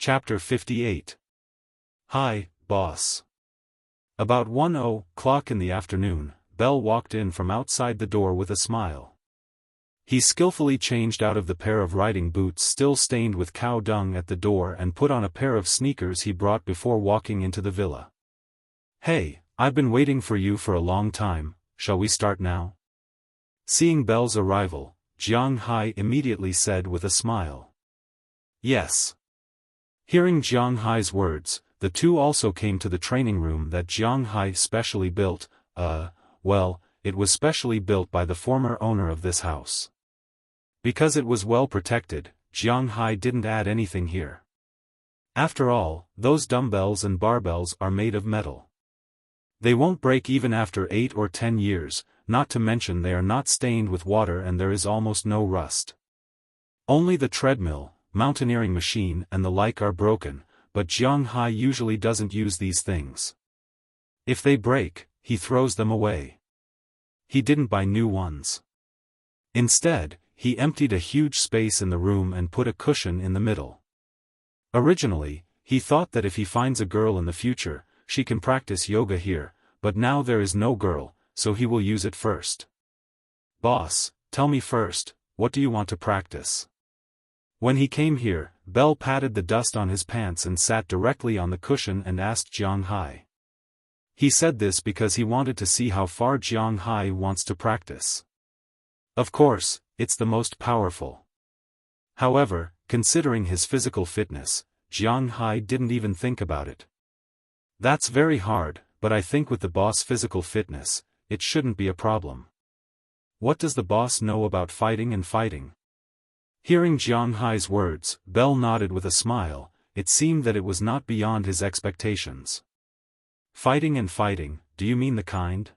Chapter 58. Hi, boss. About 1:00 in the afternoon, Bell walked in from outside the door with a smile. He skillfully changed out of the pair of riding boots still stained with cow dung at the door and put on a pair of sneakers he brought before walking into the villa. "Hey, I've been waiting for you for a long time, shall we start now?" Seeing Bell's arrival, Jiang Hai immediately said with a smile. "Yes." Hearing Jiang Hai's words, the two also came to the training room that Jiang Hai specially built. It was specially built by the former owner of this house. Because it was well protected, Jiang Hai didn't add anything here. After all, those dumbbells and barbells are made of metal. They won't break even after 8 or 10 years, not to mention they are not stained with water and there is almost no rust. Only the treadmill, mountaineering machine and the like are broken, but Jiang Hai usually doesn't use these things. If they break, he throws them away. He didn't buy new ones. Instead, he emptied a huge space in the room and put a cushion in the middle. Originally, he thought that if he finds a girl in the future, she can practice yoga here, but now there is no girl, so he will use it first. "Boss, tell me first, what do you want to practice?" When he came here, Bell patted the dust on his pants and sat directly on the cushion and asked Jiang Hai. He said this because he wanted to see how far Jiang Hai wants to practice. Of course, it's the most powerful. However, considering his physical fitness, Jiang Hai didn't even think about it. "That's very hard, but I think with the boss' physical fitness, it shouldn't be a problem." "What does the boss know about fighting and fighting?" Hearing Jiang Hai's words, Bell nodded with a smile. It seemed that it was not beyond his expectations. "Fighting and fighting, do you mean the kind?"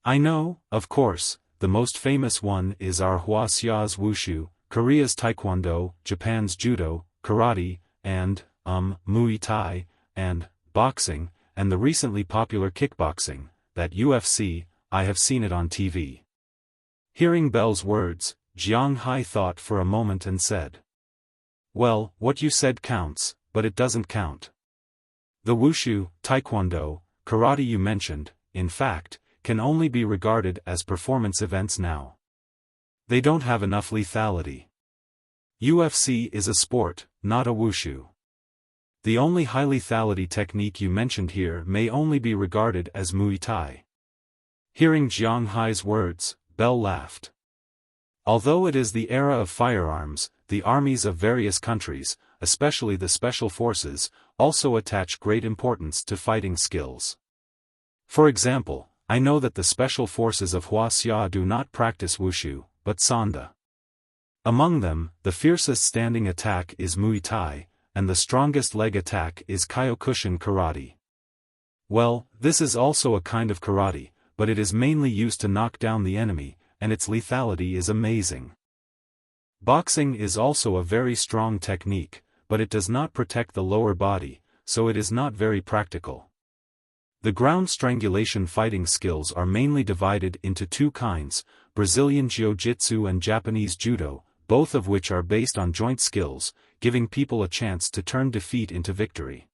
"I know, of course, the most famous one is our Wuxia's Wushu, Korea's Taekwondo, Japan's Judo, Karate, and, Muay Thai, and, boxing, and the recently popular kickboxing, that UFC, I have seen it on TV." Hearing Bell's words, Jiang Hai thought for a moment and said, "Well, what you said counts, but it doesn't count. The Wushu, Taekwondo, Karate you mentioned, in fact, can only be regarded as performance events now. They don't have enough lethality. UFC is a sport, not a Wushu. The only high lethality technique you mentioned here may only be regarded as Muay Thai." Hearing Jiang Hai's words, Bell laughed. Although it is the era of firearms, the armies of various countries, especially the special forces, also attach great importance to fighting skills. For example, I know that the special forces of Wuxia do not practice Wushu, but Sanda. Among them, the fiercest standing attack is Muay Thai, and the strongest leg attack is Kyokushin Karate. Well, this is also a kind of karate, but it is mainly used to knock down the enemy, and its lethality is amazing. Boxing is also a very strong technique, but it does not protect the lower body, so it is not very practical. The ground strangulation fighting skills are mainly divided into two kinds, Brazilian Jiu-Jitsu and Japanese Judo, both of which are based on joint skills, giving people a chance to turn defeat into victory.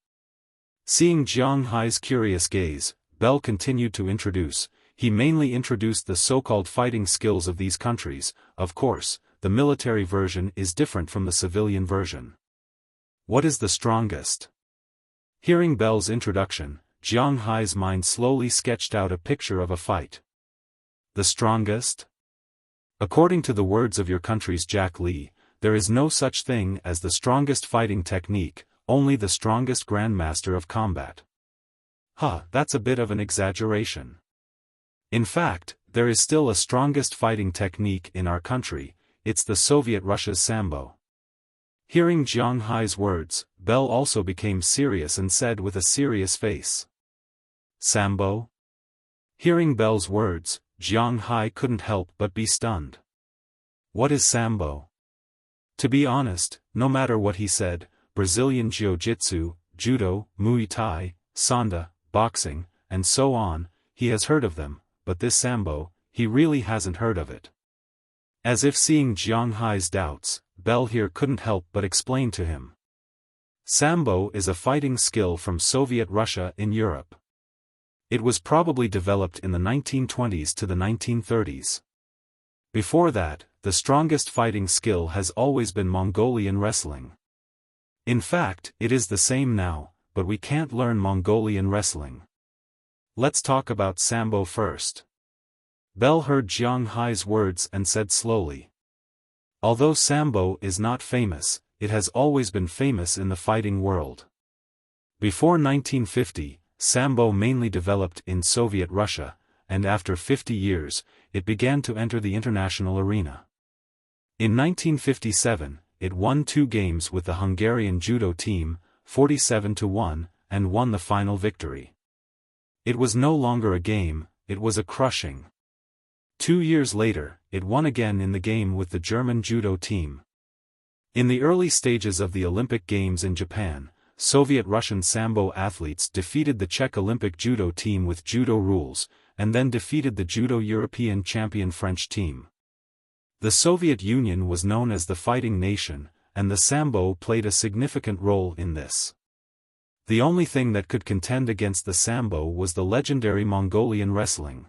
Seeing Jiang Hai's curious gaze, Bell continued to introduce. He mainly introduced the so-called fighting skills of these countries. Of course, the military version is different from the civilian version. "What is the strongest?" Hearing Bell's introduction, Jiang Hai's mind slowly sketched out a picture of a fight. "The strongest? According to the words of your country's Jack Lee, there is no such thing as the strongest fighting technique, only the strongest grandmaster of combat." That's a bit of an exaggeration. In fact, there is still a strongest fighting technique in our country, it's the Soviet Russia's Sambo. Hearing Jiang Hai's words, Bell also became serious and said with a serious face. "Sambo?" Hearing Bell's words, Jiang Hai couldn't help but be stunned. "What is Sambo?" To be honest, no matter what he said, Brazilian Jiu-Jitsu, Judo, Muay Thai, Sanda, boxing, and so on, he has heard of them, but this Sambo, he really hasn't heard of it. As if seeing Jiang Hai's doubts, Bell here couldn't help but explain to him. Sambo is a fighting skill from Soviet Russia in Europe. It was probably developed in the 1920s to the 1930s. Before that, the strongest fighting skill has always been Mongolian wrestling. In fact, it is the same now, but we can't learn Mongolian wrestling. Let's talk about Sambo first. Bell heard Jiang Hai's words and said slowly. Although Sambo is not famous, it has always been famous in the fighting world. Before 1950, Sambo mainly developed in Soviet Russia, and after 50 years, it began to enter the international arena. In 1957, it won 2 games with the Hungarian judo team, 47-1, and won the final victory. It was no longer a game, it was a crushing. 2 years later, it won again in the game with the German judo team. In the early stages of the Olympic Games in Japan, Soviet-Russian Sambo athletes defeated the Czech Olympic judo team with judo rules, and then defeated the judo European champion French team. The Soviet Union was known as the fighting nation, and the Sambo played a significant role in this. The only thing that could contend against the Sambo was the legendary Mongolian wrestling.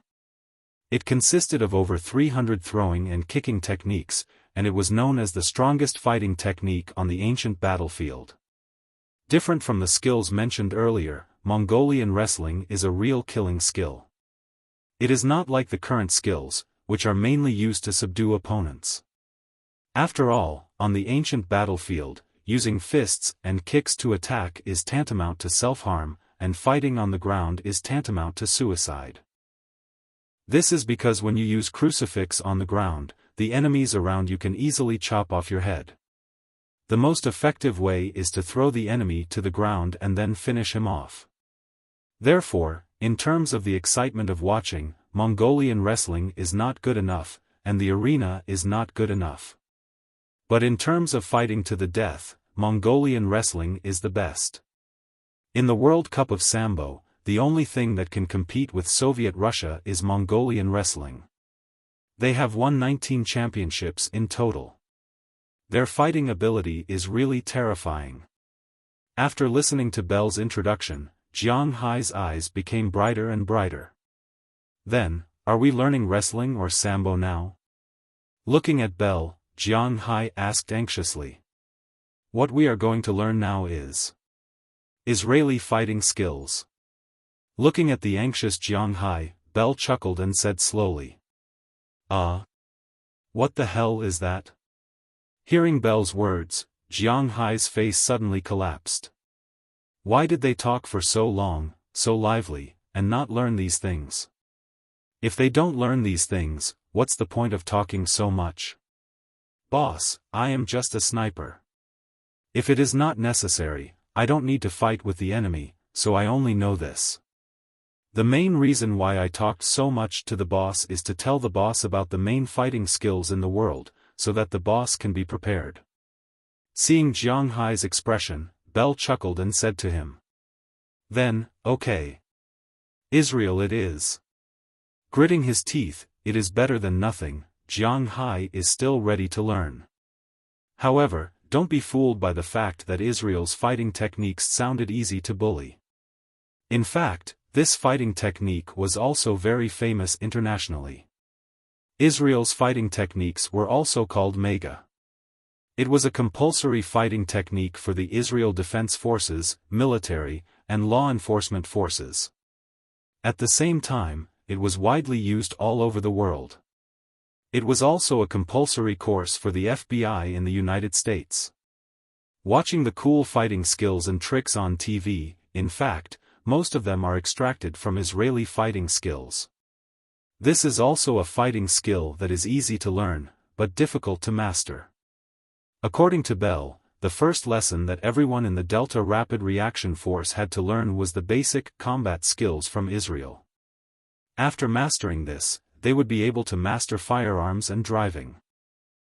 It consisted of over 300 throwing and kicking techniques, and it was known as the strongest fighting technique on the ancient battlefield. Different from the skills mentioned earlier, Mongolian wrestling is a real killing skill. It is not like the current skills, which are mainly used to subdue opponents. After all, on the ancient battlefield, using fists and kicks to attack is tantamount to self-harm, and fighting on the ground is tantamount to suicide. This is because when you use crucifix on the ground, the enemies around you can easily chop off your head. The most effective way is to throw the enemy to the ground and then finish him off. Therefore, in terms of the excitement of watching, Mongolian wrestling is not good enough, and the arena is not good enough. But in terms of fighting to the death, Mongolian wrestling is the best. In the World Cup of Sambo, the only thing that can compete with Soviet Russia is Mongolian wrestling. They have won 19 championships in total. Their fighting ability is really terrifying. After listening to Bell's introduction, Jiang Hai's eyes became brighter and brighter. Then, are we learning wrestling or Sambo now? Looking at Bell, Jiang Hai asked anxiously. What we are going to learn now is Israeli fighting skills. Looking at the anxious Jiang Hai, Bell chuckled and said slowly. What the hell is that? Hearing Bell's words, Jiang Hai's face suddenly collapsed. Why did they talk for so long, so lively, and not learn these things? If they don't learn these things, what's the point of talking so much? Boss, I am just a sniper. If it is not necessary, I don't need to fight with the enemy, so I only know this. The main reason why I talked so much to the boss is to tell the boss about the main fighting skills in the world, so that the boss can be prepared. Seeing Jiang Hai's expression, Bell chuckled and said to him. Then, okay. Israel it is. Gritting his teeth, it is better than nothing, Jiang Hai is still ready to learn. However, don't be fooled by the fact that Israel's fighting techniques sounded easy to bully. In fact, this fighting technique was also very famous internationally. Israel's fighting techniques were also called Mega. It was a compulsory fighting technique for the Israel Defense Forces, military, and law enforcement forces. At the same time, it was widely used all over the world. It was also a compulsory course for the FBI in the United States. Watching the cool fighting skills and tricks on TV, in fact, most of them are extracted from Israeli fighting skills. This is also a fighting skill that is easy to learn, but difficult to master. According to Bell, the first lesson that everyone in the Delta Rapid Reaction Force had to learn was the basic combat skills from Israel. After mastering this, they would be able to master firearms and driving.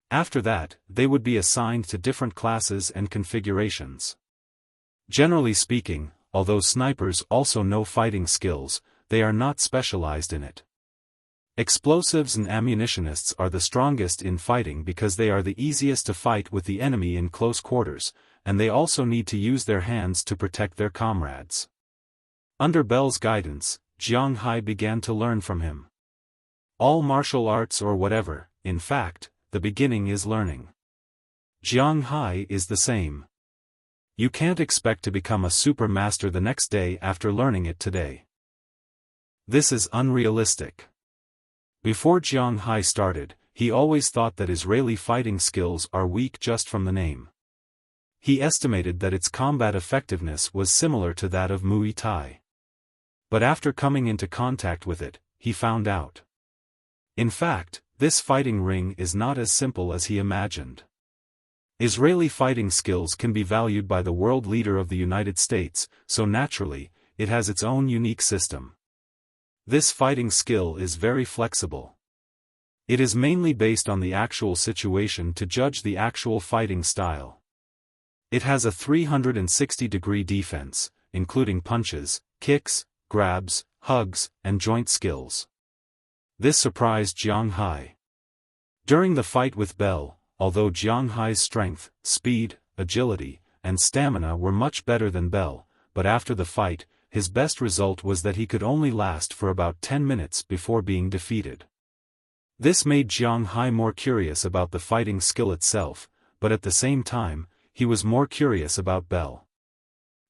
After that, they would be assigned to different classes and configurations. Generally speaking, although snipers also know fighting skills, they are not specialized in it. Explosives and ammunitionists are the strongest in fighting because they are the easiest to fight with the enemy in close quarters, and they also need to use their hands to protect their comrades. Under Bell's guidance, Jiang Hai began to learn from him. All martial arts or whatever, in fact, the beginning is learning. Jiang Hai is the same. You can't expect to become a super master the next day after learning it today. This is unrealistic. Before Jiang Hai started, he always thought that Israeli fighting skills are weak just from the name. He estimated that its combat effectiveness was similar to that of Muay Thai. But after coming into contact with it, he found out. In fact, this fighting ring is not as simple as he imagined. Israeli fighting skills can be valued by the world leader of the United States, so naturally, it has its own unique system. This fighting skill is very flexible. It is mainly based on the actual situation to judge the actual fighting style. It has a 360-degree defense, including punches, kicks, grabs, hugs, and joint skills. This surprised Jiang Hai. During the fight with Bell, although Jiang Hai's strength, speed, agility, and stamina were much better than Bell, but after the fight, his best result was that he could only last for about 10 minutes before being defeated. This made Jiang Hai more curious about the fighting skill itself, but at the same time, he was more curious about Bell.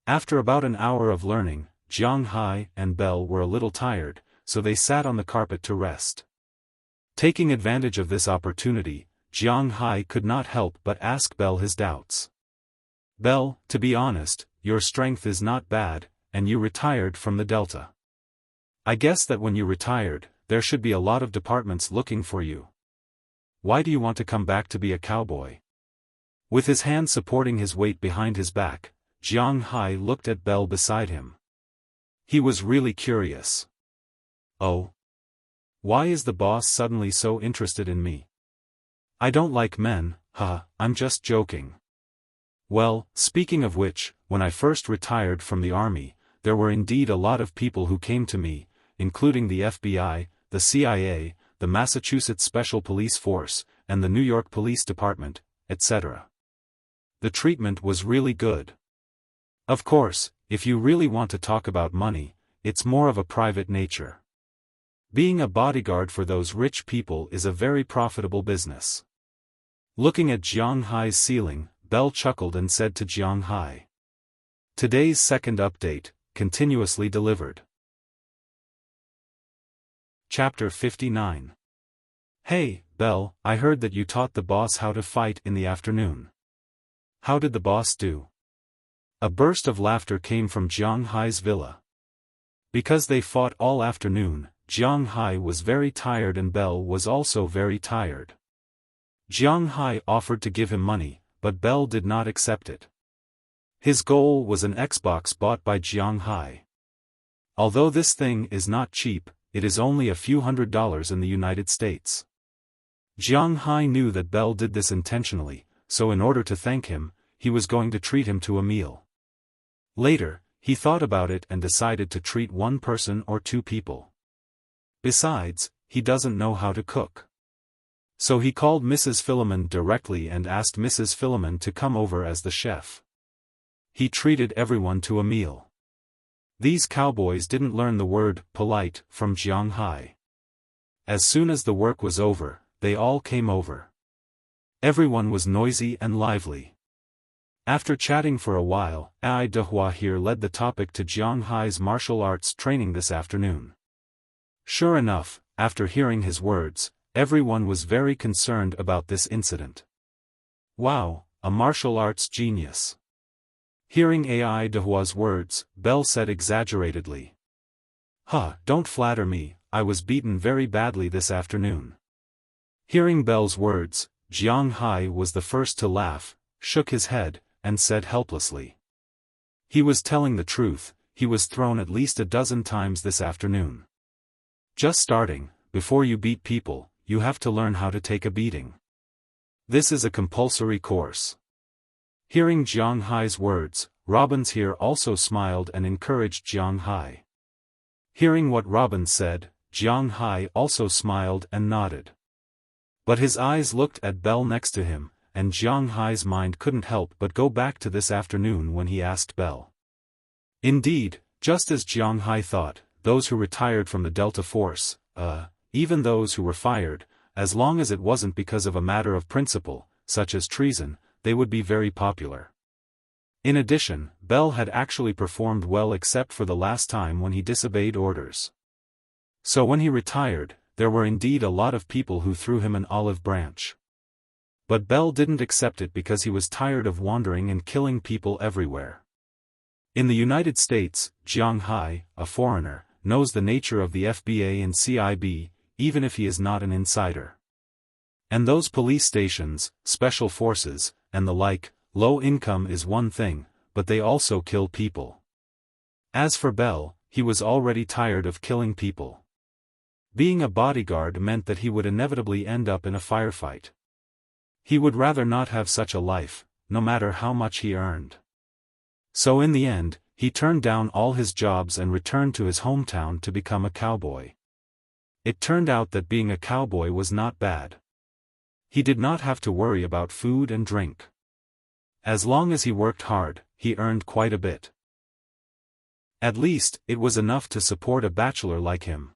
After about an hour of learning, Jiang Hai and Bell were a little tired, so they sat on the carpet to rest. Taking advantage of this opportunity, Jiang Hai could not help but ask Bell his doubts. Bell, to be honest, your strength is not bad, and you retired from the Delta. I guess that when you retired, there should be a lot of departments looking for you. Why do you want to come back to be a cowboy? With his hand supporting his weight behind his back, Jiang Hai looked at Bell beside him. He was really curious. Oh. Why is the boss suddenly so interested in me? I don't like men, I'm just joking. Well, speaking of which, when I first retired from the army, there were indeed a lot of people who came to me, including the FBI, the CIA, the Massachusetts Special Police Force, and the New York Police Department, etc. The treatment was really good. Of course, if you really want to talk about money, it's more of a private nature. Being a bodyguard for those rich people is a very profitable business. Looking at Jiang Hai's ceiling, Bell chuckled and said to Jiang Hai. Today's second update, continuously delivered. Chapter 59. Hey, Bell, I heard that you taught the boss how to fight in the afternoon. How did the boss do? A burst of laughter came from Jiang Hai's villa. Because they fought all afternoon, Jiang Hai was very tired and Bell was also very tired. Jiang Hai offered to give him money, but Bell did not accept it. His goal was an Xbox bought by Jiang Hai. Although this thing is not cheap, it is only a few $100s in the United States. Jiang Hai knew that Bell did this intentionally, so in order to thank him, he was going to treat him to a meal. Later, he thought about it and decided to treat one person or two people. Besides, he doesn't know how to cook. So he called Mrs. Philemon directly and asked Mrs. Philemon to come over as the chef. He treated everyone to a meal. These cowboys didn't learn the word polite from Jiang Hai. As soon as the work was over, they all came over. Everyone was noisy and lively. After chatting for a while, Ai Dehua here led the topic to Jiang Hai's martial arts training this afternoon. Sure enough, after hearing his words, everyone was very concerned about this incident. Wow, a martial arts genius. Hearing Ai Dehua's words, Bell said exaggeratedly. Don't flatter me, I was beaten very badly this afternoon. Hearing Bell's words, Jiang Hai was the first to laugh, shook his head, and said helplessly. He was telling the truth, he was thrown at least a dozen times this afternoon. Just starting, before you beat people, you have to learn how to take a beating. This is a compulsory course. Hearing Jiang Hai's words, Robbins here also smiled and encouraged Jiang Hai. Hearing what Robbins said, Jiang Hai also smiled and nodded. But his eyes looked at Bell next to him, and Jiang Hai's mind couldn't help but go back to this afternoon when he asked Belle. Indeed, just as Jiang Hai thought, those who retired from the Delta Force, even those who were fired, as long as it wasn't because of a matter of principle, such as treason, they would be very popular. In addition, Belle had actually performed well except for the last time when he disobeyed orders. So when he retired, there were indeed a lot of people who threw him an olive branch. But Belle didn't accept it because he was tired of wandering and killing people everywhere. In the United States, Jiang Hai, a foreigner, knows the nature of the FBA and CIB, even if he is not an insider. And those police stations, special forces, and the like, low income is one thing, but they also kill people. As for Belle, he was already tired of killing people. Being a bodyguard meant that he would inevitably end up in a firefight. He would rather not have such a life, no matter how much he earned. So in the end, he turned down all his jobs and returned to his hometown to become a cowboy. It turned out that being a cowboy was not bad. He did not have to worry about food and drink. As long as he worked hard, he earned quite a bit. At least, it was enough to support a bachelor like him.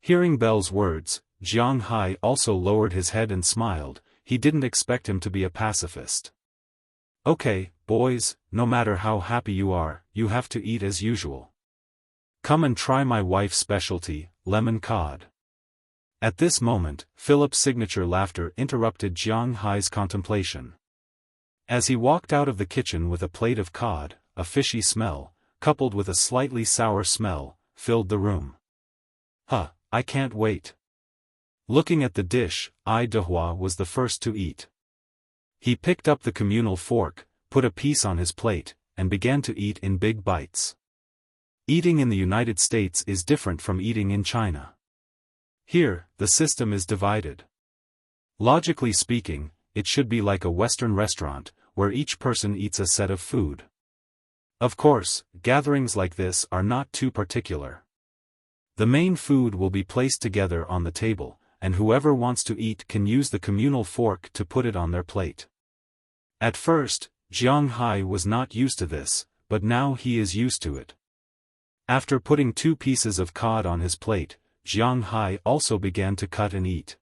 Hearing Belle's words, Jiang Hai also lowered his head and smiled. He didn't expect him to be a pacifist. Okay, boys, no matter how happy you are, you have to eat as usual. Come and try my wife's specialty, lemon cod. At this moment, Philip's signature laughter interrupted Jiang Hai's contemplation. As he walked out of the kitchen with a plate of cod, a fishy smell, coupled with a slightly sour smell, filled the room. I can't wait. Looking at the dish, Dehua was the first to eat. He picked up the communal fork, put a piece on his plate, and began to eat in big bites. Eating in the United States is different from eating in China. Here, the system is divided. Logically speaking, it should be like a Western restaurant, where each person eats a set of food. Of course, gatherings like this are not too particular. The main food will be placed together on the table, and whoever wants to eat can use the communal fork to put it on their plate. At first, Jiang Hai was not used to this, but now he is used to it. After putting 2 pieces of cod on his plate, Jiang Hai also began to cut and eat.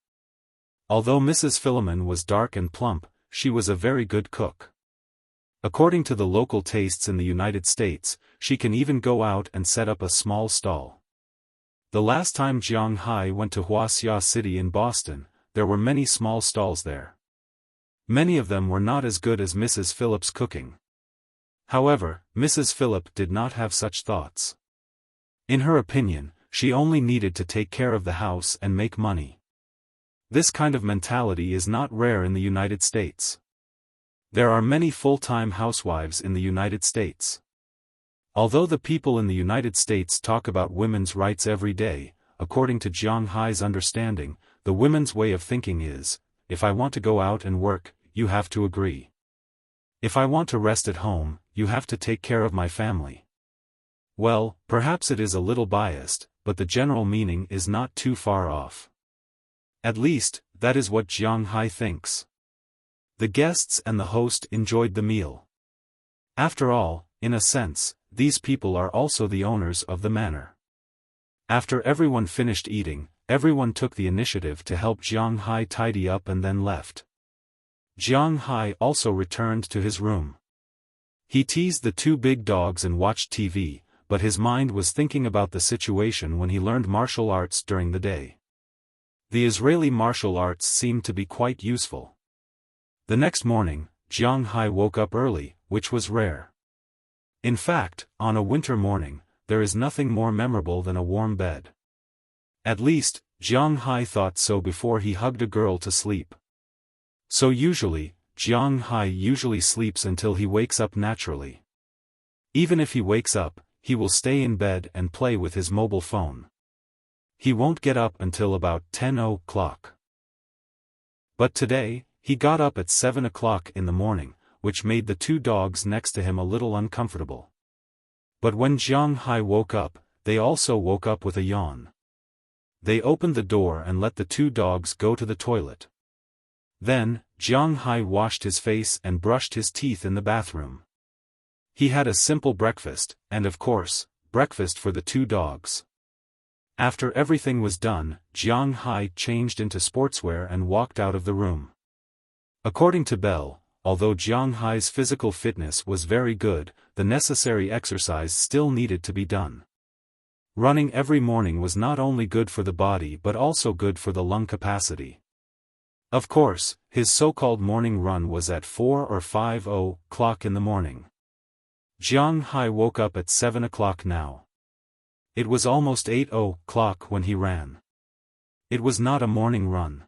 Although Mrs. Philemon was dark and plump, she was a very good cook. According to the local tastes in the United States, she can even go out and set up a small stall. The last time Jiang Hai went to Wuxia City in Boston, there were many small stalls there. Many of them were not as good as Mrs. Phillip's cooking. However, Mrs. Phillip did not have such thoughts. In her opinion, she only needed to take care of the house and make money. This kind of mentality is not rare in the United States. There are many full-time housewives in the United States. Although the people in the United States talk about women's rights every day, according to Jiang Hai's understanding, the women's way of thinking is, if I want to go out and work, you have to agree. If I want to rest at home, you have to take care of my family. Well, perhaps it is a little biased, but the general meaning is not too far off. At least, that is what Jiang Hai thinks. The guests and the host enjoyed the meal. After all, in a sense, these people are also the owners of the manor. After everyone finished eating, everyone took the initiative to help Jiang Hai tidy up and then left. Jiang Hai also returned to his room. He teased the 2 big dogs and watched TV, but his mind was thinking about the situation when he learned martial arts during the day. The Israeli martial arts seemed to be quite useful. The next morning, Jiang Hai woke up early, which was rare. In fact, on a winter morning, there is nothing more memorable than a warm bed. At least, Jiang Hai thought so before he hugged a girl to sleep. So usually, Jiang Hai usually sleeps until he wakes up naturally. Even if he wakes up, he will stay in bed and play with his mobile phone. He won't get up until about 10 o'clock. But today, he got up at 7 o'clock in the morning, which made the 2 dogs next to him a little uncomfortable. But when Jiang Hai woke up, they also woke up with a yawn. They opened the door and let the 2 dogs go to the toilet. Then, Jiang Hai washed his face and brushed his teeth in the bathroom. He had a simple breakfast, and of course, breakfast for the two dogs. After everything was done, Jiang Hai changed into sportswear and walked out of the room. According to Belle, although Jiang Hai's physical fitness was very good, the necessary exercise still needed to be done. Running every morning was not only good for the body but also good for the lung capacity. Of course, his so-called morning run was at 4 or 5 o'clock in the morning. Jiang Hai woke up at 7 o'clock now. It was almost 8 o'clock when he ran. It was not a morning run.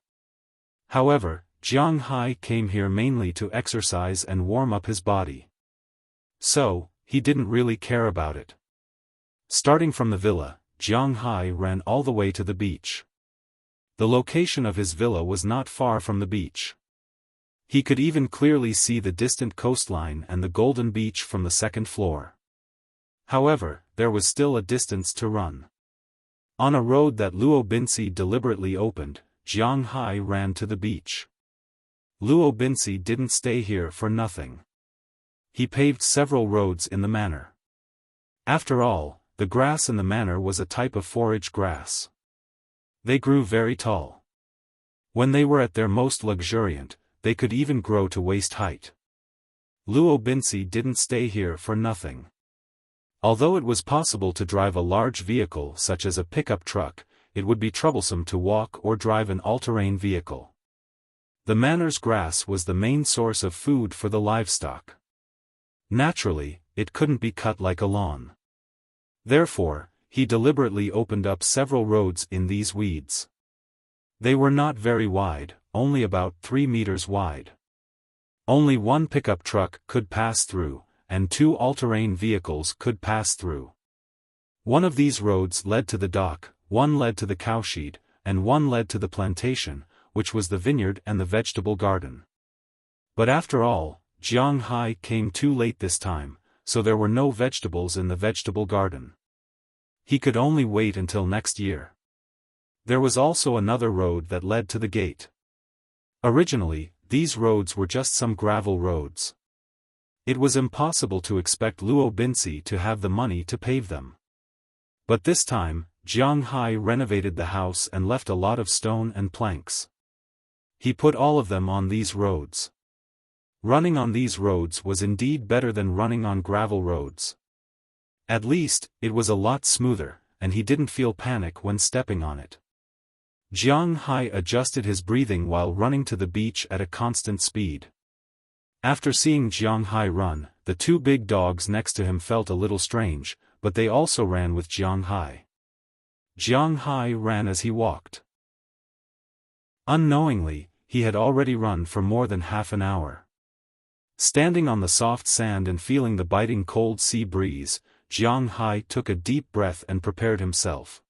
However, Jiang Hai came here mainly to exercise and warm up his body. So, he didn't really care about it. Starting from the villa, Jiang Hai ran all the way to the beach. The location of his villa was not far from the beach. He could even clearly see the distant coastline and the golden beach from the second floor. However, there was still a distance to run. On a road that Luo Binci deliberately opened, Jiang Hai ran to the beach. Luo Binci didn't stay here for nothing. He paved several roads in the manor. After all, the grass in the manor was a type of forage grass. They grew very tall. When they were at their most luxuriant, they could even grow to waist height. Luo Binci didn't stay here for nothing. Although it was possible to drive a large vehicle such as a pickup truck, it would be troublesome to walk or drive an all-terrain vehicle. The manor's grass was the main source of food for the livestock. Naturally, it couldn't be cut like a lawn. Therefore, he deliberately opened up several roads in these weeds. They were not very wide, only about 3 meters wide. Only one pickup truck could pass through, and 2 all-terrain vehicles could pass through. One of these roads led to the dock, one led to the cowshed, and one led to the plantation, which was the vineyard and the vegetable garden. But after all, Jiang Hai came too late this time, so there were no vegetables in the vegetable garden. He could only wait until next year. There was also another road that led to the gate. Originally, these roads were just some gravel roads. It was impossible to expect Luo Binci to have the money to pave them. But this time, Jiang Hai renovated the house and left a lot of stone and planks. He put all of them on these roads. Running on these roads was indeed better than running on gravel roads. At least, it was a lot smoother, and he didn't feel panic when stepping on it. Jiang Hai adjusted his breathing while running to the beach at a constant speed. After seeing Jiang Hai run, the 2 big dogs next to him felt a little strange, but they also ran with Jiang Hai. Jiang Hai ran as he walked. Unknowingly, he had already run for more than half an hour. Standing on the soft sand and feeling the biting cold sea breeze, Jiang Hai took a deep breath and prepared himself.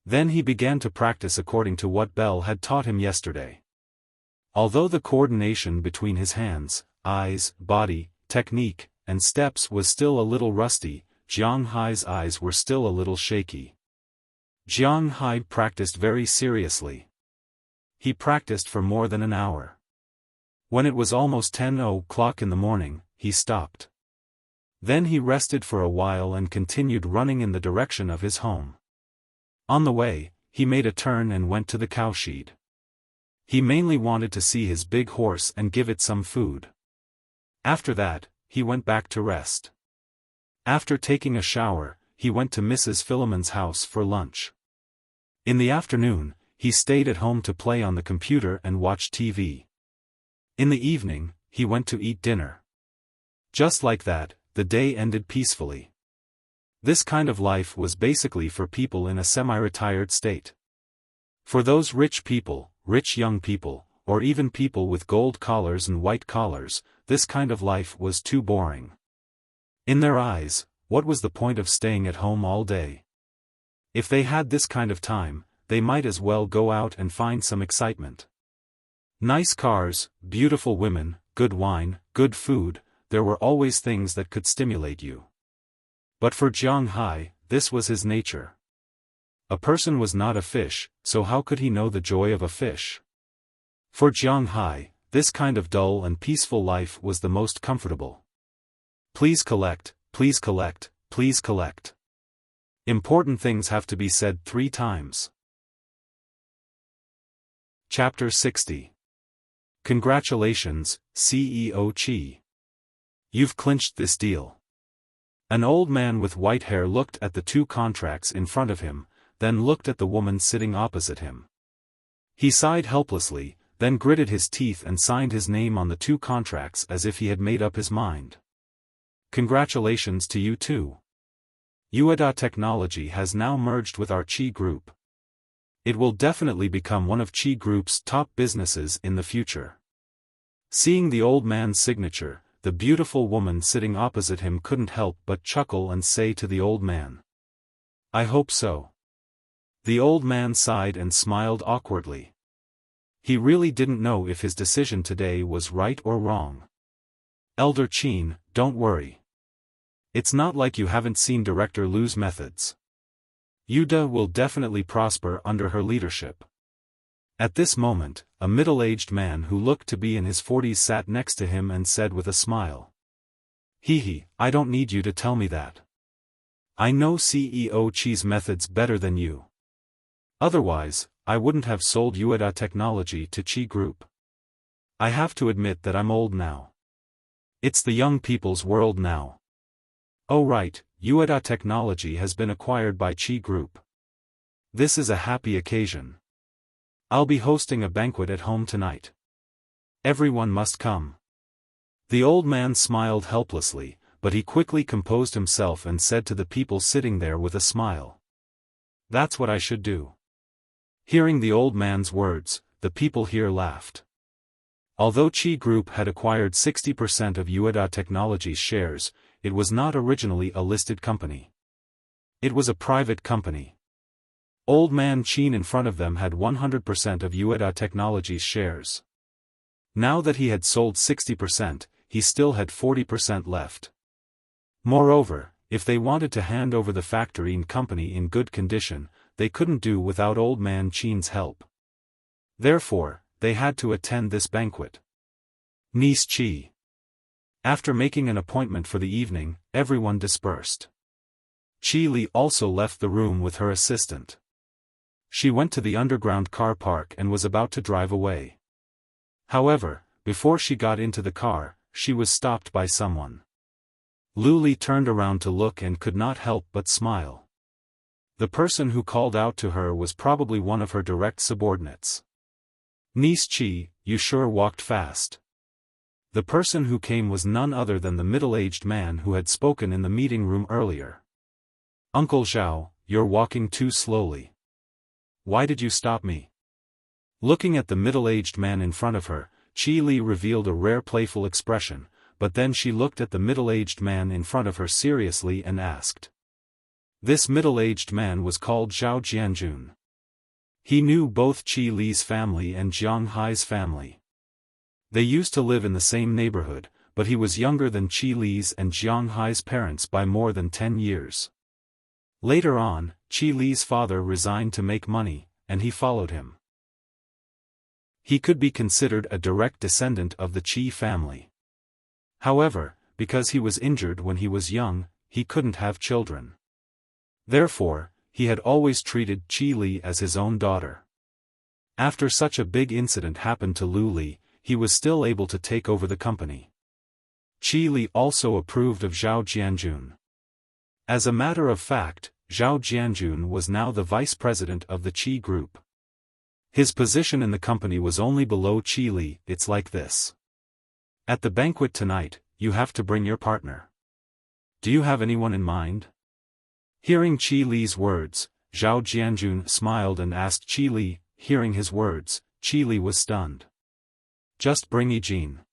Then he began to practice according to what Belle had taught him yesterday. Although the coordination between his hands, eyes, body, technique, and steps was still a little rusty, Jiang Hai's eyes were still a little shaky. Jiang Hai practiced very seriously. He practiced for more than an hour. When it was almost 10 o'clock in the morning, he stopped. Then he rested for a while and continued running in the direction of his home. On the way, he made a turn and went to the cowshed. He mainly wanted to see his big horse and give it some food. After that, he went back to rest. After taking a shower, he went to Mrs. Philemon's house for lunch. In the afternoon, he stayed at home to play on the computer and watch TV. In the evening, he went to eat dinner. Just like that, the day ended peacefully. This kind of life was basically for people in a semi-retired state. For those rich people, rich young people, or even people with gold collars and white collars, this kind of life was too boring. In their eyes, what was the point of staying at home all day? If they had this kind of time, they might as well go out and find some excitement. Nice cars, beautiful women, good wine, good food, there were always things that could stimulate you. But for Jiang Hai, this was his nature. A person was not a fish, so how could he know the joy of a fish? For Jiang Hai, this kind of dull and peaceful life was the most comfortable. Please collect, please collect, please collect. Important things have to be said 3 times. Chapter 60. Congratulations, CEO Qi. You've clinched this deal. An old man with white hair looked at the 2 contracts in front of him, then looked at the woman sitting opposite him. He sighed helplessly, then gritted his teeth and signed his name on the 2 contracts as if he had made up his mind. Congratulations to you too. Ueda Technology has now merged with our Qi Group. It will definitely become one of Qi Group's top businesses in the future. Seeing the old man's signature, the beautiful woman sitting opposite him couldn't help but chuckle and say to the old man, "I hope so." The old man sighed and smiled awkwardly. He really didn't know if his decision today was right or wrong. Elder Qin, don't worry. It's not like you haven't seen Director Lu's methods. Ueda will definitely prosper under her leadership. At this moment, a middle-aged man who looked to be in his 40s sat next to him and said with a smile, "Hehe, I don't need you to tell me that. I know CEO Qi's methods better than you. Otherwise, I wouldn't have sold Ueda Technology to Qi Group. I have to admit that I'm old now. It's the young people's world now. Oh right, Ueda Technology has been acquired by Qi Group. This is a happy occasion. I'll be hosting a banquet at home tonight. Everyone must come." The old man smiled helplessly, but he quickly composed himself and said to the people sitting there with a smile, "That's what I should do." Hearing the old man's words, the people here laughed. Although Qi Group had acquired 60% of Ueda Technology's shares, it was not originally a listed company. It was a private company. Old man Qin in front of them had 100% of Ueda Technology's shares. Now that he had sold 60%, he still had 40% left. Moreover, if they wanted to hand over the factory and company in good condition, they couldn't do without old man Qin's help. Therefore, they had to attend this banquet. Niece Qi. After making an appointment for the evening, everyone dispersed. Qi Li also left the room with her assistant. She went to the underground car park and was about to drive away. However, before she got into the car, she was stopped by someone. Lu Li turned around to look and could not help but smile. The person who called out to her was probably one of her direct subordinates. "Niece Qi, you sure walked fast." The person who came was none other than the middle-aged man who had spoken in the meeting room earlier. "Uncle Zhao, you're walking too slowly. Why did you stop me?" Looking at the middle-aged man in front of her, Qi Li revealed a rare playful expression, but then she looked at the middle-aged man in front of her seriously and asked. This middle-aged man was called Zhao Jianjun. He knew both Qi Li's family and Jiang Hai's family. They used to live in the same neighborhood, but he was younger than Qi Li's and Jiang Hai's parents by more than 10 years. Later on, Qi Li's father resigned to make money, and he followed him. He could be considered a direct descendant of the Qi family. However, because he was injured when he was young, he couldn't have children. Therefore, he had always treated Qi Li as his own daughter. After such a big incident happened to Lu Li, he was still able to take over the company. Qi Li also approved of Zhao Jianjun. As a matter of fact, Zhao Jianjun was now the vice president of the Qi Group. His position in the company was only below Qi Li. It's like this. At the banquet tonight, you have to bring your partner. Do you have anyone in mind? Hearing Qi Li's words, Zhao Jianjun smiled and asked Qi Li. Hearing his words, Qi Li was stunned. Just bring Yijin.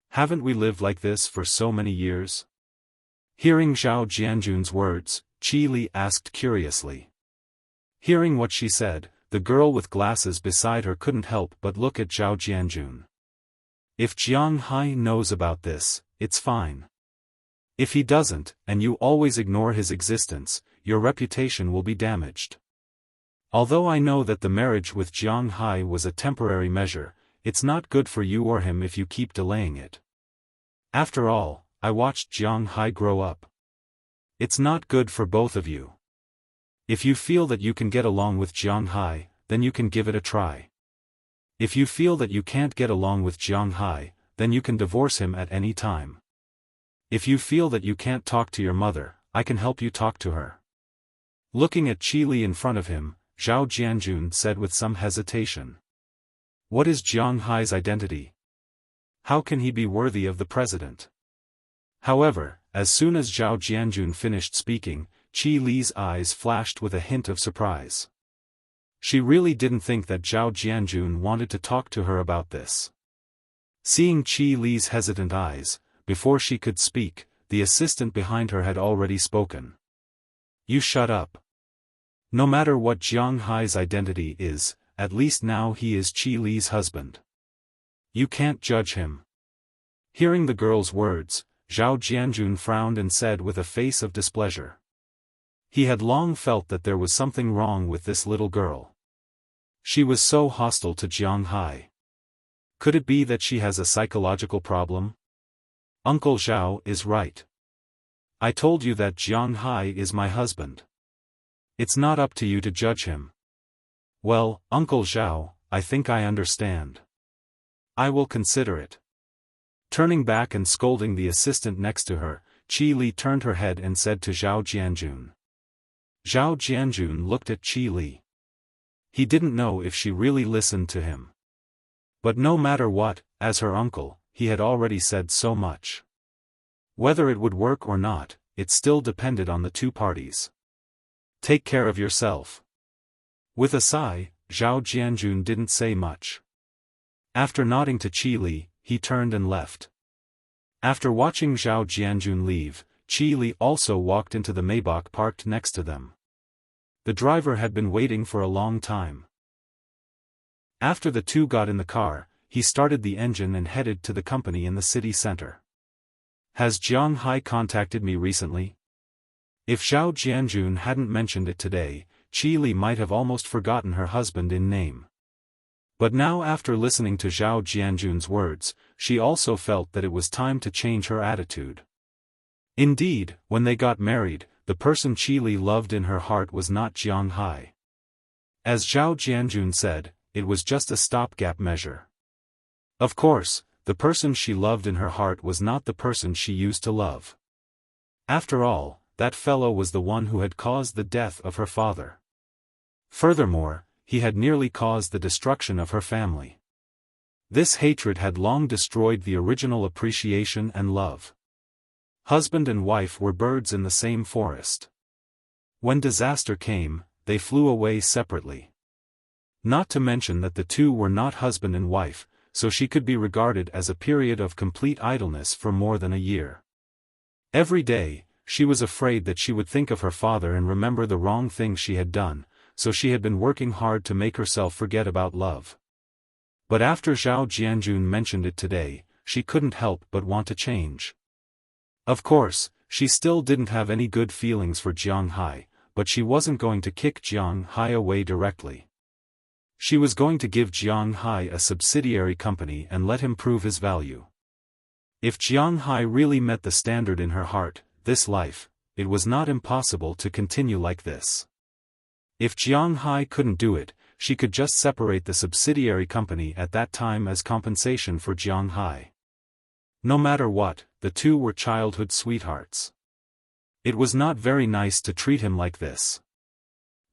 Haven't we lived like this for so many years? Hearing Zhao Jianjun's words, Qi Li asked curiously. Hearing what she said, the girl with glasses beside her couldn't help but look at Zhao Jianjun. If Jiang Hai knows about this, it's fine. If he doesn't, and you always ignore his existence, your reputation will be damaged. Although I know that the marriage with Jiang Hai was a temporary measure, it's not good for you or him if you keep delaying it. After all, I watched Jiang Hai grow up. It's not good for both of you. If you feel that you can get along with Jiang Hai, then you can give it a try. If you feel that you can't get along with Jiang Hai, then you can divorce him at any time. If you feel that you can't talk to your mother, I can help you talk to her. Looking at Qi Li in front of him, Zhao Jianjun said with some hesitation. What is Jiang Hai's identity? How can he be worthy of the president? However, as soon as Zhao Jianjun finished speaking, Qi Li's eyes flashed with a hint of surprise. She really didn't think that Zhao Jianjun wanted to talk to her about this. Seeing Qi Li's hesitant eyes, before she could speak, the assistant behind her had already spoken. You shut up. No matter what Jiang Hai's identity is, at least now he is Qi Li's husband. You can't judge him. Hearing the girl's words, Zhao Jianjun frowned and said with a face of displeasure. He had long felt that there was something wrong with this little girl. She was so hostile to Jiang Hai. Could it be that she has a psychological problem? Uncle Zhao is right. I told you that Jiang Hai is my husband. It's not up to you to judge him. Well, Uncle Zhao, I think I understand. I will consider it. Turning back and scolding the assistant next to her, Qi Li turned her head and said to Zhao Jianjun. Zhao Jianjun looked at Qi Li. He didn't know if she really listened to him. But no matter what, as her uncle, he had already said so much. Whether it would work or not, it still depended on the two parties. Take care of yourself. With a sigh, Zhao Jianjun didn't say much. After nodding to Qi Li, he turned and left. After watching Zhao Jianjun leave, Qi Li also walked into the Maybach parked next to them. The driver had been waiting for a long time. After the two got in the car, he started the engine and headed to the company in the city center. Has Jiang Hai contacted me recently? If Zhao Jianjun hadn't mentioned it today, Qi Li might have almost forgotten her husband in name. But now after listening to Zhao Jianjun's words, she also felt that it was time to change her attitude. Indeed, when they got married, the person Qi Li loved in her heart was not Jiang Hai. As Zhao Jianjun said, it was just a stopgap measure. Of course, the person she loved in her heart was not the person she used to love. After all, that fellow was the one who had caused the death of her father. Furthermore, he had nearly caused the destruction of her family. This hatred had long destroyed the original appreciation and love. Husband and wife were birds in the same forest. When disaster came, they flew away separately. Not to mention that the two were not husband and wife, so she could be regarded as a period of complete idleness for more than a year. Every day, she was afraid that she would think of her father and remember the wrong things she had done, so she had been working hard to make herself forget about love. But after Zhao Jianjun mentioned it today, she couldn't help but want to change. Of course, she still didn't have any good feelings for Jiang Hai, but she wasn't going to kick Jiang Hai away directly. She was going to give Jiang Hai a subsidiary company and let him prove his value. If Jiang Hai really met the standard in her heart, this life, it was not impossible to continue like this. If Jiang Hai couldn't do it, she could just separate the subsidiary company at that time as compensation for Jiang Hai. No matter what, the two were childhood sweethearts. It was not very nice to treat him like this.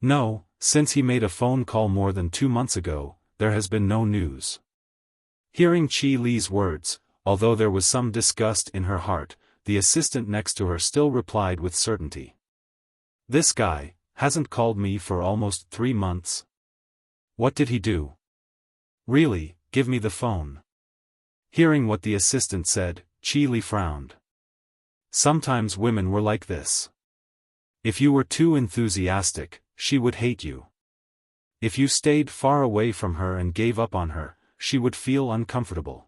No, since he made a phone call more than 2 months ago, there has been no news. Hearing Qi Li's words, although there was some disgust in her heart, the assistant next to her still replied with certainty. This guy hasn't called me for almost 3 months. What did he do? Really, give me the phone. Hearing what the assistant said, Qi Li frowned. Sometimes women were like this. If you were too enthusiastic, she would hate you. If you stayed far away from her and gave up on her, she would feel uncomfortable.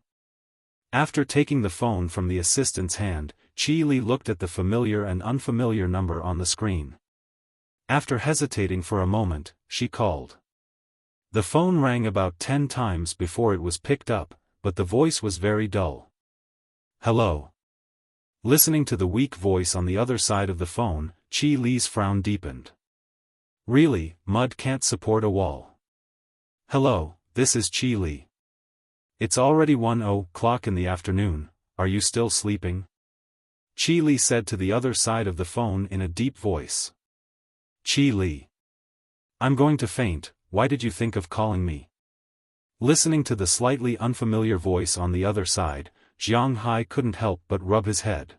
After taking the phone from the assistant's hand, Qi Li looked at the familiar and unfamiliar number on the screen. After hesitating for a moment, she called. The phone rang about 10 times before it was picked up, but the voice was very dull. Hello. Listening to the weak voice on the other side of the phone, Qi Li's frown deepened. Really, mud can't support a wall. Hello, this is Qi Li. It's already 1:00 in the afternoon, are you still sleeping? Qi Li said to the other side of the phone in a deep voice. Qi Li. I'm going to faint, why did you think of calling me? Listening to the slightly unfamiliar voice on the other side, Jiang Hai couldn't help but rub his head.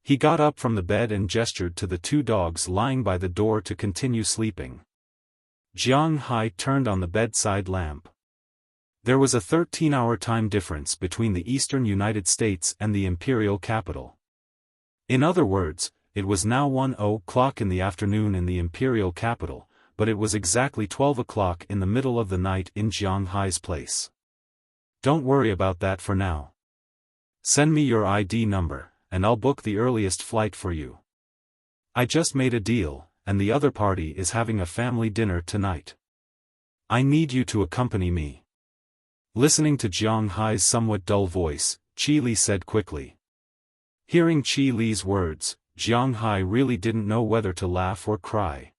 He got up from the bed and gestured to the two dogs lying by the door to continue sleeping. Jiang Hai turned on the bedside lamp. There was a 13-hour time difference between the eastern United States and the imperial capital. In other words, it was now 1:00 in the afternoon in the imperial capital, but it was exactly 12:00 in the middle of the night in Jiang Hai's place. Don't worry about that for now. Send me your ID number, and I'll book the earliest flight for you. I just made a deal, and the other party is having a family dinner tonight. I need you to accompany me. Listening to Jiang Hai's somewhat dull voice, Qi Li said quickly. Hearing Qi Li's words, Jiang Hai really didn't know whether to laugh or cry.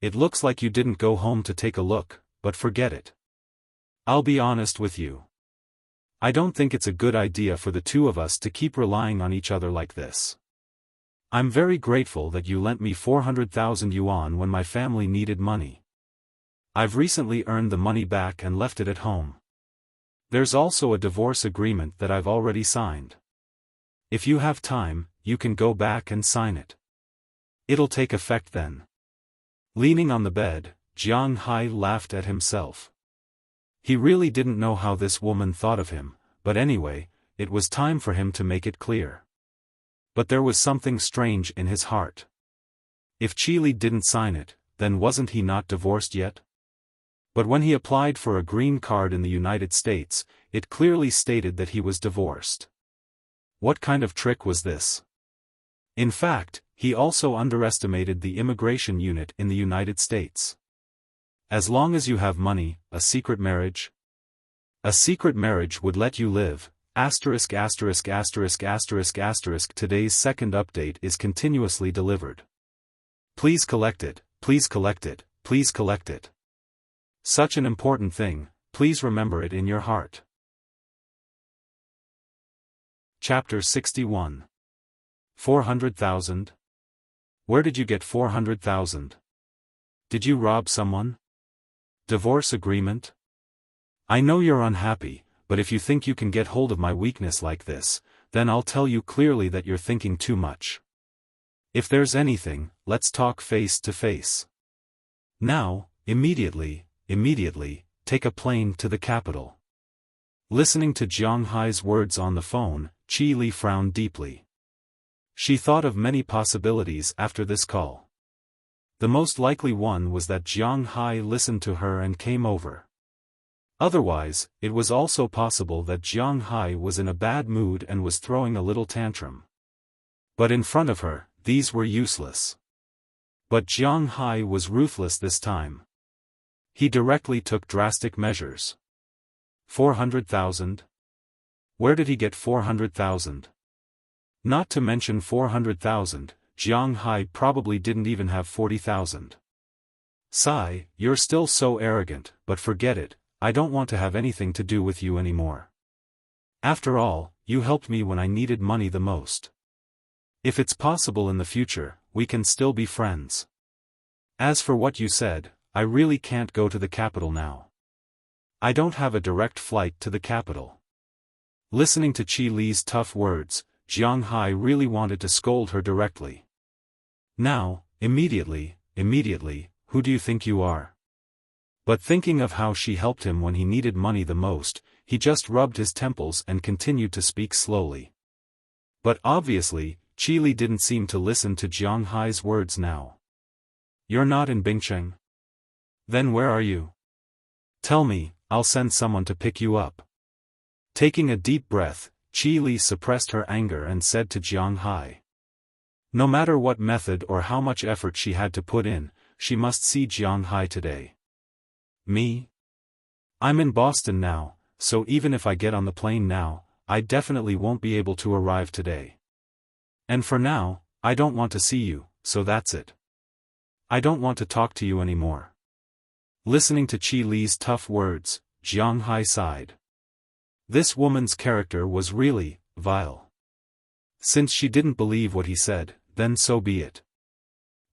It looks like you didn't go home to take a look, but forget it. I'll be honest with you. I don't think it's a good idea for the two of us to keep relying on each other like this. I'm very grateful that you lent me 400,000 yuan when my family needed money. I've recently earned the money back and left it at home. There's also a divorce agreement that I've already signed. If you have time, you can go back and sign it. It'll take effect then. Leaning on the bed, Jiang Hai laughed at himself. He really didn't know how this woman thought of him, but anyway, it was time for him to make it clear. But there was something strange in his heart. If Qi Li didn't sign it, then wasn't he not divorced yet? But when he applied for a green card in the United States, it clearly stated that he was divorced. What kind of trick was this? In fact, he also underestimated the immigration unit in the United States. As long as you have money, a secret marriage? A secret marriage would let you live, **********. Today's second update is continuously delivered. Please collect it, please collect it, please collect it. Such an important thing, please remember it in your heart. Chapter 61. 400,000? Where did you get 400,000? Did you rob someone? Divorce agreement? I know you're unhappy, but if you think you can get hold of my weakness like this, then I'll tell you clearly that you're thinking too much. If there's anything, let's talk face to face. Now, immediately, take a plane to the capital. Listening to Jiang Hai's words on the phone, Qi Li frowned deeply. She thought of many possibilities after this call. The most likely one was that Jiang Hai listened to her and came over. Otherwise, it was also possible that Jiang Hai was in a bad mood and was throwing a little tantrum. But in front of her, these were useless. But Jiang Hai was ruthless this time. He directly took drastic measures. 400,000? Where did he get 400,000? Not to mention 400,000, Jiang Hai probably didn't even have 40,000. Sigh, you're still so arrogant, but forget it, I don't want to have anything to do with you anymore. After all, you helped me when I needed money the most. If it's possible in the future, we can still be friends. As for what you said, I really can't go to the capital now. I don't have a direct flight to the capital. Listening to Qi Li's tough words, Jiang Hai really wanted to scold her directly. Now, immediately, who do you think you are? But thinking of how she helped him when he needed money the most, he just rubbed his temples and continued to speak slowly. But obviously, Qi Li didn't seem to listen to Jiang Hai's words now. You're not in Bingcheng? Then where are you? Tell me, I'll send someone to pick you up. Taking a deep breath, Qi Li suppressed her anger and said to Jiang Hai. No matter what method or how much effort she had to put in, she must see Jiang Hai today. Me? I'm in Boston now, so even if I get on the plane now, I definitely won't be able to arrive today. And for now, I don't want to see you, so that's it. I don't want to talk to you anymore. Listening to Qi Li's tough words, Jiang Hai sighed. This woman's character was really vile. Since she didn't believe what he said, then so be it.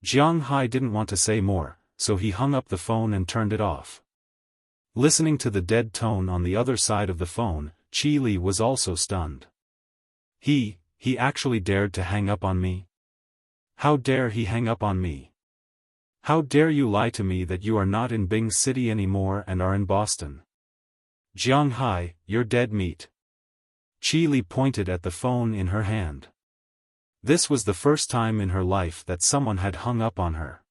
Jiang Hai didn't want to say more, so he hung up the phone and turned it off. Listening to the dead tone on the other side of the phone, Qi Li was also stunned. He actually dared to hang up on me? How dare he hang up on me? How dare you lie to me that you are not in Bing City anymore and are in Boston? Jiang Hai, you're dead meat. Qi Li pointed at the phone in her hand. This was the first time in her life that someone had hung up on her.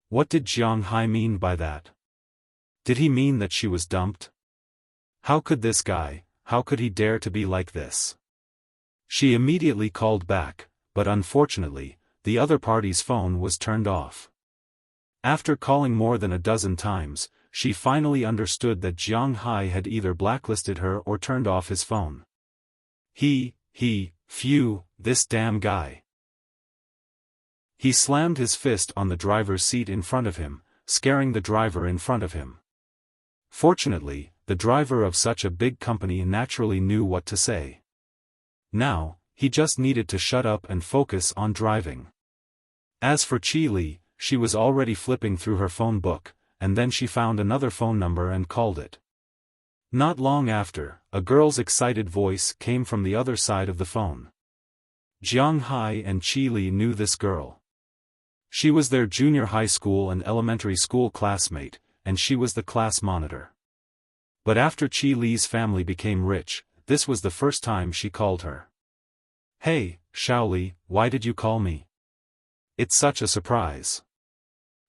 What did Jiang Hai mean by that? Did he mean that she was dumped? How could this guy, how could he dare to be like this? She immediately called back, but unfortunately, the other party's phone was turned off. After calling more than a dozen times, she finally understood that Jiang Hai had either blacklisted her or turned off his phone. Phew, this damn guy. He slammed his fist on the driver's seat in front of him, scaring the driver in front of him. Fortunately, the driver of such a big company naturally knew what to say. Now, he just needed to shut up and focus on driving. As for Qi Li, she was already flipping through her phone book, and then she found another phone number and called it. Not long after, a girl's excited voice came from the other side of the phone. Jiang Hai and Qi Li knew this girl. She was their junior high school and elementary school classmate, and she was the class monitor. But after Qi Li's family became rich, this was the first time she called her. Hey, Xiaoli, why did you call me? It's such a surprise.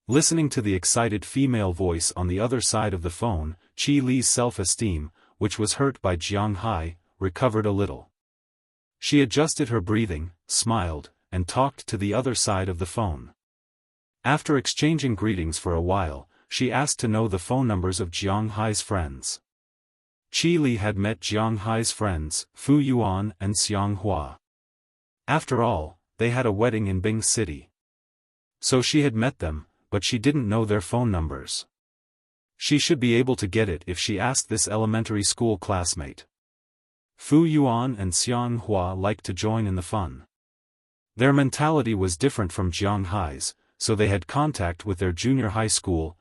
Listening to the excited female voice on the other side of the phone, Qi Li's self-esteem, which was hurt by Jiang Hai, recovered a little. She adjusted her breathing, smiled, and talked to the other side of the phone. After exchanging greetings for a while, she asked to know the phone numbers of Jiang Hai's friends. Qi Li had met Jiang Hai's friends, Fu Yuan and Xiang Hua. After all, they had a wedding in Bing City. So she had met them, but she didn't know their phone numbers. She should be able to get it if she asked this elementary school classmate. Fu Yuan and Xiang Hua liked to join in the fun. Their mentality was different from Jiang Hai's, so they had contact with their junior high school,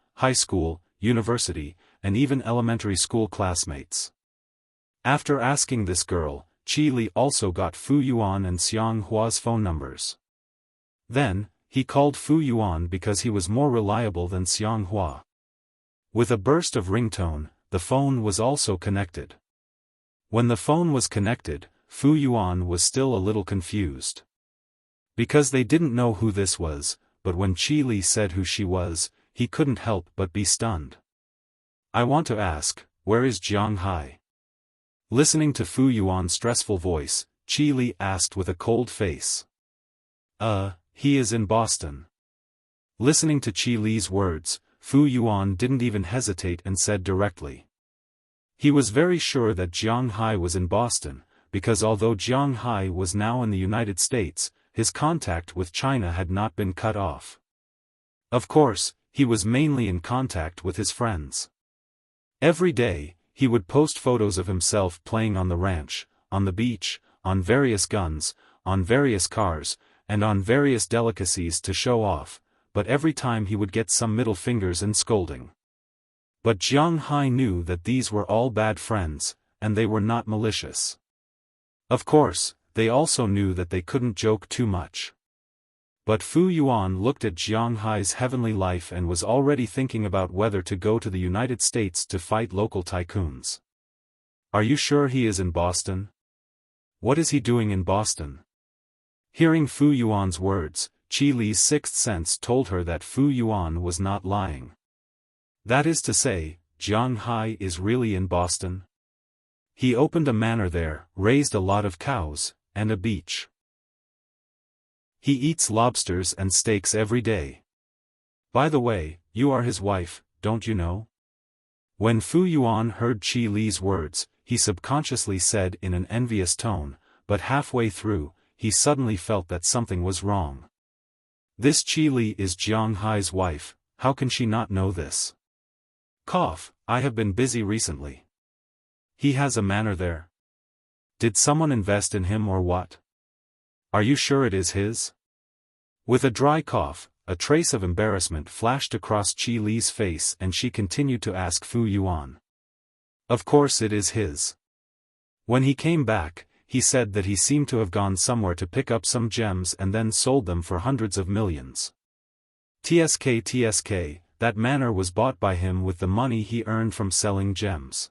university, and even elementary school classmates. After asking this girl, Qi Li also got Fu Yuan and Xiang Hua's phone numbers. Then, he called Fu Yuan because he was more reliable than Xiang Hua. With a burst of ringtone, the phone was also connected. When the phone was connected, Fu Yuan was still a little confused. Because they didn't know who this was, but when Qi Li said who she was, he couldn't help but be stunned. I want to ask, where is Jiang Hai? Listening to Fu Yuan's stressful voice, Qi Li asked with a cold face. He is in Boston. Listening to Qi Li's words, Fu Yuan didn't even hesitate and said directly. He was very sure that Jiang Hai was in Boston, because although Jiang Hai was now in the United States, his contact with China had not been cut off. Of course, he was mainly in contact with his friends. Every day, he would post photos of himself playing on the ranch, on the beach, on various guns, on various cars, and on various delicacies to show off, but every time he would get some middle fingers and scolding. But Jiang Hai knew that these were all bad friends, and they were not malicious. Of course, they also knew that they couldn't joke too much. But Fu Yuan looked at Jiang Hai's heavenly life and was already thinking about whether to go to the United States to fight local tycoons. Are you sure he is in Boston? What is he doing in Boston? Hearing Fu Yuan's words, Qi Li's sixth sense told her that Fu Yuan was not lying. That is to say, Jiang Hai is really in Boston? He opened a manor there, raised a lot of cows, and a beach. He eats lobsters and steaks every day. By the way, you are his wife, don't you know? When Fu Yuan heard Qi Li's words, he subconsciously said in an envious tone, but halfway through, he suddenly felt that something was wrong. This Qi Li is Jiang Hai's wife, how can she not know this? Cough, I have been busy recently. He has a manor there. Did someone invest in him or what? Are you sure it is his? With a dry cough, a trace of embarrassment flashed across Qi Li's face and she continued to ask Fu Yuan. Of course it is his. When he came back, he said that he seemed to have gone somewhere to pick up some gems and then sold them for hundreds of millions. TSK, that manor was bought by him with the money he earned from selling gems.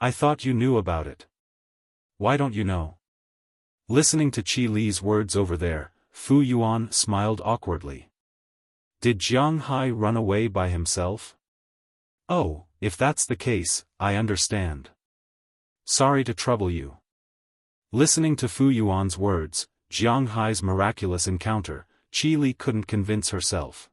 I thought you knew about it. Why don't you know? Listening to Qi Li's words over there, Fu Yuan smiled awkwardly. Did Jiang Hai run away by himself? Oh, if that's the case, I understand. Sorry to trouble you. Listening to Fu Yuan's words, Jiang Hai's miraculous encounter, Qi Li couldn't convince herself.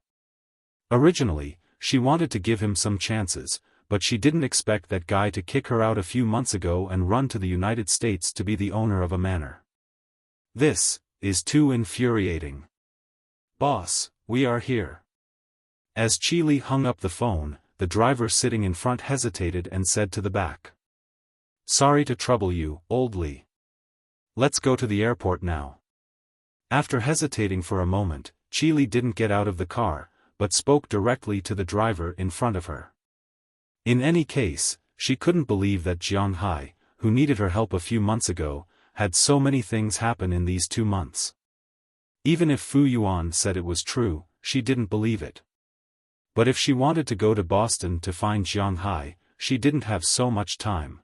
Originally, she wanted to give him some chances, but she didn't expect that guy to kick her out a few months ago and run to the United States to be the owner of a manor. This is too infuriating. Boss, we are here. As Qi Li hung up the phone, the driver sitting in front hesitated and said to the back. Sorry to trouble you, old Li. Let's go to the airport now. After hesitating for a moment, Qi Li didn't get out of the car, but spoke directly to the driver in front of her. In any case, she couldn't believe that Jiang Hai, who needed her help a few months ago, had so many things happen in these 2 months. Even if Fu Yuan said it was true, she didn't believe it. But if she wanted to go to Boston to find Jiang Hai, she didn't have so much time.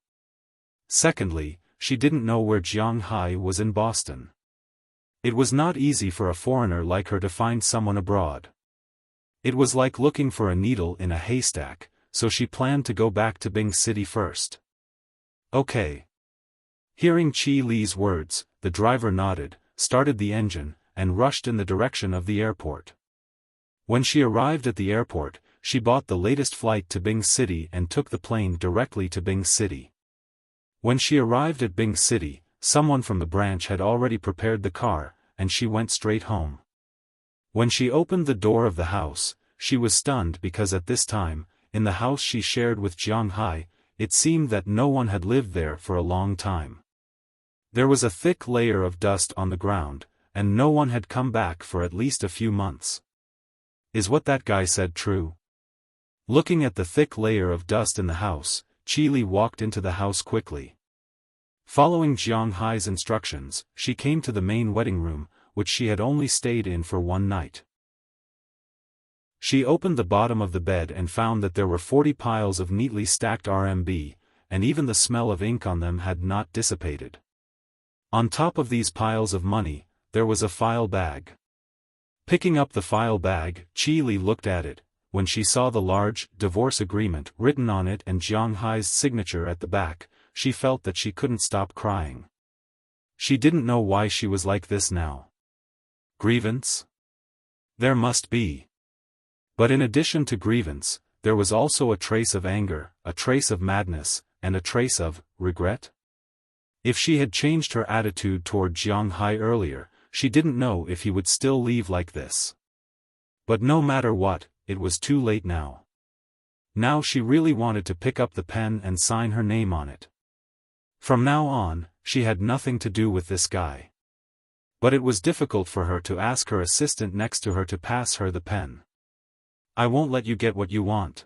Secondly, she didn't know where Jiang Hai was in Boston. It was not easy for a foreigner like her to find someone abroad. It was like looking for a needle in a haystack, so she planned to go back to Bing City first. Okay. Hearing Qi Li's words, the driver nodded, started the engine, and rushed in the direction of the airport. When she arrived at the airport, she bought the latest flight to Bing City and took the plane directly to Bing City. When she arrived at Bing City, someone from the branch had already prepared the car, and she went straight home. When she opened the door of the house, she was stunned because at this time, in the house she shared with Jiang Hai, it seemed that no one had lived there for a long time. There was a thick layer of dust on the ground, and no one had come back for at least a few months. Is what that guy said true? Looking at the thick layer of dust in the house, Qi Li walked into the house quickly. Following Jiang Hai's instructions, she came to the main wedding room, which she had only stayed in for one night. She opened the bottom of the bed and found that there were 40 piles of neatly stacked RMB, and even the smell of ink on them had not dissipated. On top of these piles of money, there was a file bag. Picking up the file bag, Qi Li looked at it. When she saw the large divorce agreement written on it and Jiang Hai's signature at the back, she felt that she couldn't stop crying. She didn't know why she was like this now. Grievance? There must be. But in addition to grievance, there was also a trace of anger, a trace of madness, and a trace of regret. If she had changed her attitude toward Jiang Hai earlier, she didn't know if he would still leave like this. But no matter what, it was too late now. Now she really wanted to pick up the pen and sign her name on it. From now on, she had nothing to do with this guy. But it was difficult for her to ask her assistant next to her to pass her the pen. I won't let you get what you want.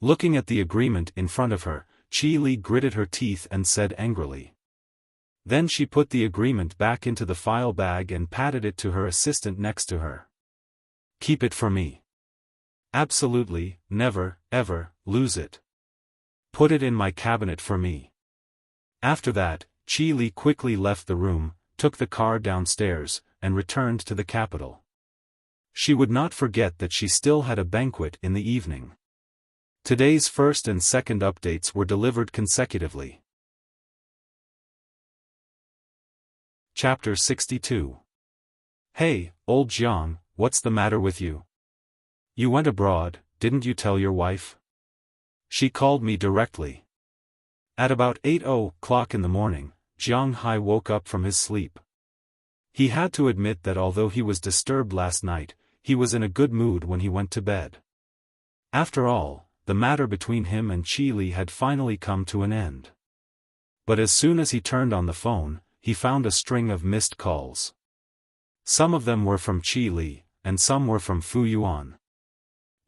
Looking at the agreement in front of her, Qi Li gritted her teeth and said angrily. Then she put the agreement back into the file bag and patted it to her assistant next to her. Keep it for me. Absolutely, never, ever, lose it. Put it in my cabinet for me. After that, Qi Li quickly left the room, took the car downstairs, and returned to the capital. She would not forget that she still had a banquet in the evening. Today's first and second updates were delivered consecutively. Chapter 62. Hey, old Jiang, what's the matter with you? You went abroad, didn't you tell your wife? She called me directly. At about 8 o'clock in the morning, Jiang Hai woke up from his sleep. He had to admit that although he was disturbed last night, he was in a good mood when he went to bed. After all, the matter between him and Qi Li had finally come to an end. But as soon as he turned on the phone, he found a string of missed calls. Some of them were from Qi Li, and some were from Fu Yuan.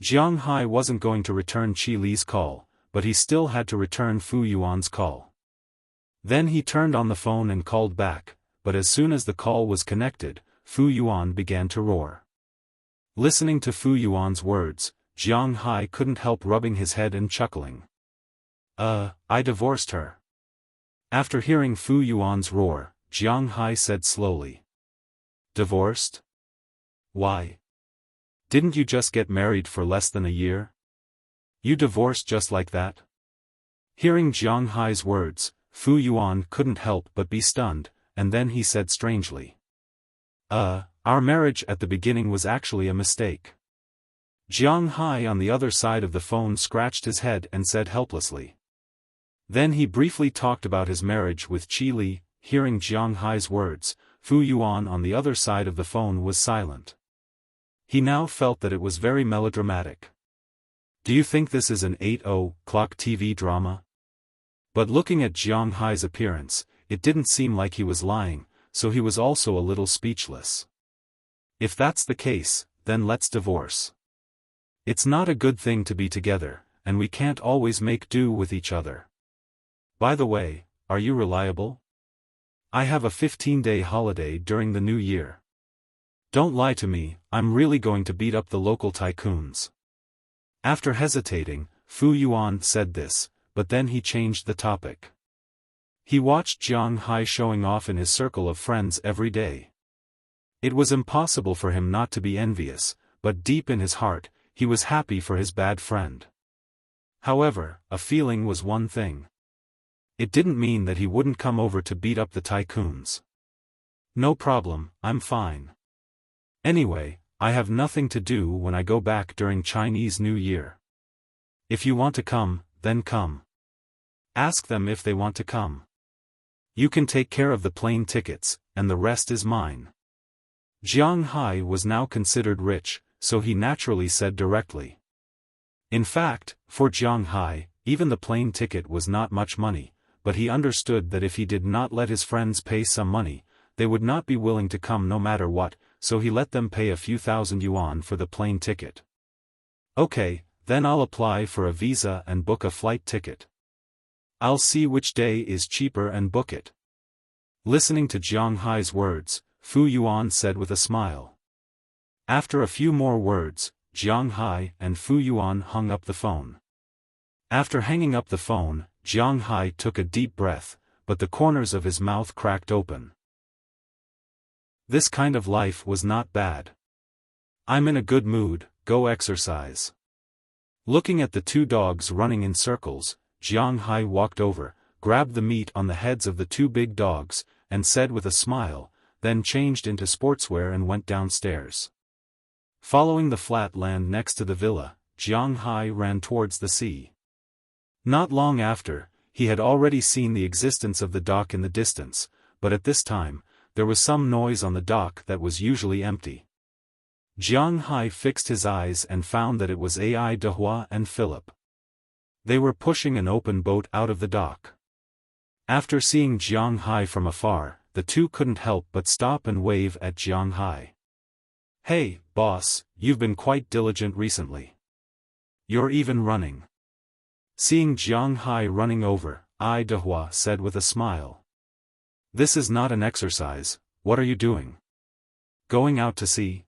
Jiang Hai wasn't going to return Qi Li's call, but he still had to return Fu Yuan's call. Then he turned on the phone and called back, but as soon as the call was connected, Fu Yuan began to roar. Listening to Fu Yuan's words, Jiang Hai couldn't help rubbing his head and chuckling. I divorced her. After hearing Fu Yuan's roar, Jiang Hai said slowly. Divorced? Why? Didn't you just get married for less than a year? You divorced just like that? Hearing Jiang Hai's words, Fu Yuan couldn't help but be stunned, and then he said strangely. Our marriage at the beginning was actually a mistake. Jiang Hai on the other side of the phone scratched his head and said helplessly. Then he briefly talked about his marriage with Qi Li. Hearing Jiang Hai's words, Fu Yuan on the other side of the phone was silent. He now felt that it was very melodramatic. Do you think this is an 8 o'clock TV drama? But looking at Jiang Hai's appearance, it didn't seem like he was lying, so he was also a little speechless. If that's the case, then let's divorce. It's not a good thing to be together, and we can't always make do with each other. By the way, are you reliable? I have a 15-day holiday during the new year. Don't lie to me, I'm really going to beat up the local tycoons. After hesitating, Fu Yuan said this, but then he changed the topic. He watched Jiang Hai showing off in his circle of friends every day. It was impossible for him not to be envious, but deep in his heart, he was happy for his bad friend. However, a feeling was one thing. It didn't mean that he wouldn't come over to beat up the tycoons. No problem, I'm fine. Anyway, I have nothing to do when I go back during Chinese New Year. If you want to come, then come. Ask them if they want to come. You can take care of the plane tickets, and the rest is mine. Jiang Hai was now considered rich, so he naturally said directly. In fact, for Jiang Hai, even the plane ticket was not much money, but he understood that if he did not let his friends pay some money, they would not be willing to come no matter what, so he let them pay a few thousand yuan for the plane ticket. Okay, then I'll apply for a visa and book a flight ticket. I'll see which day is cheaper and book it. Listening to Jiang Hai's words, Fu Yuan said with a smile. After a few more words, Jiang Hai and Fu Yuan hung up the phone. After hanging up the phone, Jiang Hai took a deep breath, but the corners of his mouth cracked open. This kind of life was not bad. I'm in a good mood, go exercise. Looking at the two dogs running in circles, Jiang Hai walked over, grabbed the meat on the heads of the two big dogs, and said with a smile, then changed into sportswear and went downstairs. Following the flat land next to the villa, Jiang Hai ran towards the sea. Not long after, he had already seen the existence of the dock in the distance, but at this time, there was some noise on the dock that was usually empty. Jiang Hai fixed his eyes and found that it was Ai Dehua and Philip. They were pushing an open boat out of the dock. After seeing Jiang Hai from afar, the two couldn't help but stop and wave at Jiang Hai. Hey, boss, you've been quite diligent recently. You're even running. Seeing Jiang Hai running over, Ai Dehua said with a smile. This is not an exercise, what are you doing? Going out to sea?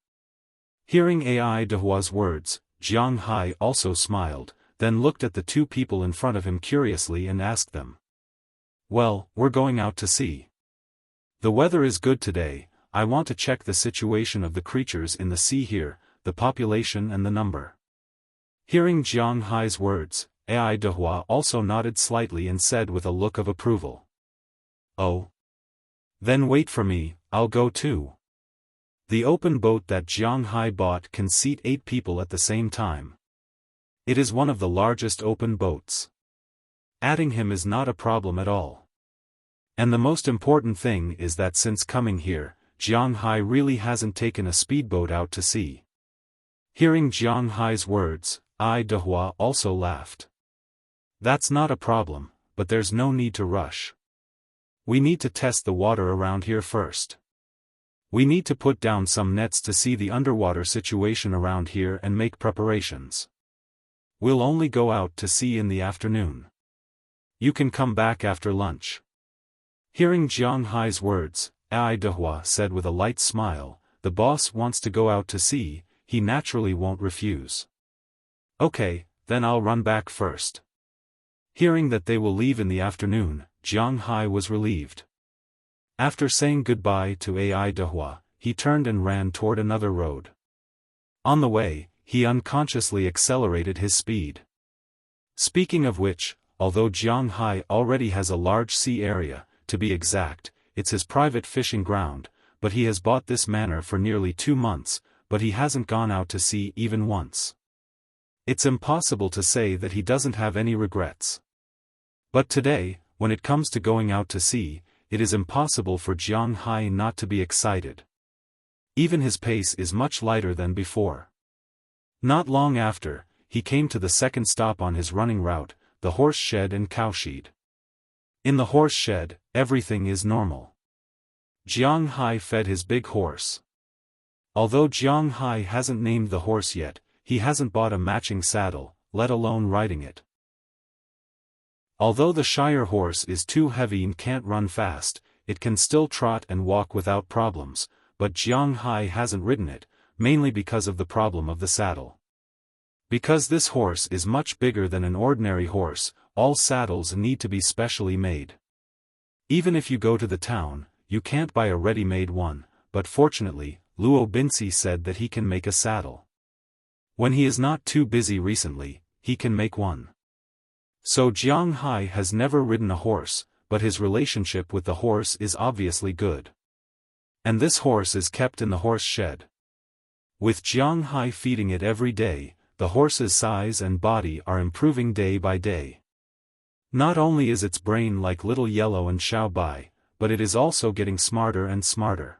Hearing Ai Dehua's words, Jiang Hai also smiled, then looked at the two people in front of him curiously and asked them. Well, we're going out to sea. The weather is good today, I want to check the situation of the creatures in the sea here, the population and the number. Hearing Jiang Hai's words, Ai Dehua also nodded slightly and said with a look of approval. Oh. Then wait for me, I'll go too. The open boat that Jiang Hai bought can seat 8 people at the same time. It is one of the largest open boats. Adding him is not a problem at all. And the most important thing is that since coming here, Jiang Hai really hasn't taken a speedboat out to sea. Hearing Jiang Hai's words, Ai Dehua also laughed. That's not a problem, but there's no need to rush. We need to test the water around here first. We need to put down some nets to see the underwater situation around here and make preparations. We'll only go out to sea in the afternoon. You can come back after lunch. Hearing Jiang Hai's words, Ai Dehua said with a light smile, the boss wants to go out to sea, he naturally won't refuse. Okay, then I'll run back first. Hearing that they will leave in the afternoon, Jiang Hai was relieved. After saying goodbye to Ai Dehua, he turned and ran toward another road. On the way, he unconsciously accelerated his speed. Speaking of which, although Jiang Hai already has a large sea area, to be exact, it's his private fishing ground, but he has bought this manor for nearly 2 months, but he hasn't gone out to sea even once. It's impossible to say that he doesn't have any regrets. But today, when it comes to going out to sea, it is impossible for Jiang Hai not to be excited. Even his pace is much lighter than before. Not long after, he came to the second stop on his running route, the horse shed and cow shed. In the horse shed, everything is normal. Jiang Hai fed his big horse. Although Jiang Hai hasn't named the horse yet, he hasn't bought a matching saddle, let alone riding it. Although the Shire horse is too heavy and can't run fast, it can still trot and walk without problems, but Jiang Hai hasn't ridden it, mainly because of the problem of the saddle. Because this horse is much bigger than an ordinary horse, all saddles need to be specially made. Even if you go to the town, you can't buy a ready-made one, but fortunately, Luo Binci said that he can make a saddle. When he is not too busy recently, he can make one. So Jiang Hai has never ridden a horse, but his relationship with the horse is obviously good. And this horse is kept in the horse shed. With Jiang Hai feeding it every day, the horse's size and body are improving day by day. Not only is its brain like little Yellow and Xiaobai, but it is also getting smarter and smarter.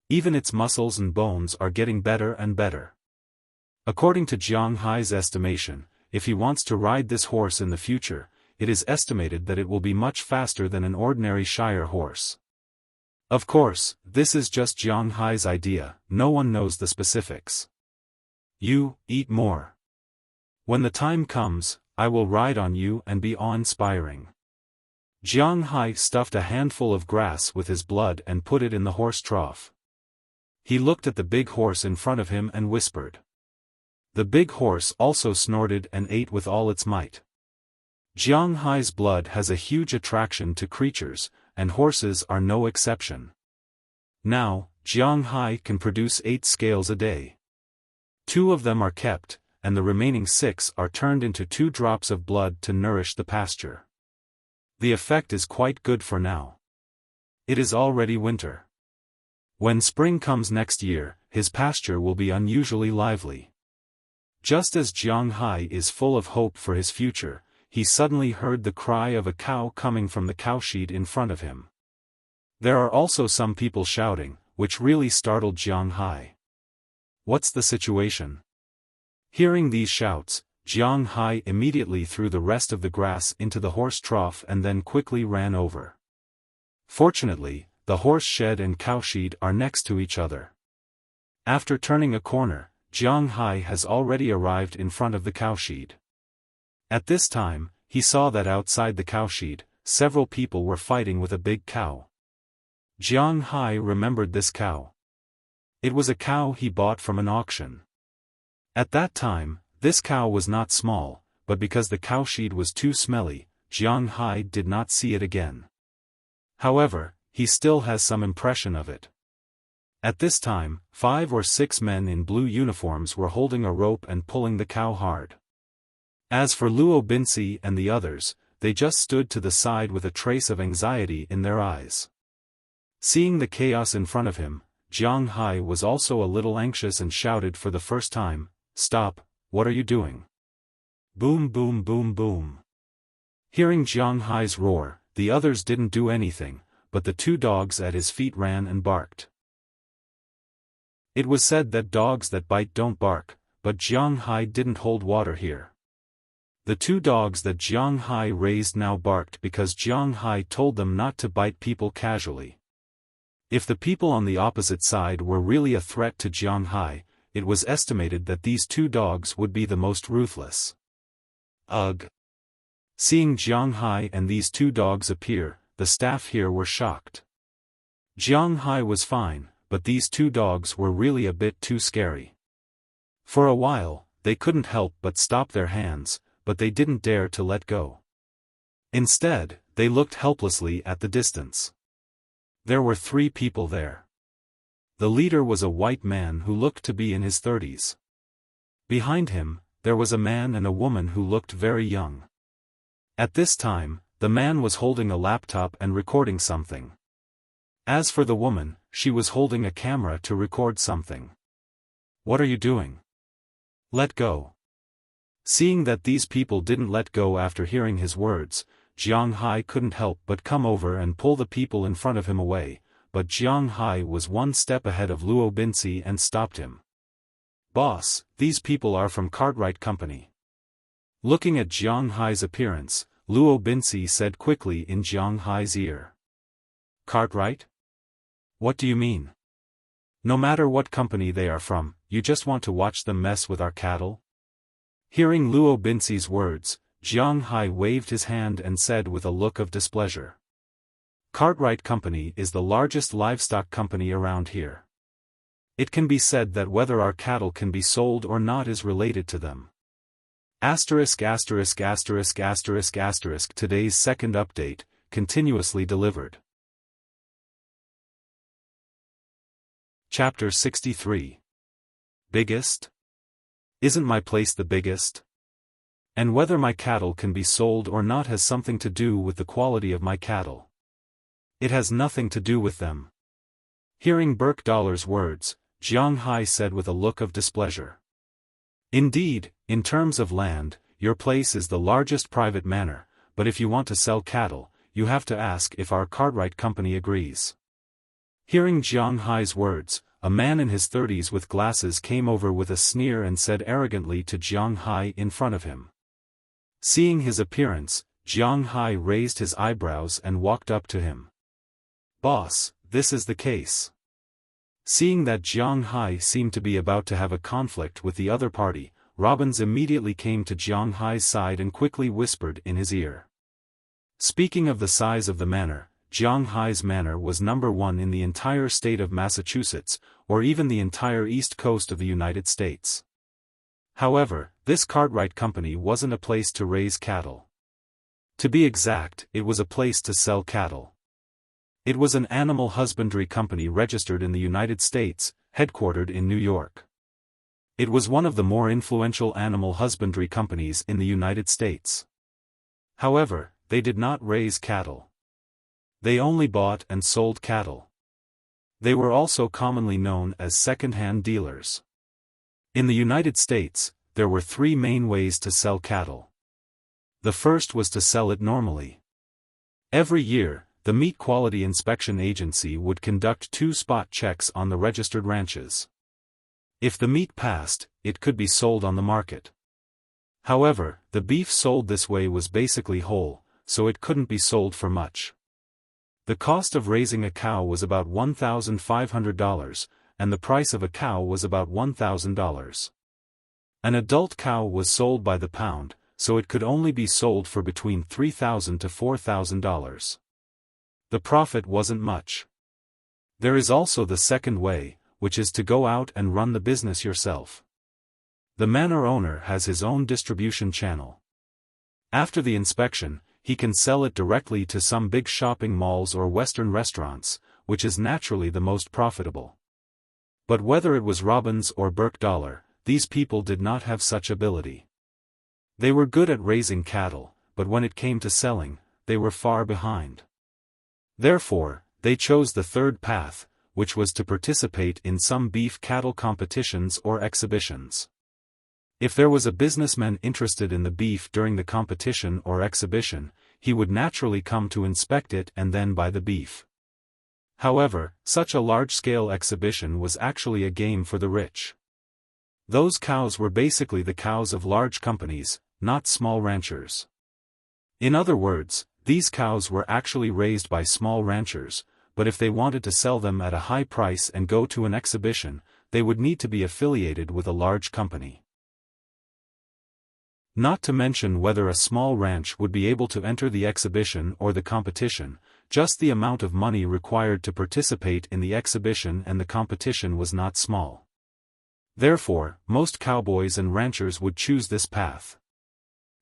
Even its muscles and bones are getting better and better. According to Jiang Hai's estimation, if he wants to ride this horse in the future, it is estimated that it will be much faster than an ordinary Shire horse. Of course, this is just Jiang Hai's idea, no one knows the specifics. You, eat more. When the time comes, I will ride on you and be awe-inspiring. Jiang Hai stuffed a handful of grass with his blood and put it in the horse trough. He looked at the big horse in front of him and whispered. The big horse also snorted and ate with all its might. Jiang Hai's blood has a huge attraction to creatures, and horses are no exception. Now, Jiang Hai can produce 8 scales a day. 2 of them are kept, and the remaining 6 are turned into 2 drops of blood to nourish the pasture. The effect is quite good for now. It is already winter. When spring comes next year, his pasture will be unusually lively. Just as Jiang Hai is full of hope for his future, he suddenly heard the cry of a cow coming from the cowshed in front of him. There are also some people shouting, which really startled Jiang Hai. What's the situation? Hearing these shouts, Jiang Hai immediately threw the rest of the grass into the horse trough and then quickly ran over. Fortunately, the horse shed and cowshed are next to each other. After turning a corner, Jiang Hai has already arrived in front of the cowshed. At this time, he saw that outside the cowshed, several people were fighting with a big cow. Jiang Hai remembered this cow. It was a cow he bought from an auction. At that time, this cow was not small, but because the cowshed was too smelly, Jiang Hai did not see it again. However, he still has some impression of it. At this time, 5 or 6 men in blue uniforms were holding a rope and pulling the cow hard. As for Luo Binci and the others, they just stood to the side with a trace of anxiety in their eyes. Seeing the chaos in front of him, Jiang Hai was also a little anxious and shouted for the first time, "Stop, what are you doing? Boom boom boom boom. Hearing Jiang Hai's roar, the others didn't do anything, but the two dogs at his feet ran and barked. It was said that dogs that bite don't bark, but Jiang Hai didn't hold water here. The two dogs that Jiang Hai raised now barked because Jiang Hai told them not to bite people casually. If the people on the opposite side were really a threat to Jiang Hai, it was estimated that these two dogs would be the most ruthless. Ugh! Seeing Jiang Hai and these two dogs appear, the staff here were shocked. Jiang Hai was fine, but these two dogs were really a bit too scary. For a while, they couldn't help but stop their hands, but they didn't dare to let go. Instead, they looked helplessly at the distance. There were 3 people there. The leader was a white man who looked to be in his 30s. Behind him, there was a man and a woman who looked very young. At this time, the man was holding a laptop and recording something. As for the woman, she was holding a camera to record something. What are you doing? Let go. Seeing that these people didn't let go after hearing his words, Jiang Hai couldn't help but come over and pull the people in front of him away, but Jiang Hai was one step ahead of Luo Binci and stopped him. Boss, these people are from Cartwright Company. Looking at Jiang Hai's appearance, Luo Binci said quickly in Jiang Hai's ear. Cartwright? What do you mean? No matter what company they are from, you just want to watch them mess with our cattle? Hearing Luo Binci's words, Jiang Hai waved his hand and said with a look of displeasure. Cartwright Company is the largest livestock company around here. It can be said that whether our cattle can be sold or not is related to them. Asterisk asterisk asterisk asterisk asterisk. Today's second update, continuously delivered. Chapter 63. Biggest? Isn't my place the biggest? And whether my cattle can be sold or not has something to do with the quality of my cattle. It has nothing to do with them. Hearing Burke Dollar's words, Jiang Hai said with a look of displeasure. Indeed, in terms of land, your place is the largest private manor, but if you want to sell cattle, you have to ask if our Cartwright Company agrees. Hearing Jiang Hai's words, a man in his 30s with glasses came over with a sneer and said arrogantly to Jiang Hai in front of him. Seeing his appearance, Jiang Hai raised his eyebrows and walked up to him. Boss, this is the case. Seeing that Jiang Hai seemed to be about to have a conflict with the other party, Robbins immediately came to Jiang Hai's side and quickly whispered in his ear. Speaking of the size of the manor, Jiang Hai's manor was number 1 in the entire state of Massachusetts, or even the entire east coast of the United States. However, this Cartwright Company wasn't a place to raise cattle. To be exact, it was a place to sell cattle. It was an animal husbandry company registered in the United States, headquartered in New York. It was one of the more influential animal husbandry companies in the United States. However, they did not raise cattle. They only bought and sold cattle. They were also commonly known as second-hand dealers. In the United States, there were 3 main ways to sell cattle. The first was to sell it normally. Every year, the Meat Quality Inspection Agency would conduct 2 spot checks on the registered ranches. If the meat passed, it could be sold on the market. However, the beef sold this way was basically whole, so it couldn't be sold for much. The cost of raising a cow was about $1,500, and the price of a cow was about $1,000. An adult cow was sold by the pound, so it could only be sold for between $3,000 to $4,000. The profit wasn't much. There is also the second way, which is to go out and run the business yourself. The manor owner has his own distribution channel. After the inspection, he can sell it directly to some big shopping malls or Western restaurants, which is naturally the most profitable. But whether it was Robbins or Burke Dollar, these people did not have such ability. They were good at raising cattle, but when it came to selling, they were far behind. Therefore, they chose the third path, which was to participate in some beef cattle competitions or exhibitions. If there was a businessman interested in the beef during the competition or exhibition, he would naturally come to inspect it and then buy the beef. However, such a large-scale exhibition was actually a game for the rich. Those cows were basically the cows of large companies, not small ranchers. In other words, these cows were actually raised by small ranchers, but if they wanted to sell them at a high price and go to an exhibition, they would need to be affiliated with a large company. Not to mention whether a small ranch would be able to enter the exhibition or the competition, just the amount of money required to participate in the exhibition and the competition was not small. Therefore, most cowboys and ranchers would choose this path.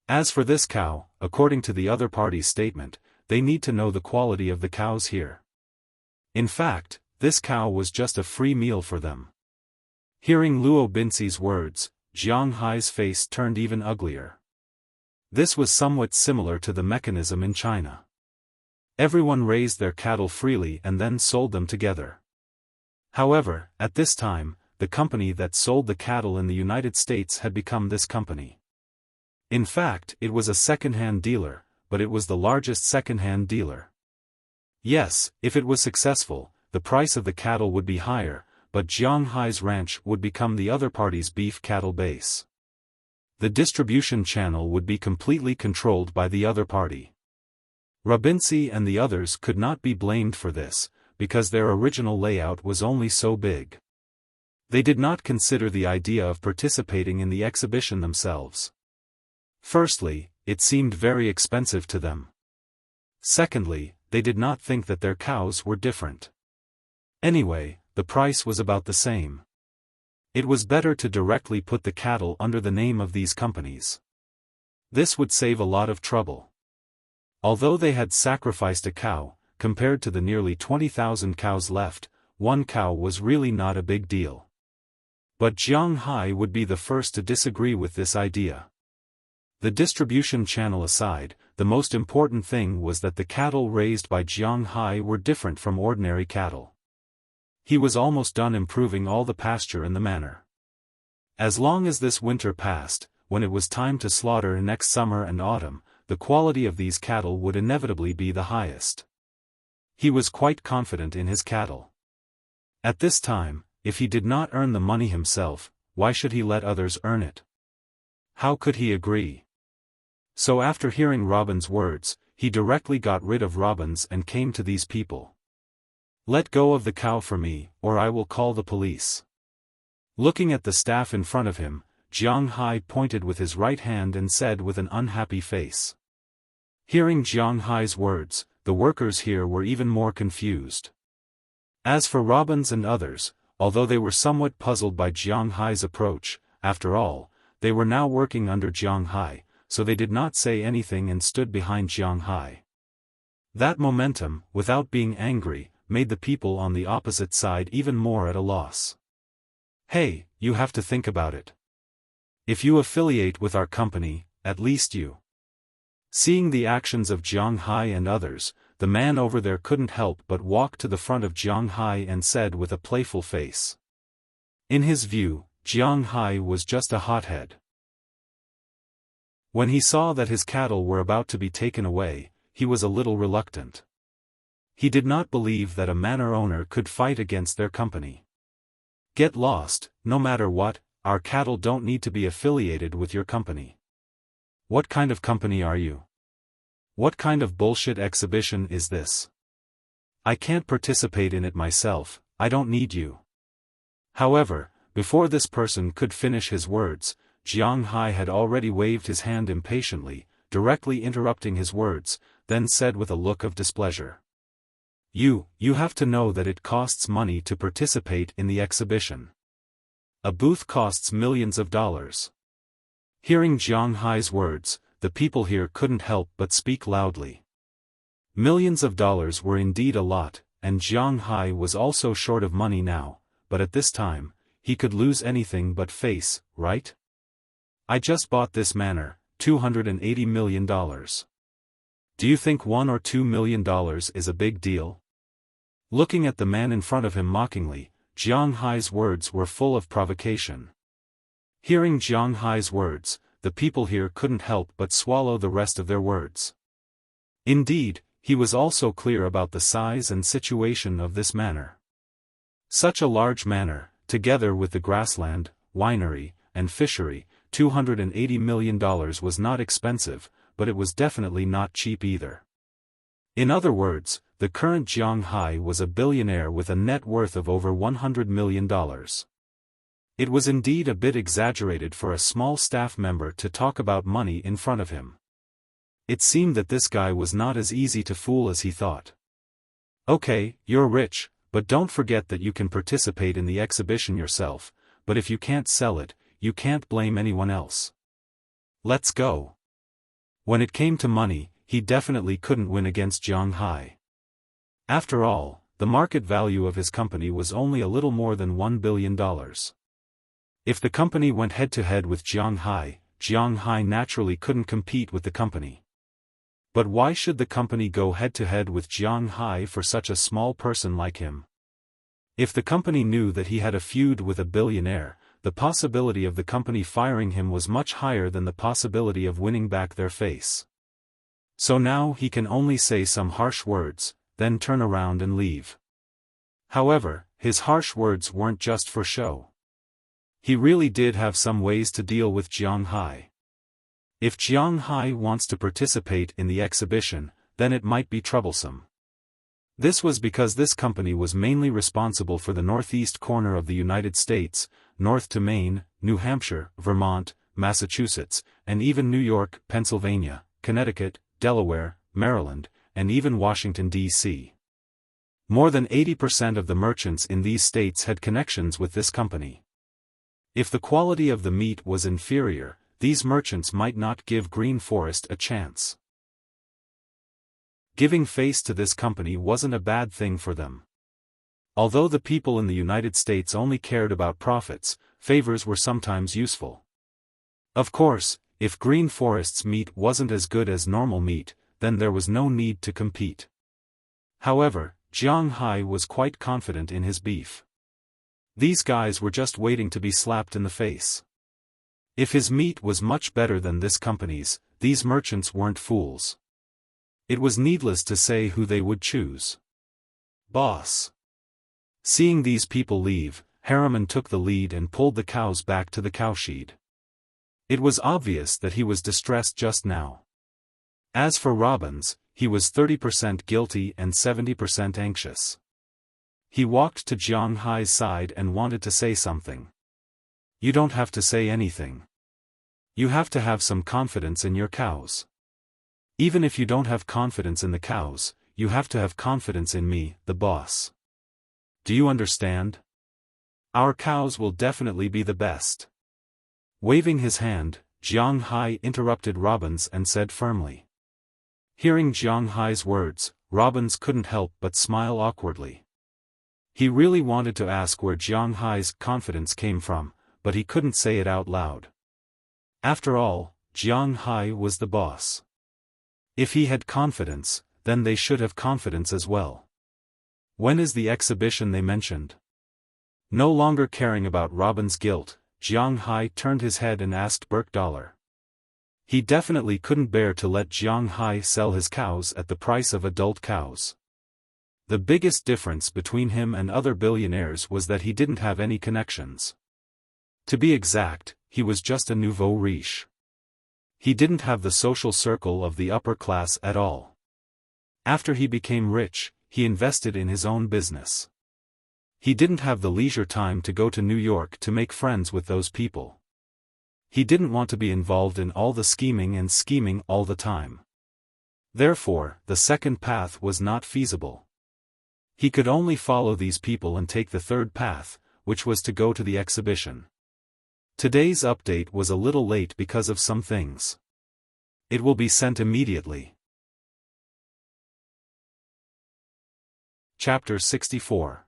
As for this cow, according to the other party's statement, they need to know the quality of the cows here. In fact, this cow was just a free meal for them. Hearing Luo Binxi's words, Jiang Hai's face turned even uglier. This was somewhat similar to the mechanism in China. Everyone raised their cattle freely and then sold them together. However, at this time, the company that sold the cattle in the United States had become this company. In fact, it was a second-hand dealer, but it was the largest second-hand dealer. Yes, if it was successful, the price of the cattle would be higher, but Jiang Hai's ranch would become the other party's beef cattle base. The distribution channel would be completely controlled by the other party. Rabinci and the others could not be blamed for this, because their original layout was only so big. They did not consider the idea of participating in the exhibition themselves. Firstly, it seemed very expensive to them. Secondly, they did not think that their cows were different. Anyway, the price was about the same. It was better to directly put the cattle under the name of these companies. This would save a lot of trouble. Although they had sacrificed a cow, compared to the nearly 20,000 cows left, one cow was really not a big deal. But Jiang Hai would be the first to disagree with this idea. The distribution channel aside, the most important thing was that the cattle raised by Jiang Hai were different from ordinary cattle. He was almost done improving all the pasture in the manor. As long as this winter passed, when it was time to slaughter next summer and autumn, the quality of these cattle would inevitably be the highest. He was quite confident in his cattle. At this time, if he did not earn the money himself, why should he let others earn it? How could he agree? So after hearing Robin's words, he directly got rid of Robin's and came to these people. Let go of the cow for me, or I will call the police. Looking at the staff in front of him, Jiang Hai pointed with his right hand and said with an unhappy face. Hearing Jiang Hai's words, the workers here were even more confused. As for Robins and others, although they were somewhat puzzled by Jiang Hai's approach, after all, they were now working under Jiang Hai, so they did not say anything and stood behind Jiang Hai. That momentum, without being angry, made the people on the opposite side even more at a loss. Hey, you have to think about it. If you affiliate with our company, at least you. Seeing the actions of Jiang Hai and others, the man over there couldn't help but walk to the front of Jiang Hai and said with a playful face. In his view, Jiang Hai was just a hothead. When he saw that his cattle were about to be taken away, he was a little reluctant. He did not believe that a manor owner could fight against their company. Get lost, no matter what, our cattle don't need to be affiliated with your company. What kind of company are you? What kind of bullshit exhibition is this? I can't participate in it myself, I don't need you. However, before this person could finish his words, Jiang Hai had already waved his hand impatiently, directly interrupting his words, then said with a look of displeasure. You have to know that it costs money to participate in the exhibition. A booth costs millions of dollars. Hearing Jiang Hai's words, the people here couldn't help but speak loudly. Millions of dollars were indeed a lot, and Jiang Hai was also short of money now, but at this time, he could lose anything but face, right? I just bought this manor, $280 million. Do you think $1 or $2 million is a big deal? Looking at the man in front of him mockingly, Jiang Hai's words were full of provocation. Hearing Jiang Hai's words, the people here couldn't help but swallow the rest of their words. Indeed, he was also clear about the size and situation of this manor. Such a large manor, together with the grassland, winery, and fishery, $280 million was not expensive, but it was definitely not cheap either. In other words, the current Jiang Hai was a billionaire with a net worth of over $100 million. It was indeed a bit exaggerated for a small staff member to talk about money in front of him. It seemed that this guy was not as easy to fool as he thought. Okay, you're rich, but don't forget that you can participate in the exhibition yourself, but if you can't sell it, you can't blame anyone else. Let's go. When it came to money, he definitely couldn't win against Jiang Hai. After all, the market value of his company was only a little more than $1 billion. If the company went head-to-head with Jiang Hai naturally couldn't compete with the company. But why should the company go head-to-head with Jiang Hai for such a small person like him? If the company knew that he had a feud with a billionaire, the possibility of the company firing him was much higher than the possibility of winning back their face. So now he can only say some harsh words, then turn around and leave. However, his harsh words weren't just for show. He really did have some ways to deal with Jiang Hai. If Jiang Hai wants to participate in the exhibition, then it might be troublesome. This was because this company was mainly responsible for the northeast corner of the United States, north to Maine, New Hampshire, Vermont, Massachusetts, and even New York, Pennsylvania, Connecticut, Delaware, Maryland, and even Washington, D.C. More than 80% of the merchants in these states had connections with this company. If the quality of the meat was inferior, these merchants might not give Green Forest a chance. Giving face to this company wasn't a bad thing for them. Although the people in the United States only cared about profits, favors were sometimes useful. Of course, if Green Forest's meat wasn't as good as normal meat, then there was no need to compete. However, Jiang Hai was quite confident in his beef. These guys were just waiting to be slapped in the face. If his meat was much better than this company's, these merchants weren't fools. It was needless to say who they would choose. Boss. Seeing these people leave, Harriman took the lead and pulled the cows back to the cowshed. It was obvious that he was distressed just now. As for Robbins, he was 30% guilty and 70% anxious. He walked to Jiang Hai's side and wanted to say something. You don't have to say anything. You have to have some confidence in your cows. Even if you don't have confidence in the cows, you have to have confidence in me, the boss. Do you understand? Our cows will definitely be the best. Waving his hand, Jiang Hai interrupted Robbins and said firmly. Hearing Jiang Hai's words, Robbins couldn't help but smile awkwardly. He really wanted to ask where Jiang Hai's confidence came from, but he couldn't say it out loud. After all, Jiang Hai was the boss. If he had confidence, then they should have confidence as well. When is the exhibition they mentioned? No longer caring about Robin's guilt, Jiang Hai turned his head and asked $1. He definitely couldn't bear to let Jiang Hai sell his cows at the price of adult cows. The biggest difference between him and other billionaires was that he didn't have any connections. To be exact, he was just a nouveau riche. He didn't have the social circle of the upper class at all. After he became rich, he invested in his own business. He didn't have the leisure time to go to New York to make friends with those people. He didn't want to be involved in all the scheming all the time. Therefore, the second path was not feasible. He could only follow these people and take the third path, which was to go to the exhibition. Today's update was a little late because of some things. It will be sent immediately. Chapter 64.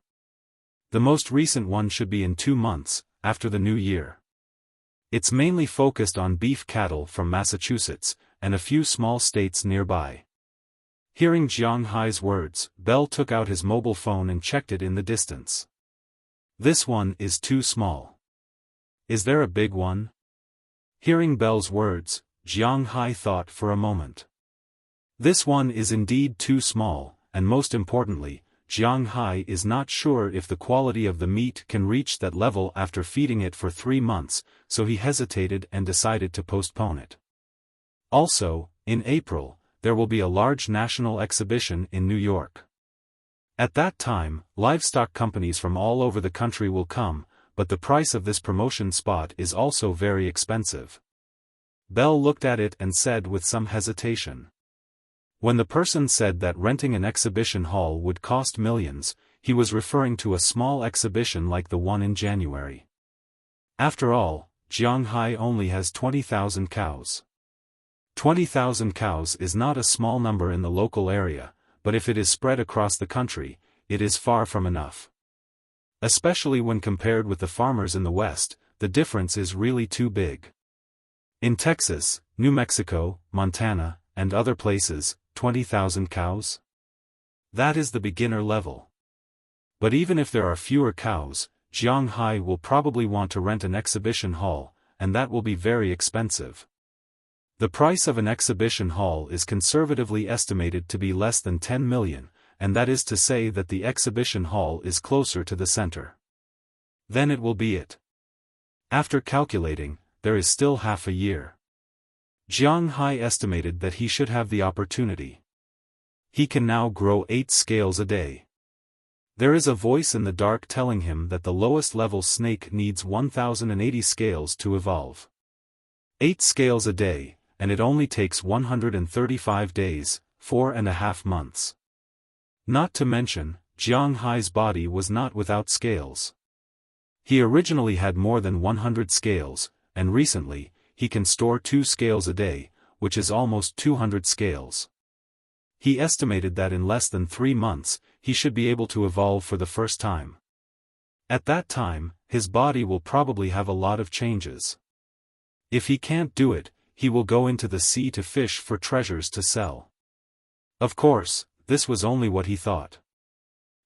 The most recent one should be in 2 months, after the new year. It's mainly focused on beef cattle from Massachusetts, and a few small states nearby. Hearing Jiang Hai's words, Bell took out his mobile phone and checked it in the distance. This one is too small. Is there a big one? Hearing Belle's words, Jiang Hai thought for a moment. This one is indeed too small, and most importantly, Jiang Hai is not sure if the quality of the meat can reach that level after feeding it for 3 months, so he hesitated and decided to postpone it. Also, in April, there will be a large national exhibition in New York. At that time, livestock companies from all over the country will come, but the price of this promotion spot is also very expensive. Belle looked at it and said with some hesitation. When the person said that renting an exhibition hall would cost millions, he was referring to a small exhibition like the one in January. After all, Jiang Hai only has 20,000 cows. 20,000 cows is not a small number in the local area, but if it is spread across the country, it is far from enough. Especially when compared with the farmers in the West, the difference is really too big. In Texas, New Mexico, Montana, and other places, 20,000 cows? That is the beginner level. But even if there are fewer cows, Jiang Hai will probably want to rent an exhibition hall, and that will be very expensive. The price of an exhibition hall is conservatively estimated to be less than 10 million, and that is to say that the exhibition hall is closer to the center. Then it will be it. After calculating, there is still half a year. Jiang Hai estimated that he should have the opportunity. He can now grow 8 scales a day. There is a voice in the dark telling him that the lowest level snake needs 1080 scales to evolve. 8 scales a day, and it only takes 135 days, 4.5 months. Not to mention, Jiang Hai's body was not without scales. He originally had more than 100 scales, and recently, he can store 2 scales a day, which is almost 200 scales. He estimated that in less than 3 months, he should be able to evolve for the first time. At that time, his body will probably have a lot of changes. If he can't do it, he will go into the sea to fish for treasures to sell. Of course, this was only what he thought.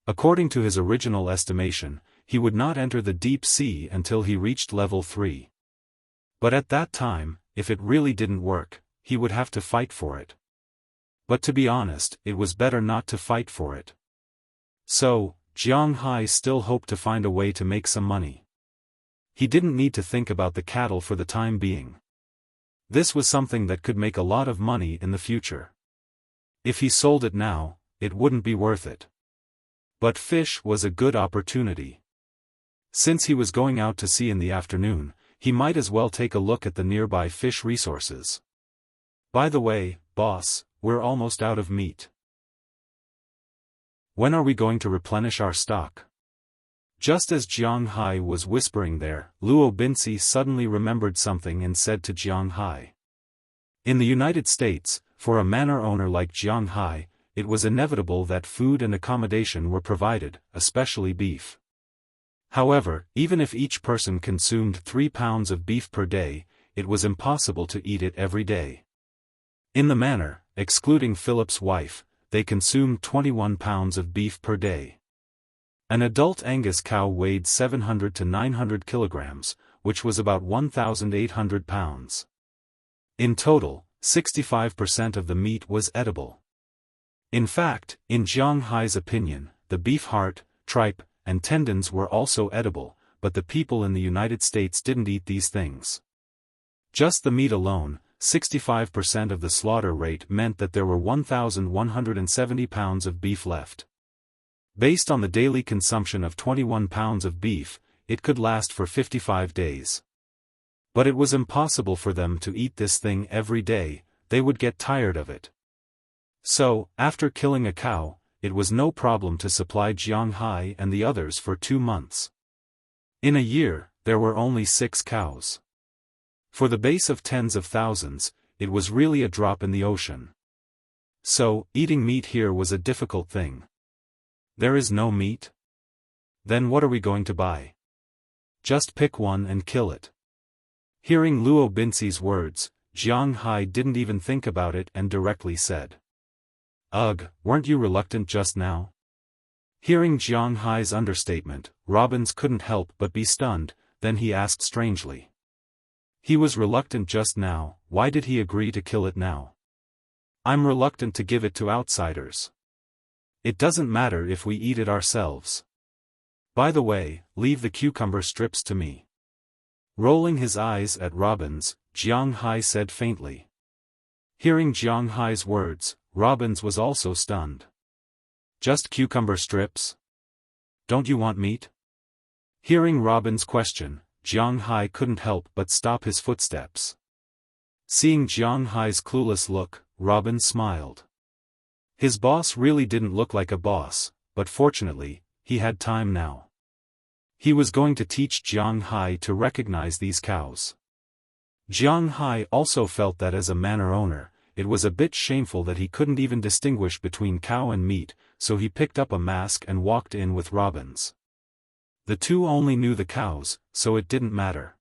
According to his original estimation, he would not enter the deep sea until he reached level 3. But at that time, if it really didn't work, he would have to fight for it. But to be honest, it was better not to fight for it. So, Jiang Hai still hoped to find a way to make some money. He didn't need to think about the cattle for the time being. This was something that could make a lot of money in the future. If he sold it now, it wouldn't be worth it. But fish was a good opportunity. Since he was going out to sea in the afternoon, he might as well take a look at the nearby fish resources. By the way, boss, we're almost out of meat. When are we going to replenish our stock? Just as Jiang Hai was whispering there, Luo Binci suddenly remembered something and said to Jiang Hai. In the United States, for a manor owner like Jiang Hai, it was inevitable that food and accommodation were provided, especially beef. However, even if each person consumed 3 pounds of beef per day, it was impossible to eat it every day. In the manor, excluding Philip's wife, they consumed 21 pounds of beef per day. An adult Angus cow weighed 700 to 900 kilograms, which was about 1,800 pounds. In total, 65% of the meat was edible. In fact, in Jiang Hai's opinion, the beef heart, tripe, and tendons were also edible, but the people in the United States didn't eat these things. Just the meat alone, 65% of the slaughter rate meant that there were 1,170 pounds of beef left. Based on the daily consumption of 21 pounds of beef, it could last for 55 days. But it was impossible for them to eat this thing every day, they would get tired of it. So, after killing a cow, it was no problem to supply Jiang Hai and the others for 2 months. In a year, there were only 6 cows. For the base of tens of thousands, it was really a drop in the ocean. So, eating meat here was a difficult thing. There is no meat? Then what are we going to buy? Just pick one and kill it. Hearing Luo Binci's words, Jiang Hai didn't even think about it and directly said. Ugh, weren't you reluctant just now? Hearing Jiang Hai's understatement, Robbins couldn't help but be stunned, then he asked strangely. He was reluctant just now. Why did he agree to kill it now? I'm reluctant to give it to outsiders. It doesn't matter if we eat it ourselves. By the way, leave the cucumber strips to me. Rolling his eyes at Robbins, Jiang Hai said faintly. Hearing Jiang Hai's words, Robbins was also stunned. Just cucumber strips? Don't you want meat? Hearing Robbins' question, Jiang Hai couldn't help but stop his footsteps. Seeing Jiang Hai's clueless look, Robbins smiled. His boss really didn't look like a boss, but fortunately, he had time now. He was going to teach Jiang Hai to recognize these cows. Jiang Hai also felt that as a manor owner, it was a bit shameful that he couldn't even distinguish between cow and meat, so he picked up a mask and walked in with Robbins. The two only knew the cows, so it didn't matter.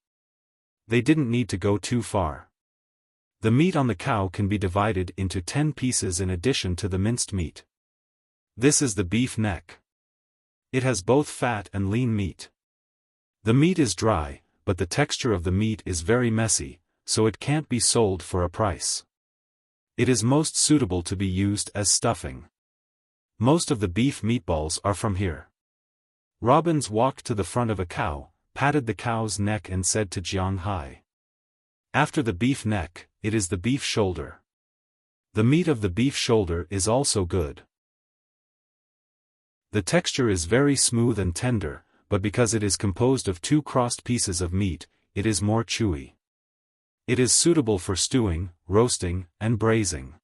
They didn't need to go too far. The meat on the cow can be divided into 10 pieces in addition to the minced meat. This is the beef neck. It has both fat and lean meat. The meat is dry, but the texture of the meat is very messy, so it can't be sold for a price. It is most suitable to be used as stuffing. Most of the beef meatballs are from here. Robbins walked to the front of a cow, patted the cow's neck and said to Jiang Hai. After the beef neck, it is the beef shoulder. The meat of the beef shoulder is also good. The texture is very smooth and tender, but because it is composed of 2 crossed pieces of meat, it is more chewy. It is suitable for stewing, roasting, and braising.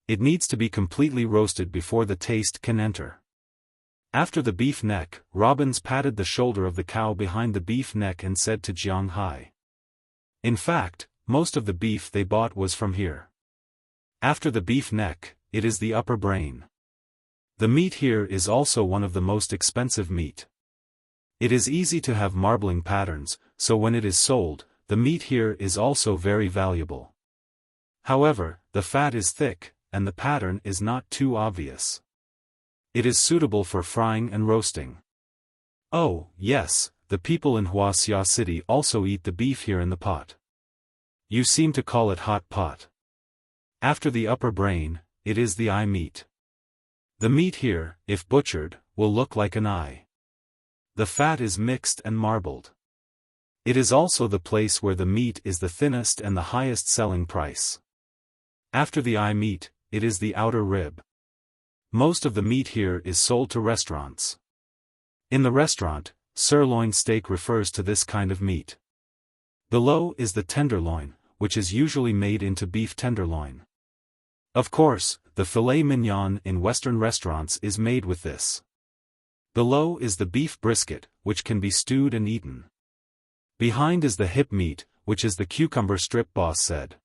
It needs to be completely roasted before the taste can enter. After the beef neck, Robbins patted the shoulder of the cow behind the beef neck and said to Jiang Hai. In fact, most of the beef they bought was from here. After the beef neck, it is the upper brain. The meat here is also one of the most expensive meat. It is easy to have marbling patterns, so when it is sold, the meat here is also very valuable. However, the fat is thick, and the pattern is not too obvious. It is suitable for frying and roasting. Oh, yes, the people in Wuxia City also eat the beef here in the pot. You seem to call it hot pot. After the upper brain, it is the eye meat. The meat here, if butchered, will look like an eye. The fat is mixed and marbled. It is also the place where the meat is the thinnest and the highest selling price. After the eye meat, it is the outer rib. Most of the meat here is sold to restaurants. In the restaurant, sirloin steak refers to this kind of meat. Below is the tenderloin, which is usually made into beef tenderloin. Of course, the filet mignon in Western restaurants is made with this. Below is the beef brisket, which can be stewed and eaten. Behind is the hip meat, which is the cucumber strip, boss said.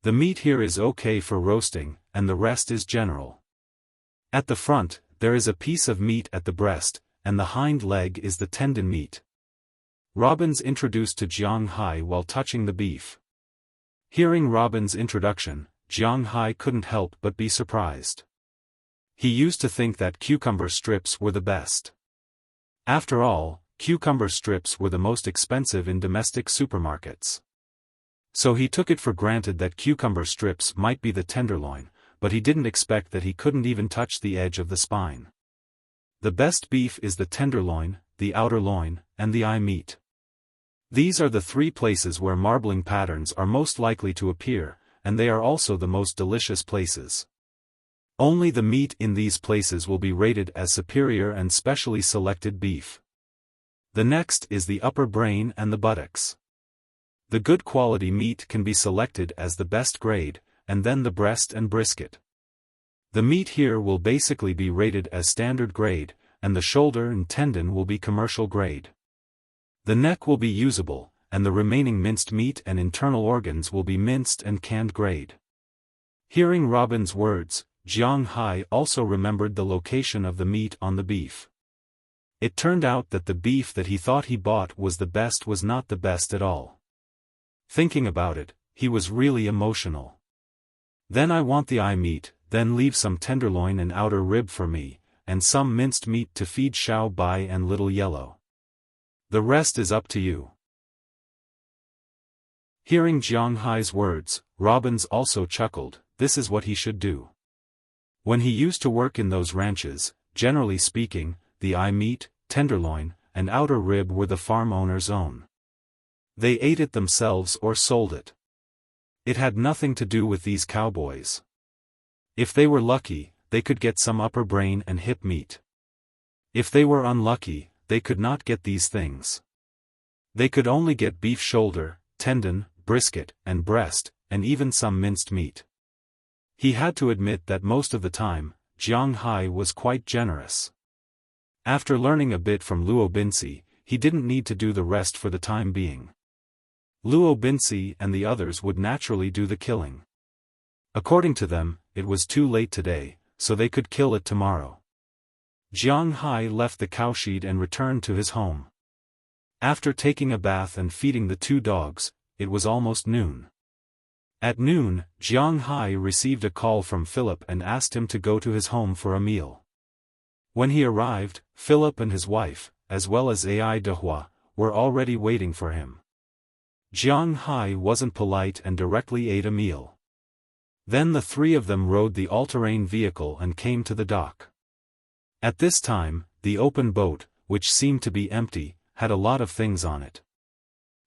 The meat here is okay for roasting, and the rest is general. At the front, there is a piece of meat at the breast, and the hind leg is the tendon meat. Robbins introduced to Jiang Hai while touching the beef. Hearing Robbins' introduction, Jiang Hai couldn't help but be surprised. He used to think that cucumber strips were the best. After all, cucumber strips were the most expensive in domestic supermarkets. So he took it for granted that cucumber strips might be the tenderloin, but he didn't expect that he couldn't even touch the edge of the spine. The best beef is the tenderloin, the outer loin, and the eye meat. These are the 3 places where marbling patterns are most likely to appear, and they are also the most delicious places. Only the meat in these places will be rated as superior and specially selected beef. The next is the upper brain and the buttocks. The good quality meat can be selected as the best grade, and then the breast and brisket. The meat here will basically be rated as standard grade, and the shoulder and tendon will be commercial grade. The neck will be usable, and the remaining minced meat and internal organs will be minced and canned grade. Hearing Robbins' words, Jiang Hai also remembered the location of the meat on the beef. It turned out that the beef that he thought he bought was the best was not the best at all. Thinking about it, he was really emotional. Then I want the eye meat, then leave some tenderloin and outer rib for me, and some minced meat to feed Xiao Bai and Little Yellow. The rest is up to you. Hearing Jiang Hai's words, Robbins also chuckled. This is what he should do. When he used to work in those ranches, generally speaking, the eye meat, tenderloin, and outer rib were the farm owner's own. They ate it themselves or sold it. It had nothing to do with these cowboys. If they were lucky, they could get some upper brain and hip meat. If they were unlucky, they could not get these things. They could only get beef shoulder, tendon, brisket, and breast, and even some minced meat. He had to admit that most of the time, Jiang Hai was quite generous. After learning a bit from Luo Binci, he didn't need to do the rest for the time being. Luo Binci and the others would naturally do the killing. According to them, it was too late today, so they could kill it tomorrow. Jiang Hai left the cowshed and returned to his home. After taking a bath and feeding the 2 dogs, it was almost noon. At noon, Jiang Hai received a call from Philip and asked him to go to his home for a meal. When he arrived, Philip and his wife, as well as Ai Dehua, were already waiting for him. Jiang Hai wasn't polite and directly ate a meal. Then the 3 of them rode the all-terrain vehicle and came to the dock. At this time, the open boat, which seemed to be empty, had a lot of things on it.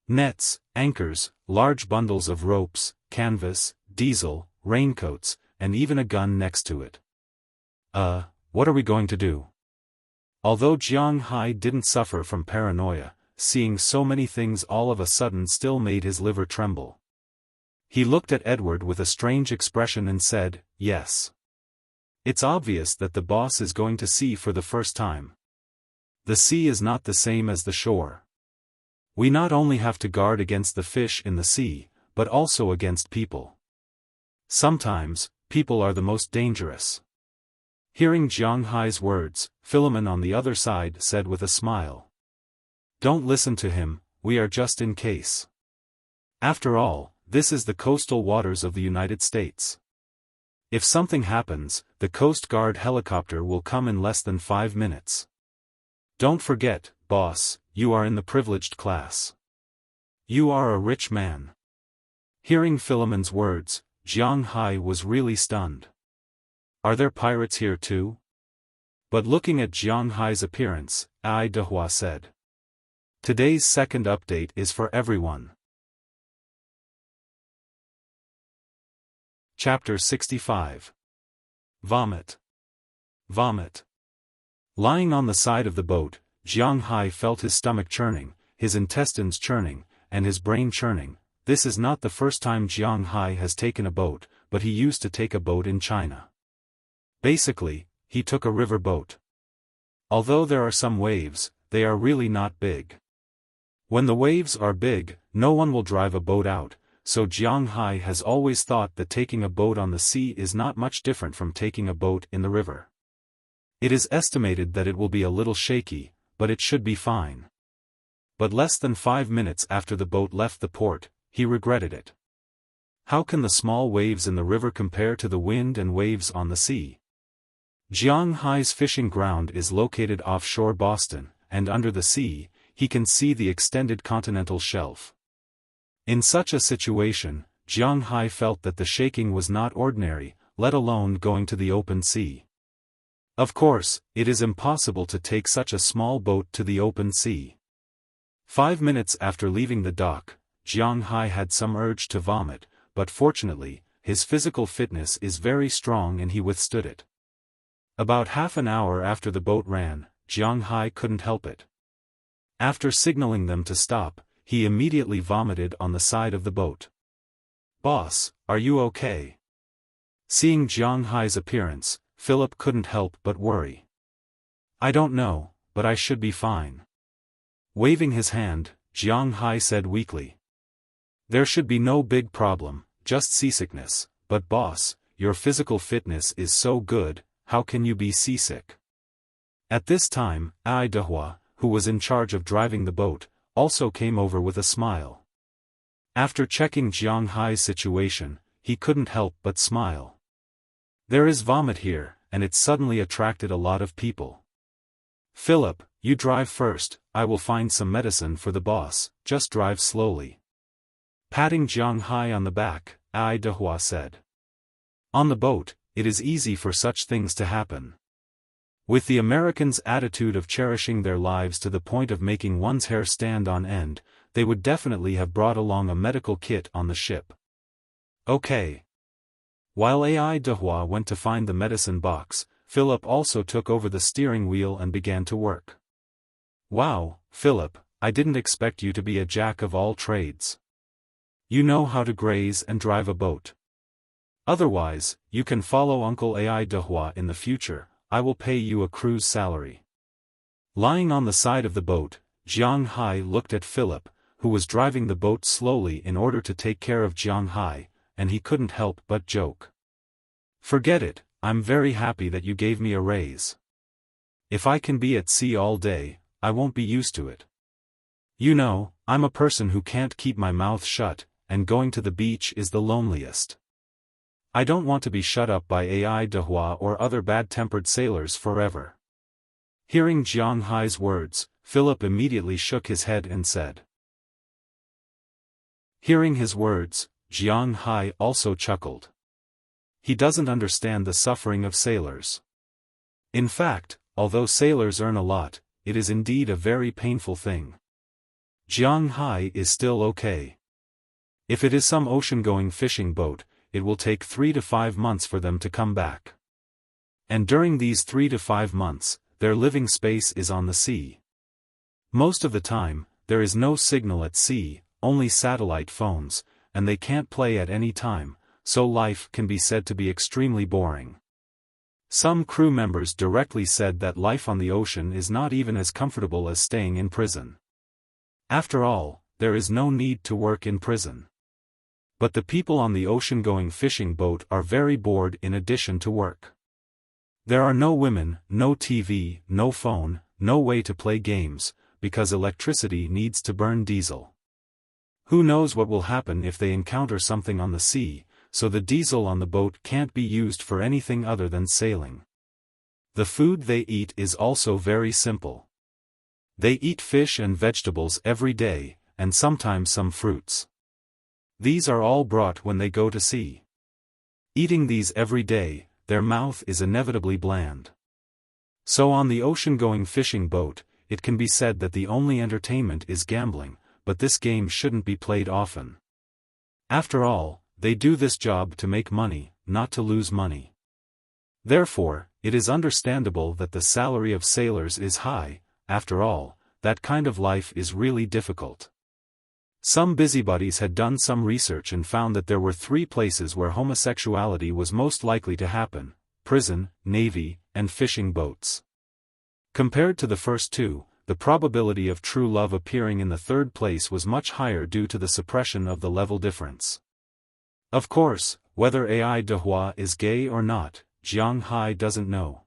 Nets, anchors, large bundles of ropes, canvas, diesel, raincoats, and even a gun next to it. What are we going to do? Although Jiang Hai didn't suffer from paranoia, seeing so many things all of a sudden still made his liver tremble. He looked at Edward with a strange expression and said, "Yes. It's obvious that the boss is going to sea for the first time. The sea is not the same as the shore. We not only have to guard against the fish in the sea, but also against people. Sometimes, people are the most dangerous." Hearing Jiang Hai's words, Philemon on the other side said with a smile, "Don't listen to him, we are just in case. After all, this is the coastal waters of the United States. If something happens, the Coast Guard helicopter will come in less than 5 minutes. Don't forget, boss, you are in the privileged class. You are a rich man." Hearing Philemon's words, Jiang Hai was really stunned. Are there pirates here too? But looking at Jiang Hai's appearance, Ai Dehua said, "Today's second update is for everyone." Chapter 65. Vomit. Vomit. Lying on the side of the boat, Jiang Hai felt his stomach churning, his intestines churning, and his brain churning. This is not the first time Jiang Hai has taken a boat, but he used to take a boat in China. Basically, he took a river boat. Although there are some waves, they are really not big. When the waves are big, no one will drive a boat out, so Jiang Hai has always thought that taking a boat on the sea is not much different from taking a boat in the river. It is estimated that it will be a little shaky, but it should be fine. But less than 5 minutes after the boat left the port, he regretted it. How can the small waves in the river compare to the wind and waves on the sea? Jiang Hai's fishing ground is located offshore Boston, and under the sea, he can see the extended continental shelf. In such a situation, Jiang Hai felt that the shaking was not ordinary, let alone going to the open sea. Of course, it is impossible to take such a small boat to the open sea. 5 minutes after leaving the dock, Jiang Hai had some urge to vomit, but fortunately, his physical fitness is very strong and he withstood it. About half an hour after the boat ran, Jiang Hai couldn't help it. After signaling them to stop, he immediately vomited on the side of the boat. "Boss, are you okay?" Seeing Jiang Hai's appearance, Philip couldn't help but worry. "I don't know, but I should be fine." Waving his hand, Jiang Hai said weakly, "There should be no big problem, just seasickness, but boss, your physical fitness is so good, how can you be seasick?" At this time, Ai Dehua, who was in charge of driving the boat, also came over with a smile. After checking Jiang Hai's situation, he couldn't help but smile. There is vomit here, and it suddenly attracted a lot of people. "Philip, You drive first, I will find some medicine for the boss, just drive slowly. Patting Jiang Hai on the back, Ai Dehua said. On the boat, it is easy for such things to happen. With the Americans' attitude of cherishing their lives to the point of making one's hair stand on end, they would definitely have brought along a medical kit on the ship. Okay. While Ai Dehua went to find the medicine box, Philip also took over the steering wheel and began to work. Wow, Philip, I didn't expect you to be a jack of all trades. You know how to graze and drive a boat. Otherwise, you can follow Uncle Ai Dehua in the future, I will pay you a cruise salary. Lying on the side of the boat, Jiang Hai looked at Philip, who was driving the boat slowly in order to take care of Jiang Hai, and he couldn't help but joke. Forget it, I'm very happy that you gave me a raise. If I can be at sea all day, I won't be used to it. You know, I'm a person who can't keep my mouth shut, and going to the beach is the loneliest. I don't want to be shut up by Ai Dehua or other bad-tempered sailors forever. Hearing Jiang Hai's words, Philip immediately shook his head and said. Hearing his words, Jiang Hai also chuckled. He doesn't understand the suffering of sailors. In fact, although sailors earn a lot, it is indeed a very painful thing. Jiang Hai is still okay. If it is some ocean-going fishing boat, it will take 3 to 5 months for them to come back. And during these 3 to 5 months, their living space is on the sea. Most of the time, there is no signal at sea, only satellite phones, and they can't play at any time, so life can be said to be extremely boring. Some crew members directly said that life on the ocean is not even as comfortable as staying in prison. After all, there is no need to work in prison. But the people on the ocean-going fishing boat are very bored in addition to work. There are no women, no TV, no phone, no way to play games, because electricity needs to burn diesel. Who knows what will happen if they encounter something on the sea, so the diesel on the boat can't be used for anything other than sailing. The food they eat is also very simple. They eat fish and vegetables every day, and sometimes some fruits. These are all brought when they go to sea. Eating these every day, their mouth is inevitably bland. So on the ocean-going fishing boat, it can be said that the only entertainment is gambling, but this game shouldn't be played often. After all, they do this job to make money, not to lose money. Therefore, it is understandable that the salary of sailors is high. After all, that kind of life is really difficult. Some busybodies had done some research and found that there were 3 places where homosexuality was most likely to happen: prison, navy, and fishing boats. Compared to the first 2, the probability of true love appearing in the 3rd place was much higher due to the suppression of the level difference. Of course, whether Ai Dehua is gay or not, Jiang Hai doesn't know.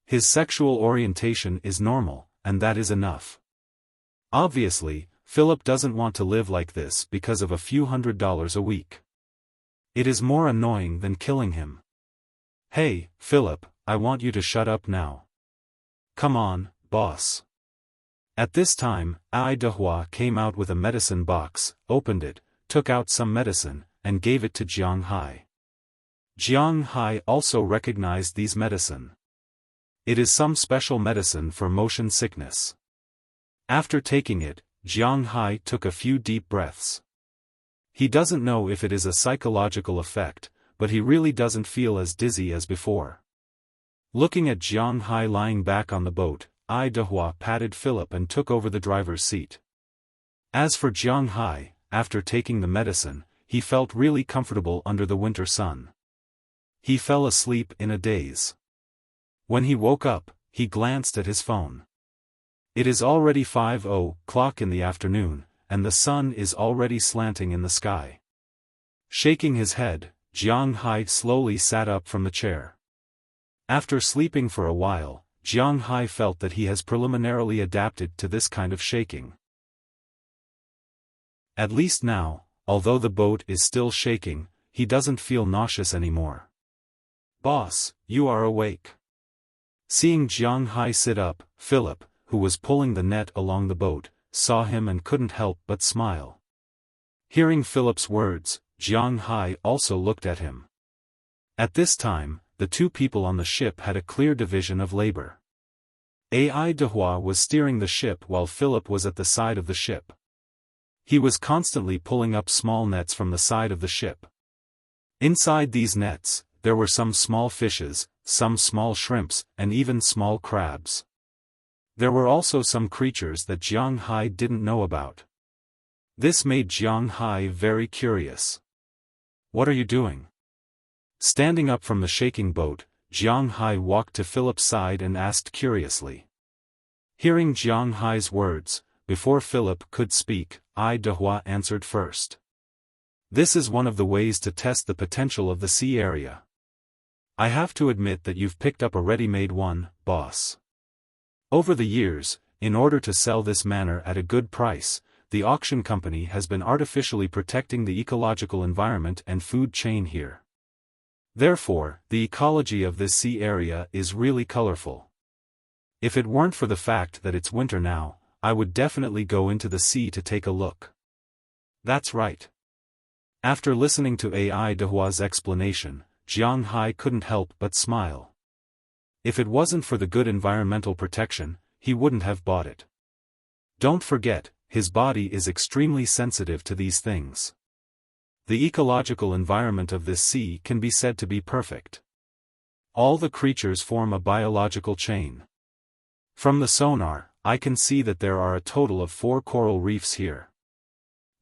His sexual orientation is normal, and that is enough. Obviously, Philip doesn't want to live like this because of a few $100s a week. It is more annoying than killing him. Hey, Philip, I want you to shut up now. Come on, boss. At this time, Ai Dehua came out with a medicine box, opened it, took out some medicine, and gave it to Jiang Hai. Jiang Hai also recognized these medicine. It is some special medicine for motion sickness. After taking it, Jiang Hai took a few deep breaths. He doesn't know if it is a psychological effect, but he really doesn't feel as dizzy as before. Looking at Jiang Hai lying back on the boat, Ai Dehua patted Philip and took over the driver's seat. As for Jiang Hai, after taking the medicine, he felt really comfortable under the winter sun. He fell asleep in a daze. When he woke up, he glanced at his phone. It is already 5:00 in the afternoon, and the sun is already slanting in the sky. Shaking his head, Jiang Hai slowly sat up from the chair. After sleeping for a while, Jiang Hai felt that he has preliminarily adapted to this kind of shaking. At least now, although the boat is still shaking, he doesn't feel nauseous anymore. Boss, you are awake. Seeing Jiang Hai sit up, Philip, who was pulling the net along the boat, saw him and couldn't help but smile. Hearing Philip's words, Jiang Hai also looked at him. At this time, the two people on the ship had a clear division of labor. Ai Dehua was steering the ship while Philip was at the side of the ship. He was constantly pulling up small nets from the side of the ship. Inside these nets, there were some small fishes, some small shrimps, and even small crabs. There were also some creatures that Jiang Hai didn't know about. This made Jiang Hai very curious. "What are you doing?" Standing up from the shaking boat, Jiang Hai walked to Philip's side and asked curiously. Hearing Jiang Hai's words, before Philip could speak, Ai Dehua answered first. "This is one of the ways to test the potential of the sea area. I have to admit that you've picked up a ready-made one, boss. Over the years, in order to sell this manor at a good price, the auction company has been artificially protecting the ecological environment and food chain here. Therefore, the ecology of this sea area is really colorful. If it weren't for the fact that it's winter now, I would definitely go into the sea to take a look." "That's right." After listening to Ai Dehua's explanation, Jiang Hai couldn't help but smile. If it wasn't for the good environmental protection, he wouldn't have bought it. Don't forget, his body is extremely sensitive to these things. The ecological environment of this sea can be said to be perfect. All the creatures form a biological chain. From the sonar, I can see that there are a total of 4 coral reefs here.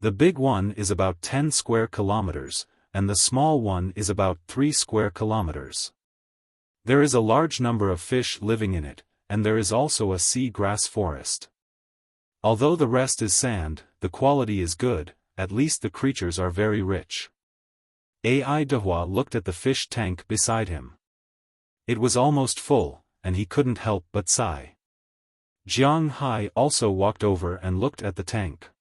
The big one is about 10 square kilometers, and the small one is about 3 square kilometers. There is a large number of fish living in it, and there is also a sea grass forest. Although the rest is sand, the quality is good, at least the creatures are very rich." Ai Dehua looked at the fish tank beside him. It was almost full, and he couldn't help but sigh. Jiang Hai also walked over and looked at the tank.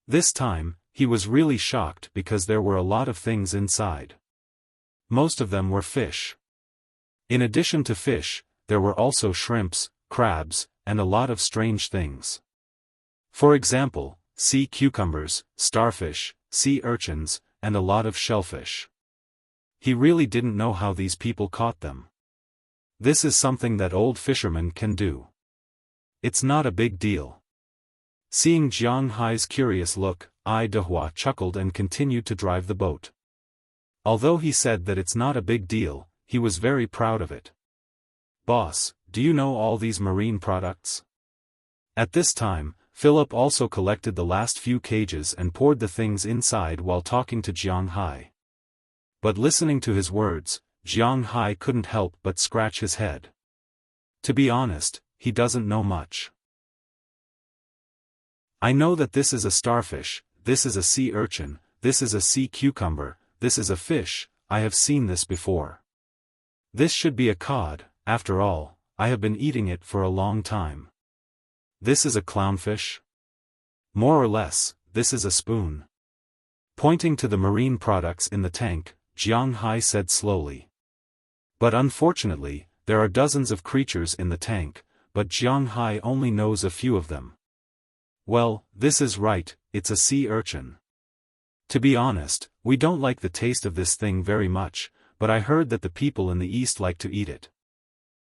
This time, he was really shocked because there were a lot of things inside. Most of them were fish. In addition to fish, there were also shrimps, crabs, and a lot of strange things. For example, sea cucumbers, starfish, sea urchins, and a lot of shellfish. He really didn't know how these people caught them. This is something that old fishermen can do. It's not a big deal. Seeing Jiang Hai's curious look, Ai Dehua chuckled and continued to drive the boat. Although he said that it's not a big deal, he was very proud of it. "Boss, do you know all these marine products?" At this time, Philip also collected the last few cages and poured the things inside while talking to Jiang Hai. But listening to his words, Jiang Hai couldn't help but scratch his head. To be honest, he doesn't know much. "I know that this is a starfish, this is a sea urchin, this is a sea cucumber, this is a fish, I have seen this before. This should be a cod, after all, I have been eating it for a long time. This is a clownfish? More or less, this is a spoon." Pointing to the marine products in the tank, Jiang Hai said slowly. But unfortunately, there are dozens of creatures in the tank, but Jiang Hai only knows a few of them. "Well, this is right, it's a sea urchin. To be honest, we don't like the taste of this thing very much, but I heard that the people in the East like to eat it."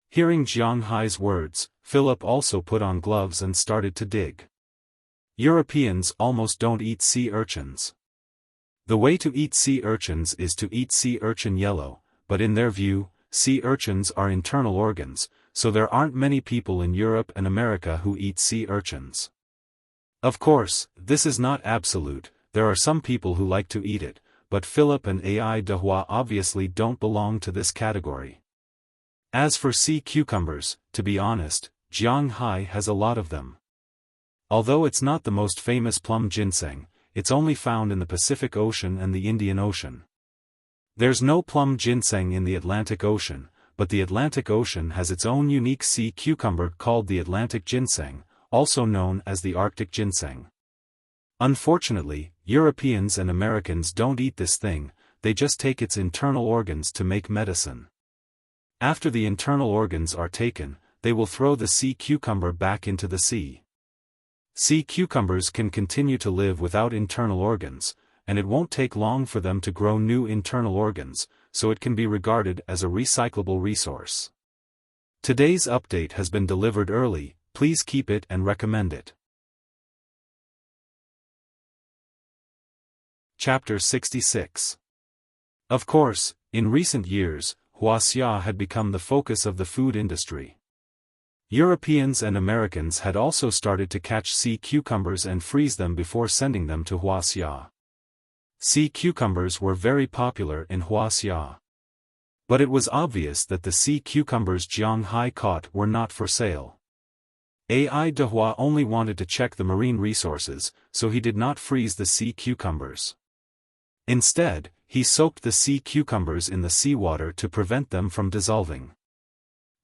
Hearing Jiang Hai's words, Philip also put on gloves and started to dig. Europeans almost don't eat sea urchins. The way to eat sea urchins is to eat sea urchin yellow, but in their view, sea urchins are internal organs, so there aren't many people in Europe and America who eat sea urchins. Of course, this is not absolute, there are some people who like to eat it, but Philip and Ai Dehua obviously don't belong to this category. As for sea cucumbers, to be honest, Jiang Hai has a lot of them. Although it's not the most famous plum ginseng, it's only found in the Pacific Ocean and the Indian Ocean. There's no plum ginseng in the Atlantic Ocean, but the Atlantic Ocean has its own unique sea cucumber called the Atlantic ginseng, also known as the Arctic ginseng. Unfortunately, Europeans and Americans don't eat this thing, they just take its internal organs to make medicine. After the internal organs are taken, they will throw the sea cucumber back into the sea. Sea cucumbers can continue to live without internal organs, and it won't take long for them to grow new internal organs, so it can be regarded as a recyclable resource. Today's update has been delivered early, please keep it and recommend it. Chapter 66. Of course, in recent years, Wuxia had become the focus of the food industry. Europeans and Americans had also started to catch sea cucumbers and freeze them before sending them to Wuxia. Sea cucumbers were very popular in Wuxia. But it was obvious that the sea cucumbers Jiang Hai caught were not for sale. Ai Dehua only wanted to check the marine resources, so he did not freeze the sea cucumbers. Instead, he soaked the sea cucumbers in the seawater to prevent them from dissolving.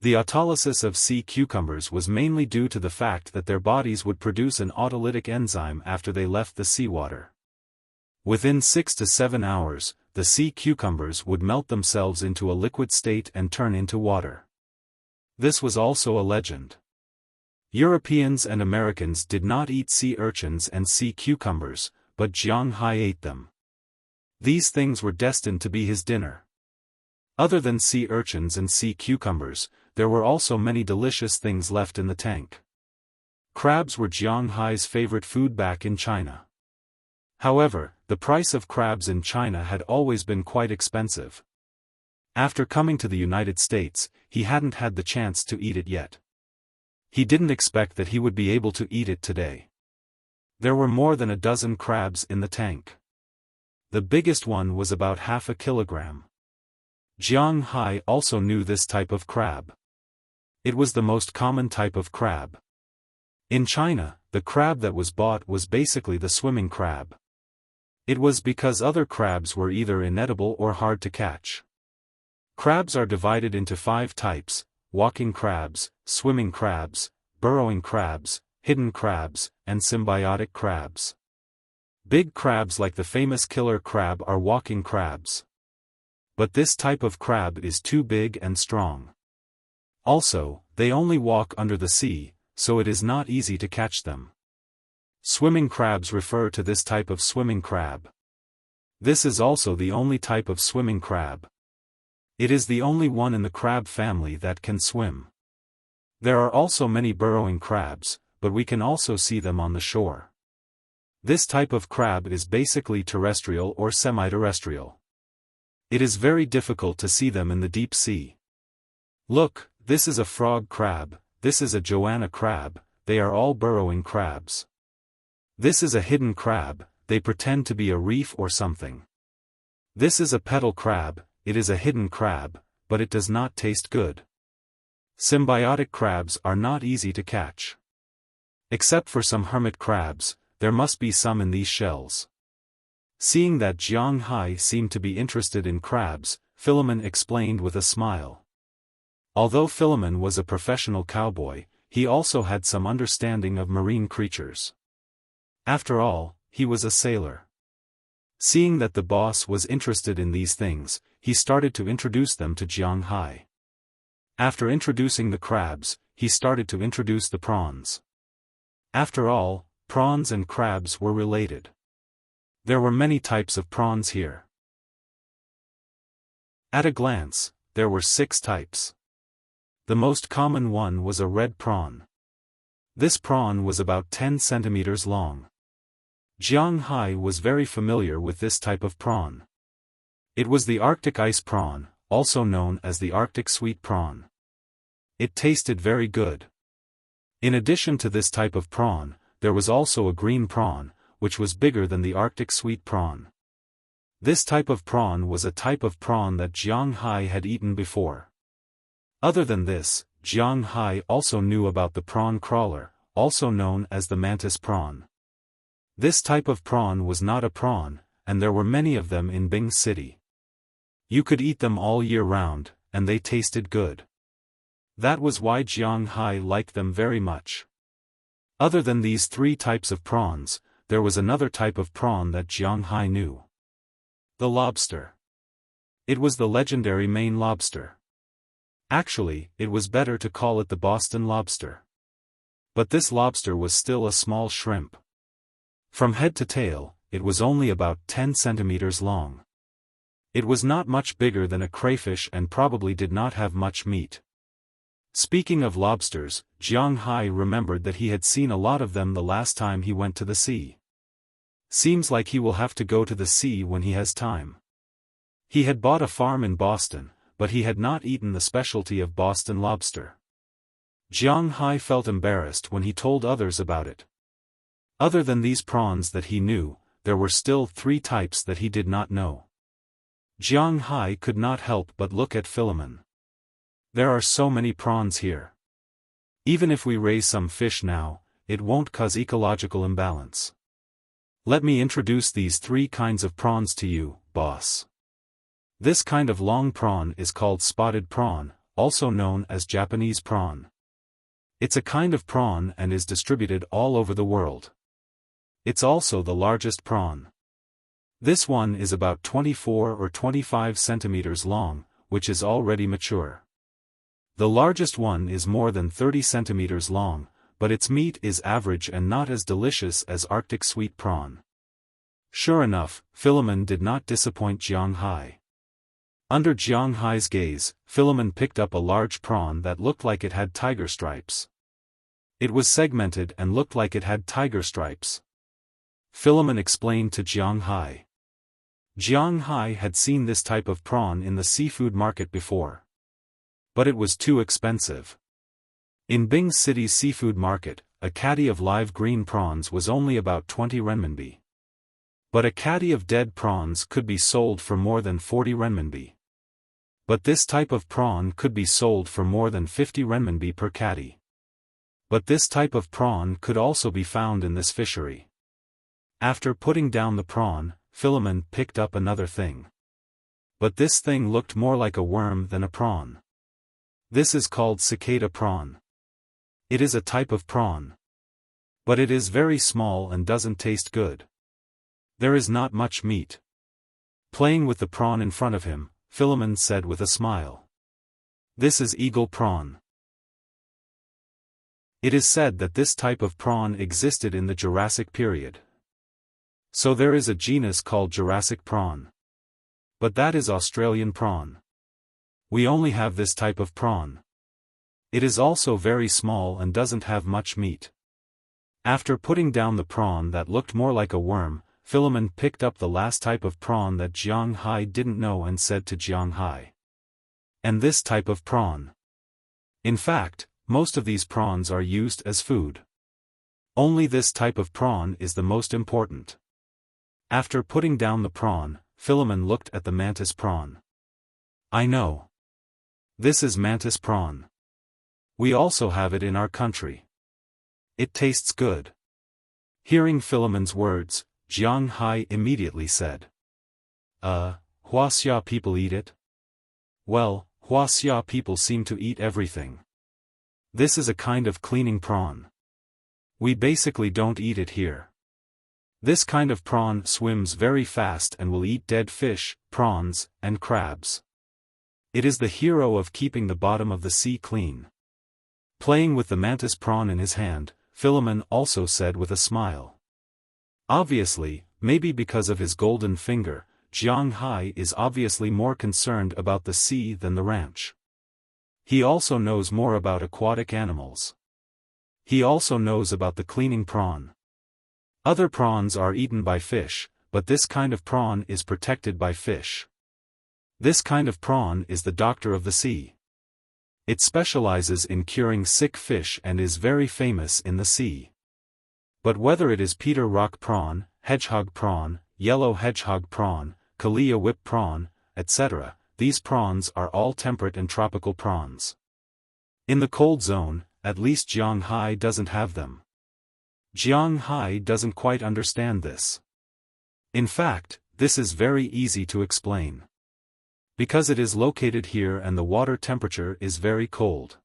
The autolysis of sea cucumbers was mainly due to the fact that their bodies would produce an autolytic enzyme after they left the seawater. Within 6 to 7 hours, the sea cucumbers would melt themselves into a liquid state and turn into water. This was also a legend. Europeans and Americans did not eat sea urchins and sea cucumbers, but Jiang Hai ate them. These things were destined to be his dinner. Other than sea urchins and sea cucumbers, there were also many delicious things left in the tank. Crabs were Jiang Hai's favorite food back in China. However, the price of crabs in China had always been quite expensive. After coming to the United States, he hadn't had the chance to eat it yet. He didn't expect that he would be able to eat it today. There were more than a dozen crabs in the tank. The biggest one was about half a kilogram. Jiang Hai also knew this type of crab. It was the most common type of crab. In China, the crab that was bought was basically the swimming crab. It was because other crabs were either inedible or hard to catch. Crabs are divided into 5 types: walking crabs, swimming crabs, burrowing crabs, hidden crabs, and symbiotic crabs. Big crabs like the famous killer crab are walking crabs. But this type of crab is too big and strong. Also, they only walk under the sea, so it is not easy to catch them. Swimming crabs refer to this type of swimming crab. This is also the only type of swimming crab. It is the only one in the crab family that can swim. There are also many burrowing crabs, but we can also see them on the shore. This type of crab is basically terrestrial or semi-terrestrial. It is very difficult to see them in the deep sea. Look, this is a frog crab, this is a Joanna crab, they are all burrowing crabs. This is a hidden crab, they pretend to be a reef or something. This is a petal crab, it is a hidden crab, but it does not taste good. Symbiotic crabs are not easy to catch. Except for some hermit crabs, there must be some in these shells. Seeing that Jiang Hai seemed to be interested in crabs, Philemon explained with a smile. Although Philemon was a professional cowboy, he also had some understanding of marine creatures. After all, he was a sailor. Seeing that the boss was interested in these things, he started to introduce them to Jiang Hai. After introducing the crabs, he started to introduce the prawns. After all, prawns and crabs were related. There were many types of prawns here. At a glance, there were 6 types. The most common one was a red prawn. This prawn was about 10 centimeters long. Jiang Hai was very familiar with this type of prawn. It was the Arctic ice prawn, also known as the Arctic sweet prawn. It tasted very good. In addition to this type of prawn, there was also a green prawn, which was bigger than the Arctic sweet prawn. This type of prawn was a type of prawn that Jiang Hai had eaten before. Other than this, Jiang Hai also knew about the prawn crawler, also known as the mantis prawn. This type of prawn was not a prawn, and there were many of them in Bing City. You could eat them all year round, and they tasted good. That was why Jiang Hai liked them very much. Other than these 3 types of prawns, there was another type of prawn that Jiang Hai knew. The lobster. It was the legendary Maine lobster. Actually, it was better to call it the Boston lobster. But this lobster was still a small shrimp. From head to tail, it was only about 10 centimeters long. It was not much bigger than a crayfish and probably did not have much meat. Speaking of lobsters, Jiang Hai remembered that he had seen a lot of them the last time he went to the sea. Seems like he will have to go to the sea when he has time. He had bought a farm in Boston, but he had not eaten the specialty of Boston lobster. Jiang Hai felt embarrassed when he told others about it. Other than these prawns that he knew, there were still 3 types that he did not know. Jiang Hai could not help but look at Philemon. There are so many prawns here. Even if we raise some fish now, it won't cause ecological imbalance. Let me introduce these 3 kinds of prawns to you, boss. This kind of long prawn is called spotted prawn, also known as Japanese prawn. It's a kind of prawn and is distributed all over the world. It's also the largest prawn. This one is about 24 or 25 centimeters long, which is already mature. The largest one is more than 30 centimeters long, but its meat is average and not as delicious as Arctic sweet prawn. Sure enough, Philemon did not disappoint Jiang Hai. Under Jiang Hai's gaze, Philemon picked up a large prawn that looked like it had tiger stripes. It was segmented and looked like it had tiger stripes. Philemon explained to Jiang Hai. Jiang Hai had seen this type of prawn in the seafood market before. But it was too expensive. In Bing City's seafood market, a caddy of live green prawns was only about 20 renminbi. But a caddy of dead prawns could be sold for more than 40 renminbi. But this type of prawn could be sold for more than 50 renminbi per caddy. But this type of prawn could also be found in this fishery. After putting down the prawn, Philemon picked up another thing. But this thing looked more like a worm than a prawn. This is called cicada prawn. It is a type of prawn. But it is very small and doesn't taste good. There is not much meat. Playing with the prawn in front of him, Philemon said with a smile. This is eagle prawn. It is said that this type of prawn existed in the Jurassic period. So there is a genus called Jurassic prawn. But that is Australian prawn. We only have this type of prawn. It is also very small and doesn't have much meat. After putting down the prawn that looked more like a worm, Philemon picked up the last type of prawn that Jiang Hai didn't know and said to Jiang Hai. And this type of prawn. In fact, most of these prawns are used as food. Only this type of prawn is the most important. After putting down the prawn, Philemon looked at the mantis prawn. I know. This is mantis prawn. We also have it in our country. It tastes good. Hearing Philemon's words, Jiang Hai immediately said. Wuxia people eat it? Well, Wuxia people seem to eat everything. This is a kind of cleaning prawn. We basically don't eat it here. This kind of prawn swims very fast and will eat dead fish, prawns, and crabs. It is the hero of keeping the bottom of the sea clean. Playing with the mantis prawn in his hand, Philemon also said with a smile. Obviously, maybe because of his golden finger, Jiang Hai is obviously more concerned about the sea than the ranch. He also knows more about aquatic animals. He also knows about the cleaning prawn. Other prawns are eaten by fish, but this kind of prawn is protected by fish. This kind of prawn is the doctor of the sea. It specializes in curing sick fish and is very famous in the sea. But whether it is Peter rock prawn, hedgehog prawn, yellow hedgehog prawn, Kalia whip prawn, etc., these prawns are all temperate and tropical prawns. In the cold zone, at least Jiang Hai doesn't have them. Jiang Hai doesn't quite understand this. In fact, this is very easy to explain. Because it is located here and the water temperature is very cold.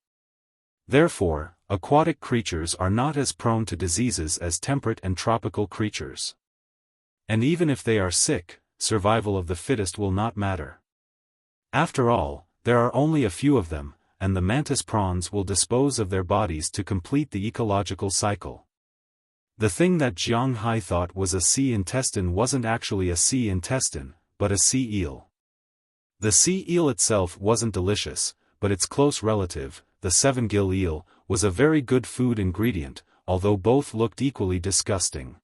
Therefore, aquatic creatures are not as prone to diseases as temperate and tropical creatures. And even if they are sick, survival of the fittest will not matter. After all, there are only a few of them, and the mantis prawns will dispose of their bodies to complete the ecological cycle. The thing that Jiang Hai thought was a sea intestine wasn't actually a sea intestine, but a sea eel. The sea eel itself wasn't delicious, but its close relative, the seven-gill eel, was a very good food ingredient, although both looked equally disgusting.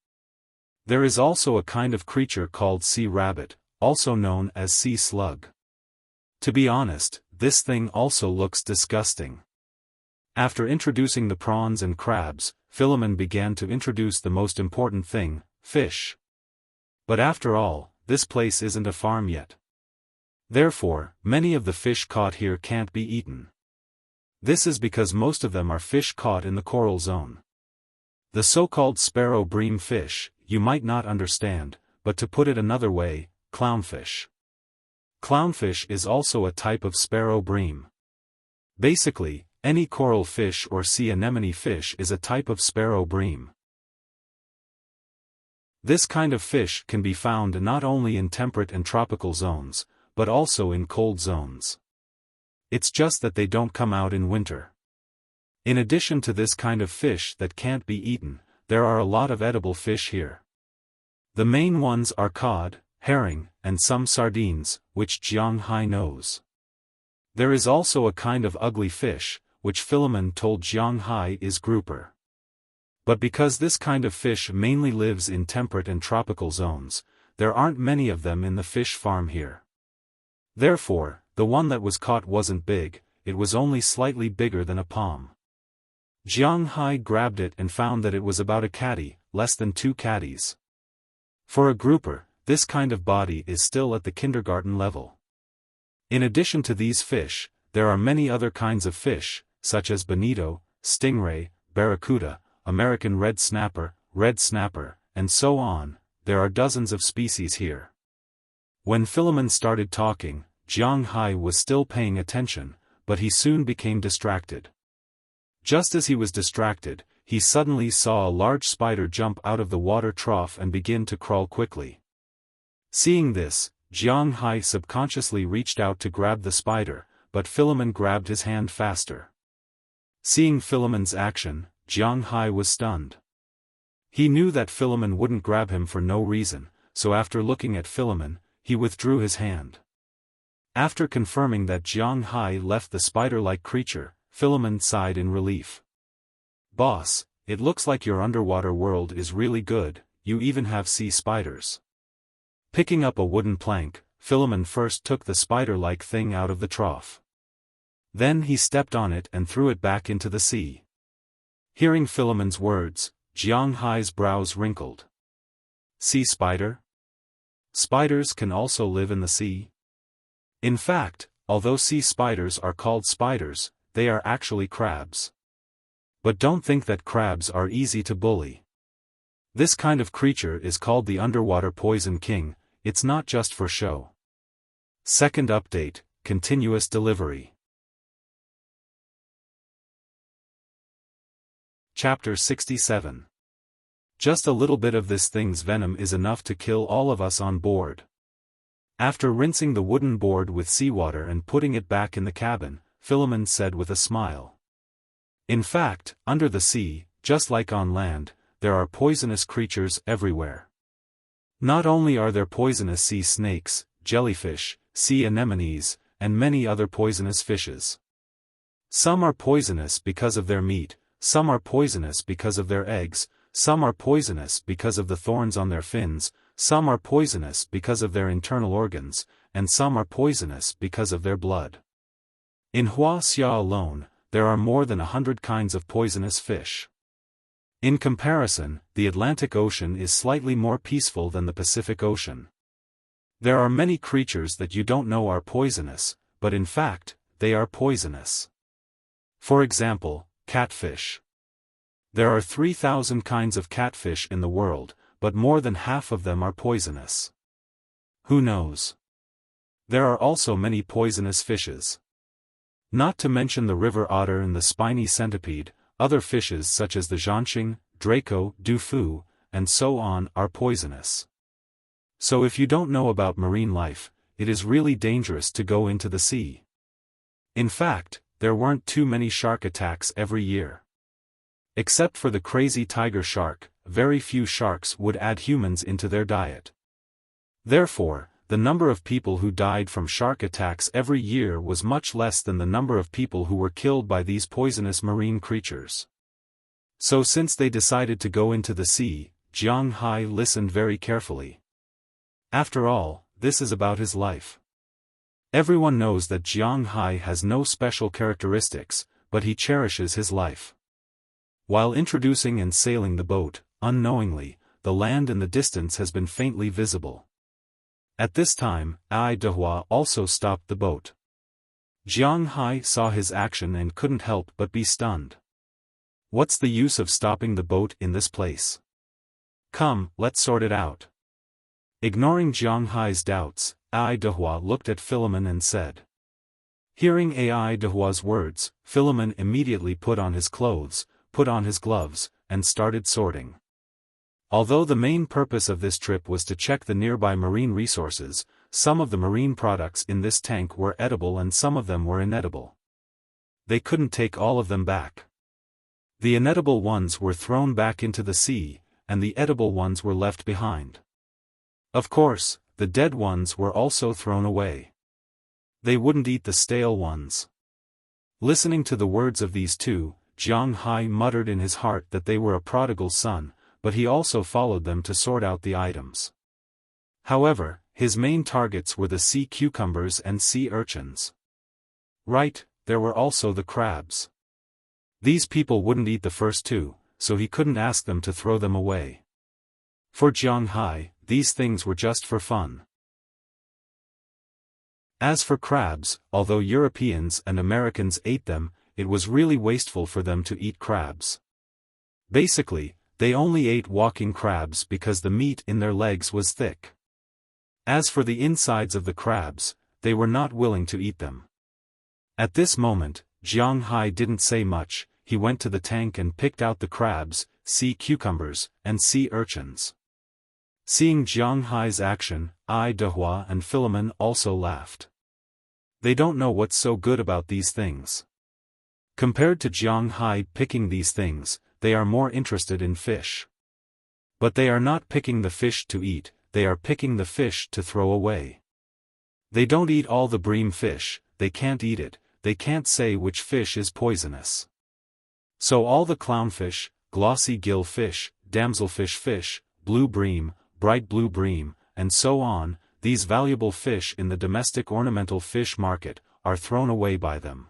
There is also a kind of creature called sea rabbit, also known as sea slug. To be honest, this thing also looks disgusting. After introducing the prawns and crabs, Philemon began to introduce the most important thing, fish. But after all, this place isn't a farm yet. Therefore, many of the fish caught here can't be eaten. This is because most of them are fish caught in the coral zone. The so-called sparrow bream fish, you might not understand, but to put it another way, clownfish. Clownfish is also a type of sparrow bream. Basically, any coral fish or sea anemone fish is a type of sparrow bream. This kind of fish can be found not only in temperate and tropical zones, but also in cold zones. It's just that they don't come out in winter. In addition to this kind of fish that can't be eaten, there are a lot of edible fish here. The main ones are cod, herring, and some sardines, which Jiang Hai knows. There is also a kind of ugly fish, which Philemon told Jiang Hai is grouper. But because this kind of fish mainly lives in temperate and tropical zones, there aren't many of them in the fish farm here. Therefore, the one that was caught wasn't big, it was only slightly bigger than a palm. Jiang Hai grabbed it and found that it was about a caddy, less than 2 caddies. For a grouper, this kind of body is still at the kindergarten level. In addition to these fish, there are many other kinds of fish, such as bonito, stingray, barracuda, American red snapper, and so on. There are dozens of species here. When Philemon started talking, Jiang Hai was still paying attention, but he soon became distracted. Just as he was distracted, he suddenly saw a large spider jump out of the water trough and begin to crawl quickly. Seeing this, Jiang Hai subconsciously reached out to grab the spider, but Philemon grabbed his hand faster. Seeing Philemon's action, Jiang Hai was stunned. He knew that Philemon wouldn't grab him for no reason, so after looking at Philemon, he withdrew his hand. After confirming that Jiang Hai left the spider-like creature, Philemon sighed in relief. "Boss, it looks like your underwater world is really good, you even have sea spiders." Picking up a wooden plank, Philemon first took the spider-like thing out of the trough. Then he stepped on it and threw it back into the sea. Hearing Philemon's words, Jiang Hai's brows wrinkled. Sea spider? Spiders can also live in the sea? In fact, although sea spiders are called spiders, they are actually crabs. But don't think that crabs are easy to bully. This kind of creature is called the underwater poison king, it's not just for show. Second update, continuous delivery. Chapter 67. Just a little bit of this thing's venom is enough to kill all of us on board. After rinsing the wooden board with seawater and putting it back in the cabin, Philemon said with a smile. In fact, under the sea, just like on land, there are poisonous creatures everywhere. Not only are there poisonous sea snakes, jellyfish, sea anemones, and many other poisonous fishes. Some are poisonous because of their meat, some are poisonous because of their eggs, some are poisonous because of the thorns on their fins, some are poisonous because of their internal organs, and some are poisonous because of their blood. In Wuxia alone, there are more than 100 kinds of poisonous fish. In comparison, the Atlantic Ocean is slightly more peaceful than the Pacific Ocean. There are many creatures that you don't know are poisonous, but in fact, they are poisonous. For example, catfish. There are 3,000 kinds of catfish in the world, but more than half of them are poisonous. Who knows? There are also many poisonous fishes. Not to mention the river otter and the spiny centipede, other fishes such as the zhanxing, draco, dufu, and so on are poisonous. So if you don't know about marine life, it is really dangerous to go into the sea. In fact, there weren't too many shark attacks every year. Except for the crazy tiger shark, very few sharks would add humans into their diet. Therefore, the number of people who died from shark attacks every year was much less than the number of people who were killed by these poisonous marine creatures. So since they decided to go into the sea, Jiang Hai listened very carefully. After all, this is about his life. Everyone knows that Jiang Hai has no special characteristics, but he cherishes his life. While introducing and sailing the boat, unknowingly, the land in the distance has been faintly visible. At this time, Ai Dehua also stopped the boat. Jiang Hai saw his action and couldn't help but be stunned. What's the use of stopping the boat in this place? Come, let's sort it out. Ignoring Jiang Hai's doubts, Ai Dehua looked at Philemon and said. Hearing Ai Dehua's words, Philemon immediately put on his clothes, put on his gloves, and started sorting. Although the main purpose of this trip was to check the nearby marine resources, some of the marine products in this tank were edible and some of them were inedible. They couldn't take all of them back. The inedible ones were thrown back into the sea, and the edible ones were left behind. Of course, the dead ones were also thrown away. They wouldn't eat the stale ones. Listening to the words of these two, Jiang Hai muttered in his heart that they were a prodigal son, but he also followed them to sort out the items. However, his main targets were the sea cucumbers and sea urchins. Right, there were also the crabs. These people wouldn't eat the first two, so he couldn't ask them to throw them away. For Jiang Hai, these things were just for fun. As for crabs, although Europeans and Americans ate them, it was really wasteful for them to eat crabs. Basically, they only ate walking crabs because the meat in their legs was thick. As for the insides of the crabs, they were not willing to eat them. At this moment, Jiang Hai didn't say much. He went to the tank and picked out the crabs, sea cucumbers, and sea urchins. Seeing Jiang Hai's action, Ai Dehua and Philemon also laughed. They don't know what's so good about these things. Compared to Jiang Hai picking these things, they are more interested in fish. But they are not picking the fish to eat, they are picking the fish to throw away. They don't eat all the bream fish, they can't eat it, they can't say which fish is poisonous. So all the clownfish, glossy gill fish, damselfish fish, blue bream, bright blue bream, and so on, these valuable fish in the domestic ornamental fish market, are thrown away by them.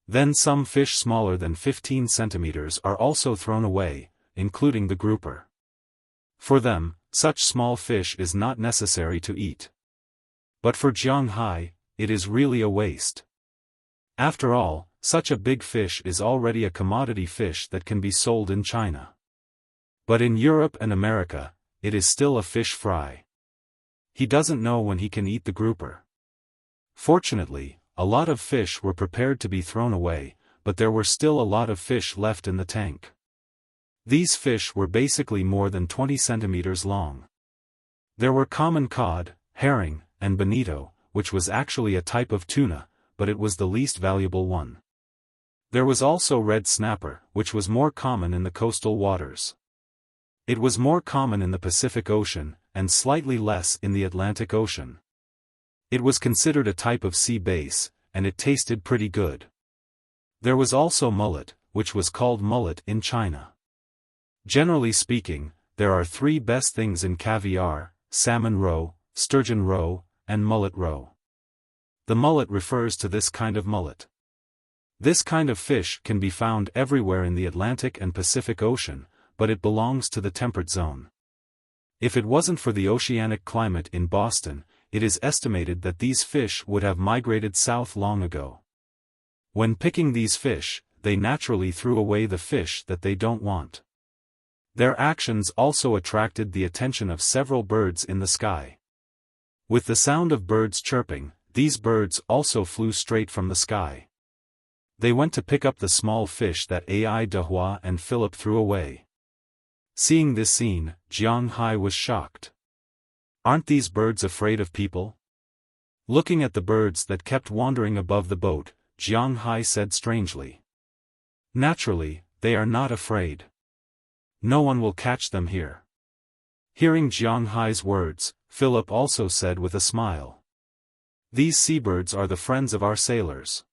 Then some fish smaller than 15 centimeters are also thrown away, including the grouper. For them, such small fish is not necessary to eat. But for Jiang Hai, it is really a waste. After all, such a big fish is already a commodity fish that can be sold in China. But in Europe and America, it is still a fish fry. He doesn't know when he can eat the grouper. Fortunately, a lot of fish were prepared to be thrown away, but there were still a lot of fish left in the tank. These fish were basically more than 20 centimeters long. There were common cod, herring, and bonito, which was actually a type of tuna, but it was the least valuable one. There was also red snapper, which was more common in the coastal waters. It was more common in the Pacific Ocean, and slightly less in the Atlantic Ocean. It was considered a type of sea bass, and it tasted pretty good. There was also mullet, which was called mullet in China. Generally speaking, there are three best things in caviar: salmon roe, sturgeon roe, and mullet roe. The mullet refers to this kind of mullet. This kind of fish can be found everywhere in the Atlantic and Pacific Ocean, but it belongs to the temperate zone. If it wasn't for the oceanic climate in Boston, it is estimated that these fish would have migrated south long ago. When picking these fish, they naturally threw away the fish that they don't want. Their actions also attracted the attention of several birds in the sky. With the sound of birds chirping, these birds also flew straight from the sky. They went to pick up the small fish that Ai Dehua and Philip threw away. Seeing this scene, Jiang Hai was shocked. Aren't these birds afraid of people? Looking at the birds that kept wandering above the boat, Jiang Hai said strangely. Naturally, they are not afraid. No one will catch them here. Hearing Jiang Hai's words, Philip also said with a smile. These seabirds are the friends of our sailors.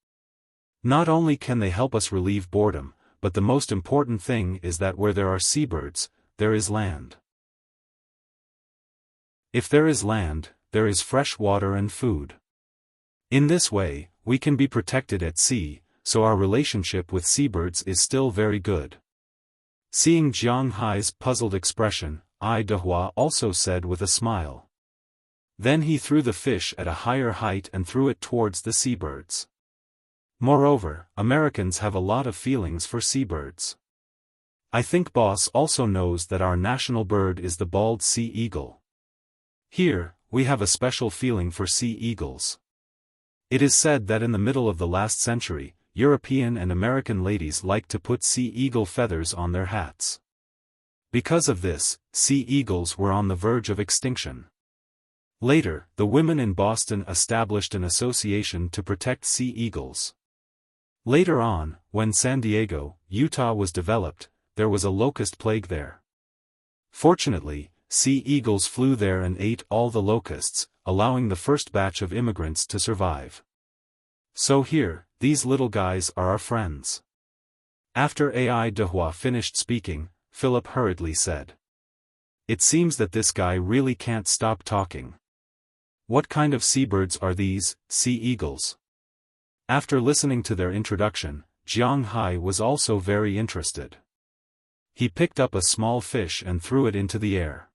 Not only can they help us relieve boredom, but the most important thing is that where there are seabirds, there is land. If there is land, there is fresh water and food. In this way, we can be protected at sea, so our relationship with seabirds is still very good. Seeing Jiang Hai's puzzled expression, Dehua also said with a smile. Then he threw the fish at a higher height and threw it towards the seabirds. Moreover, Americans have a lot of feelings for seabirds. I think boss also knows that our national bird is the bald sea eagle. Here, we have a special feeling for sea eagles. It is said that in the middle of the last century, European and American ladies liked to put sea eagle feathers on their hats. Because of this, sea eagles were on the verge of extinction. Later, the women in Boston established an association to protect sea eagles. Later on, when San Diego, Utah was developed, there was a locust plague there. Fortunately, sea eagles flew there and ate all the locusts, allowing the first batch of immigrants to survive. So here, these little guys are our friends. After Dehua finished speaking, Philip hurriedly said. It seems that this guy really can't stop talking. What kind of seabirds are these, sea eagles? After listening to their introduction, Jiang Hai was also very interested. He picked up a small fish and threw it into the air.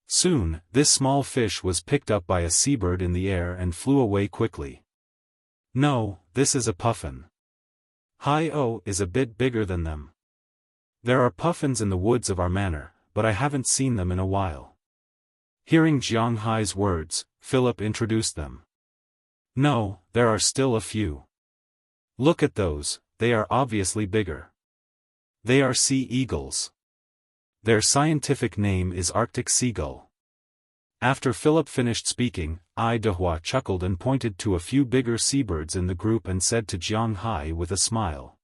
Soon, this small fish was picked up by a seabird in the air and flew away quickly. No, this is a puffin. Hai-O is a bit bigger than them. There are puffins in the woods of our manor, but I haven't seen them in a while. Hearing Jiang Hai's words, Philip introduced them. No, there are still a few. Look at those, they are obviously bigger. They are sea eagles. Their scientific name is Arctic seagull. After Philip finished speaking, Dehua chuckled and pointed to a few bigger seabirds in the group and said to Jiang Hai with a smile.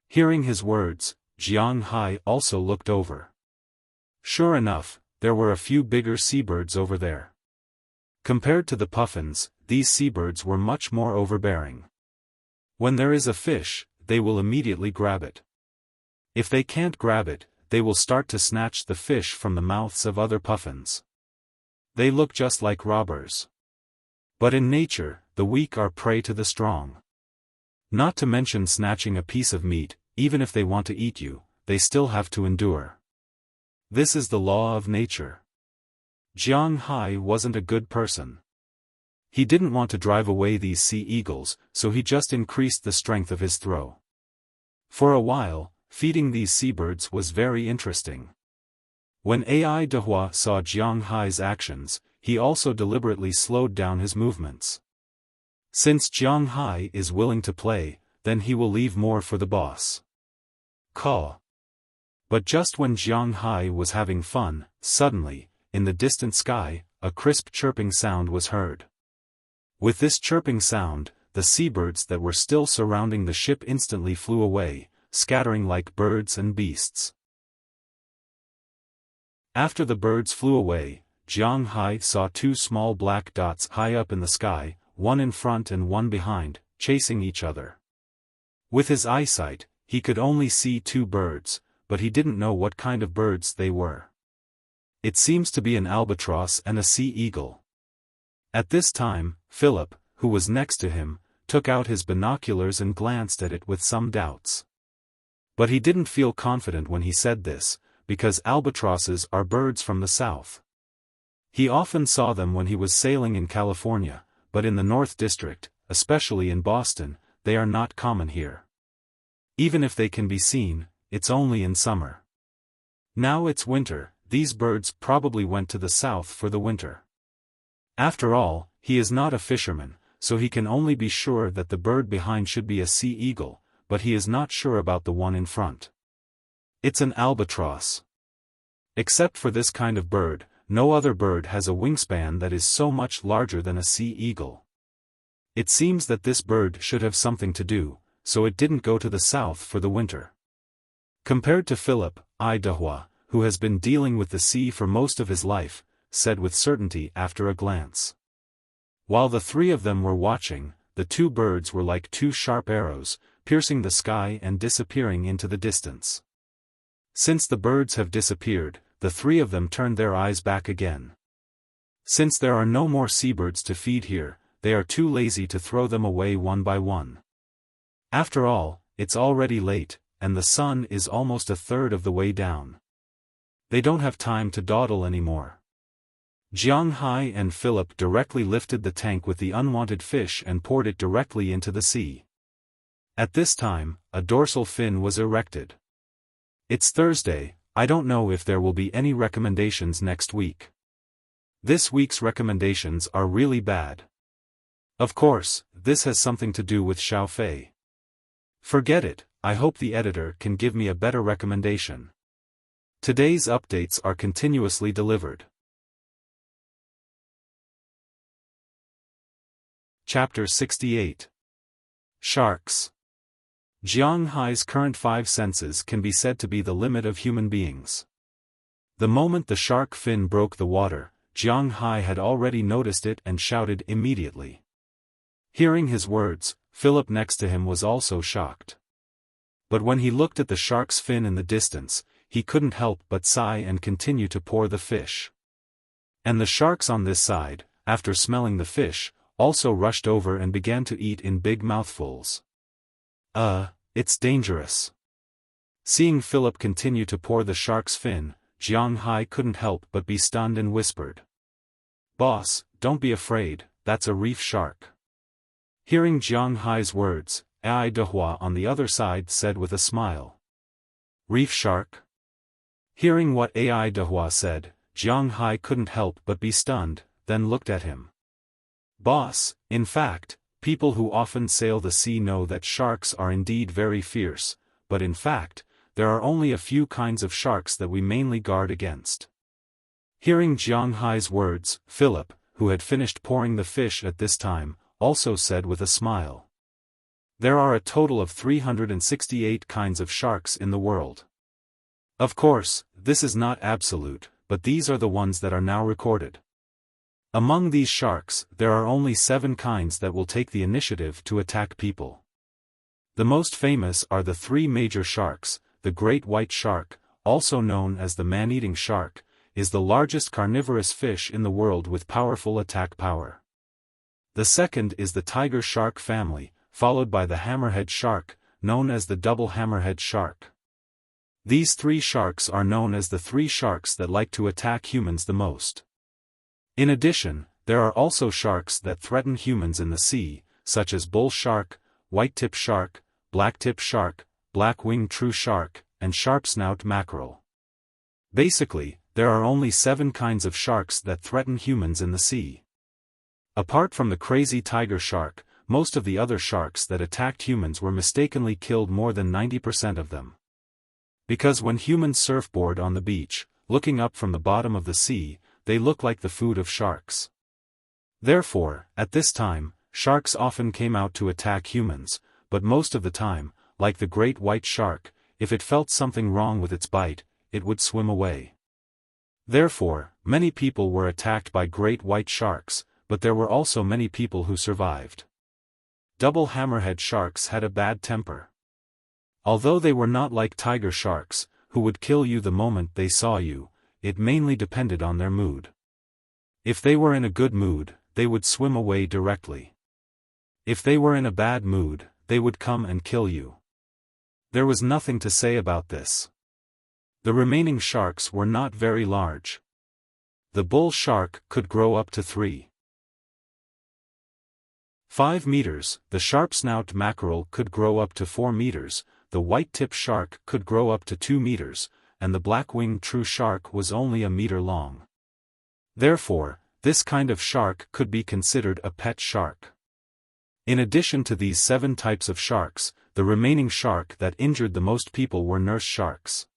Hearing his words, Jiang Hai also looked over. Sure enough, there were a few bigger seabirds over there. Compared to the puffins, these seabirds were much more overbearing. When there is a fish, they will immediately grab it. If they can't grab it, they will start to snatch the fish from the mouths of other puffins. They look just like robbers. But in nature, the weak are prey to the strong. Not to mention snatching a piece of meat, even if they want to eat you, they still have to endure. This is the law of nature. Jiang Hai wasn't a good person. He didn't want to drive away these sea eagles, so he just increased the strength of his throw. For a while, feeding these seabirds was very interesting. When Dehua saw Jiang Hai's actions, he also deliberately slowed down his movements. Since Jiang Hai is willing to play, then he will leave more for the boss. Caw. But just when Jiang Hai was having fun, suddenly, in the distant sky, a crisp chirping sound was heard. With this chirping sound, the seabirds that were still surrounding the ship instantly flew away, scattering like birds and beasts. After the birds flew away, Jiang Hai saw two small black dots high up in the sky, one in front and one behind, chasing each other. With his eyesight, he could only see two birds, but he didn't know what kind of birds they were. It seems to be an albatross and a sea eagle. At this time, Philip, who was next to him, took out his binoculars and glanced at it with some doubts. But he didn't feel confident when he said this, because albatrosses are birds from the south. He often saw them when he was sailing in California, but in the North District, especially in Boston, they are not common here. Even if they can be seen, it's only in summer. Now it's winter, these birds probably went to the south for the winter. After all, he is not a fisherman, so he can only be sure that the bird behind should be a sea eagle, but he is not sure about the one in front. It's an albatross. Except for this kind of bird, no other bird has a wingspan that is so much larger than a sea eagle. It seems that this bird should have something to do, so it didn't go to the south for the winter. Compared to Philip, Dehua, who has been dealing with the sea for most of his life, said with certainty after a glance. While the three of them were watching, the two birds were like two sharp arrows, piercing the sky and disappearing into the distance. Since the birds have disappeared, the three of them turned their eyes back again. Since there are no more seabirds to feed here, they are too lazy to throw them away one by one. After all, it's already late, and the sun is almost a third of the way down. They don't have time to dawdle anymore. Jiang Hai and Philip directly lifted the tank with the unwanted fish and poured it directly into the sea. At this time, a dorsal fin was erected. It's Thursday, I don't know if there will be any recommendations next week. This week's recommendations are really bad. Of course, this has something to do with Xiaofan. Forget it, I hope the editor can give me a better recommendation. Today's updates are continuously delivered. Chapter 68. Sharks. Jiang Hai's current five senses can be said to be the limit of human beings. The moment the shark fin broke the water, Jiang Hai had already noticed it and shouted immediately. Hearing his words, Philip next to him was also shocked. But when he looked at the shark's fin in the distance, he couldn't help but sigh and continue to pour the fish. And the sharks on this side, after smelling the fish, also rushed over and began to eat in big mouthfuls. It's dangerous. Seeing Philip continue to pour the shark's fin, Jiang Hai couldn't help but be stunned and whispered. "Boss, don't be afraid, that's a reef shark." Hearing Jiang Hai's words, Dehua on the other side said with a smile. "Reef shark?" Hearing what Dehua said, Jiang Hai couldn't help but be stunned, then looked at him. "Boss, in fact, people who often sail the sea know that sharks are indeed very fierce, but in fact, there are only a few kinds of sharks that we mainly guard against." Hearing Jiang Hai's words, Philip, who had finished pouring the fish at this time, also said with a smile. There are a total of 368 kinds of sharks in the world. Of course, this is not absolute, but these are the ones that are now recorded. Among these sharks, there are only 7 kinds that will take the initiative to attack people. The most famous are the 3 major sharks. The great white shark, also known as the man-eating shark, is the largest carnivorous fish in the world with powerful attack power. The second is the tiger shark family, followed by the hammerhead shark, known as the double hammerhead shark. These 3 sharks are known as the 3 sharks that like to attack humans the most. In addition, there are also sharks that threaten humans in the sea, such as bull shark, white-tip shark, black-tip shark, black-winged true shark, and sharp-snout mackerel. Basically, there are only 7 kinds of sharks that threaten humans in the sea. Apart from the crazy tiger shark, most of the other sharks that attacked humans were mistakenly killed, more than 90% of them. Because when humans surfboard on the beach, looking up from the bottom of the sea, they look like the food of sharks. Therefore, at this time, sharks often came out to attack humans, but most of the time, like the great white shark, if it felt something wrong with its bite, it would swim away. Therefore, many people were attacked by great white sharks, but there were also many people who survived. Double hammerhead sharks had a bad temper. Although they were not like tiger sharks, who would kill you the moment they saw you, it mainly depended on their mood. If they were in a good mood, they would swim away directly. If they were in a bad mood, they would come and kill you. There was nothing to say about this. The remaining sharks were not very large. The bull shark could grow up to 3.5 meters, the sharp-snout mackerel could grow up to 4 meters, the white-tip shark could grow up to 2 meters, and the black-winged true shark was only a meter long. Therefore, this kind of shark could be considered a pet shark. In addition to these 7 types of sharks, the remaining shark that injured the most people were nurse sharks.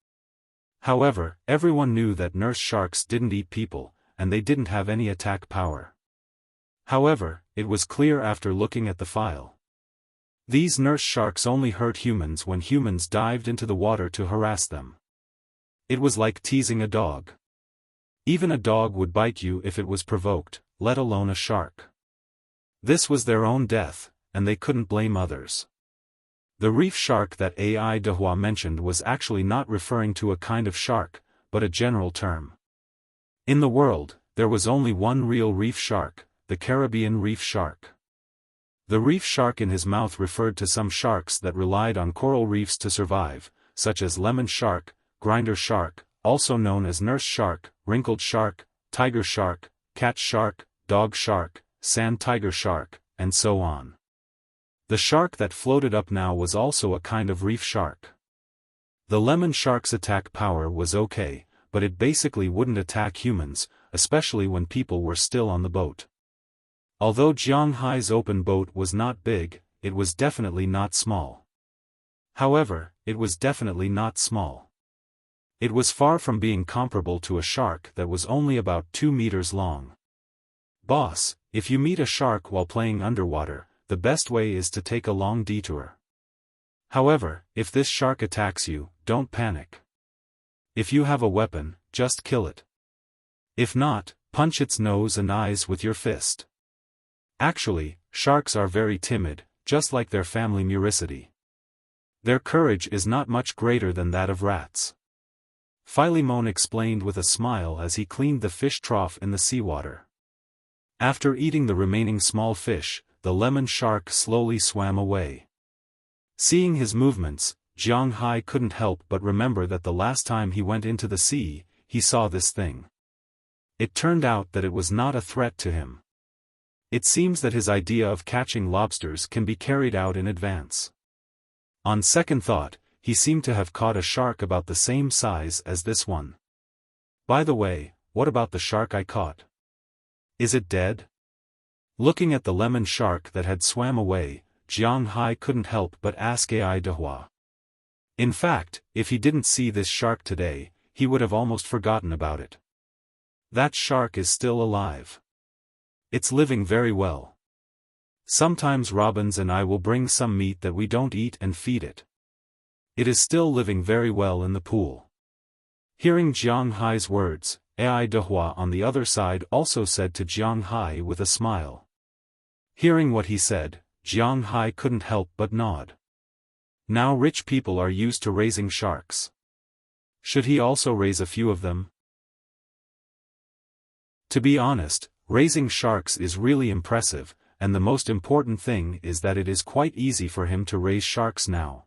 However, everyone knew that nurse sharks didn't eat people, and they didn't have any attack power. However, it was clear after looking at the file. These nurse sharks only hurt humans when humans dived into the water to harass them. It was like teasing a dog. Even a dog would bite you if it was provoked, let alone a shark. This was their own death, and they couldn't blame others. The reef shark that Ai Dehua mentioned was actually not referring to a kind of shark, but a general term. In the world, there was only one real reef shark, the Caribbean reef shark. The reef shark in his mouth referred to some sharks that relied on coral reefs to survive, such as lemon shark, grinder shark, also known as nurse shark, wrinkled shark, tiger shark, cat shark, dog shark, sand tiger shark, and so on. The shark that floated up now was also a kind of reef shark. The lemon shark's attack power was okay, but it basically wouldn't attack humans, especially when people were still on the boat. Although Jiang Hai's open boat was not big, it was definitely not small. However, it was definitely not small. It was far from being comparable to a shark that was only about 2 meters long. Boss, if you meet a shark while playing underwater, the best way is to take a long detour. However, if this shark attacks you, don't panic. If you have a weapon, just kill it. If not, punch its nose and eyes with your fist. Actually, sharks are very timid, just like their family Muricidi. Their courage is not much greater than that of rats. Philemon explained with a smile as he cleaned the fish trough in the seawater. After eating the remaining small fish, the lemon shark slowly swam away. Seeing his movements, Jiang Hai couldn't help but remember that the last time he went into the sea, he saw this thing. It turned out that it was not a threat to him. It seems that his idea of catching lobsters can be carried out in advance. On second thought, he seemed to have caught a shark about the same size as this one. By the way, what about the shark I caught? Is it dead? Looking at the lemon shark that had swam away, Jiang Hai couldn't help but ask Ai Dehua. In fact, if he didn't see this shark today, he would have almost forgotten about it. That shark is still alive. It's living very well. Sometimes Robbins and I will bring some meat that we don't eat and feed it. It is still living very well in the pool. Hearing Jiang Hai's words, Ai Dehua on the other side also said to Jiang Hai with a smile. Hearing what he said, Jiang Hai couldn't help but nod. Now rich people are used to raising sharks. Should he also raise a few of them? To be honest, raising sharks is really impressive, and the most important thing is that it is quite easy for him to raise sharks now.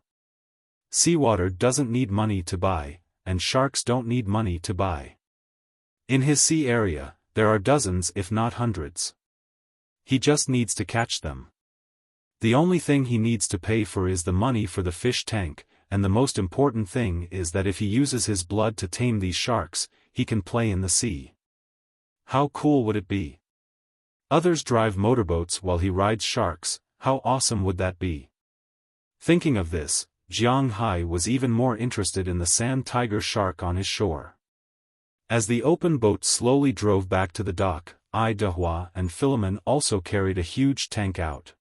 Seawater doesn't need money to buy, and sharks don't need money to buy. In his sea area, there are dozens if not hundreds. He just needs to catch them. The only thing he needs to pay for is the money for the fish tank, and the most important thing is that if he uses his blood to tame these sharks, he can play in the sea. How cool would it be? Others drive motorboats while he rides sharks, how awesome would that be? Thinking of this, Jiang Hai was even more interested in the sand tiger shark on his shore. As the open boat slowly drove back to the dock, Ai Dehua and Philemon also carried a huge tank out.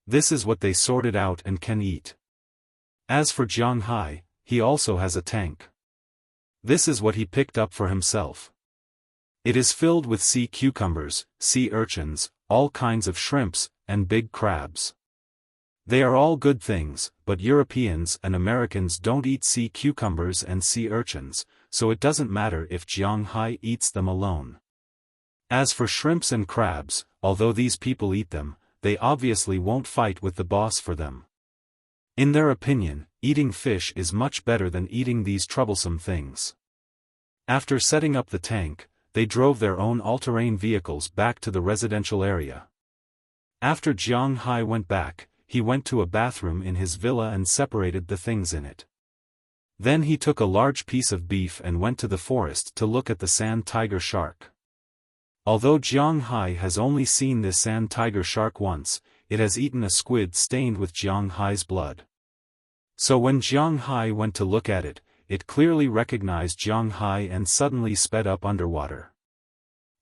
This is what they sorted out and can eat. As for Jiang Hai, he also has a tank. This is what he picked up for himself. It is filled with sea cucumbers, sea urchins, all kinds of shrimps, and big crabs. They are all good things, but Europeans and Americans don't eat sea cucumbers and sea urchins, so it doesn't matter if Jiang Hai eats them alone. As for shrimps and crabs, although these people eat them, they obviously won't fight with the boss for them. In their opinion, eating fish is much better than eating these troublesome things. After setting up the tank, they drove their own all-terrain vehicles back to the residential area. After Jiang Hai went back, he went to a bathroom in his villa and separated the things in it. Then he took a large piece of beef and went to the forest to look at the sand tiger shark. Although Jiang Hai has only seen this sand tiger shark once, it has eaten a squid stained with Jiang Hai's blood. So when Jiang Hai went to look at it, it clearly recognized Jiang Hai and suddenly sped up underwater.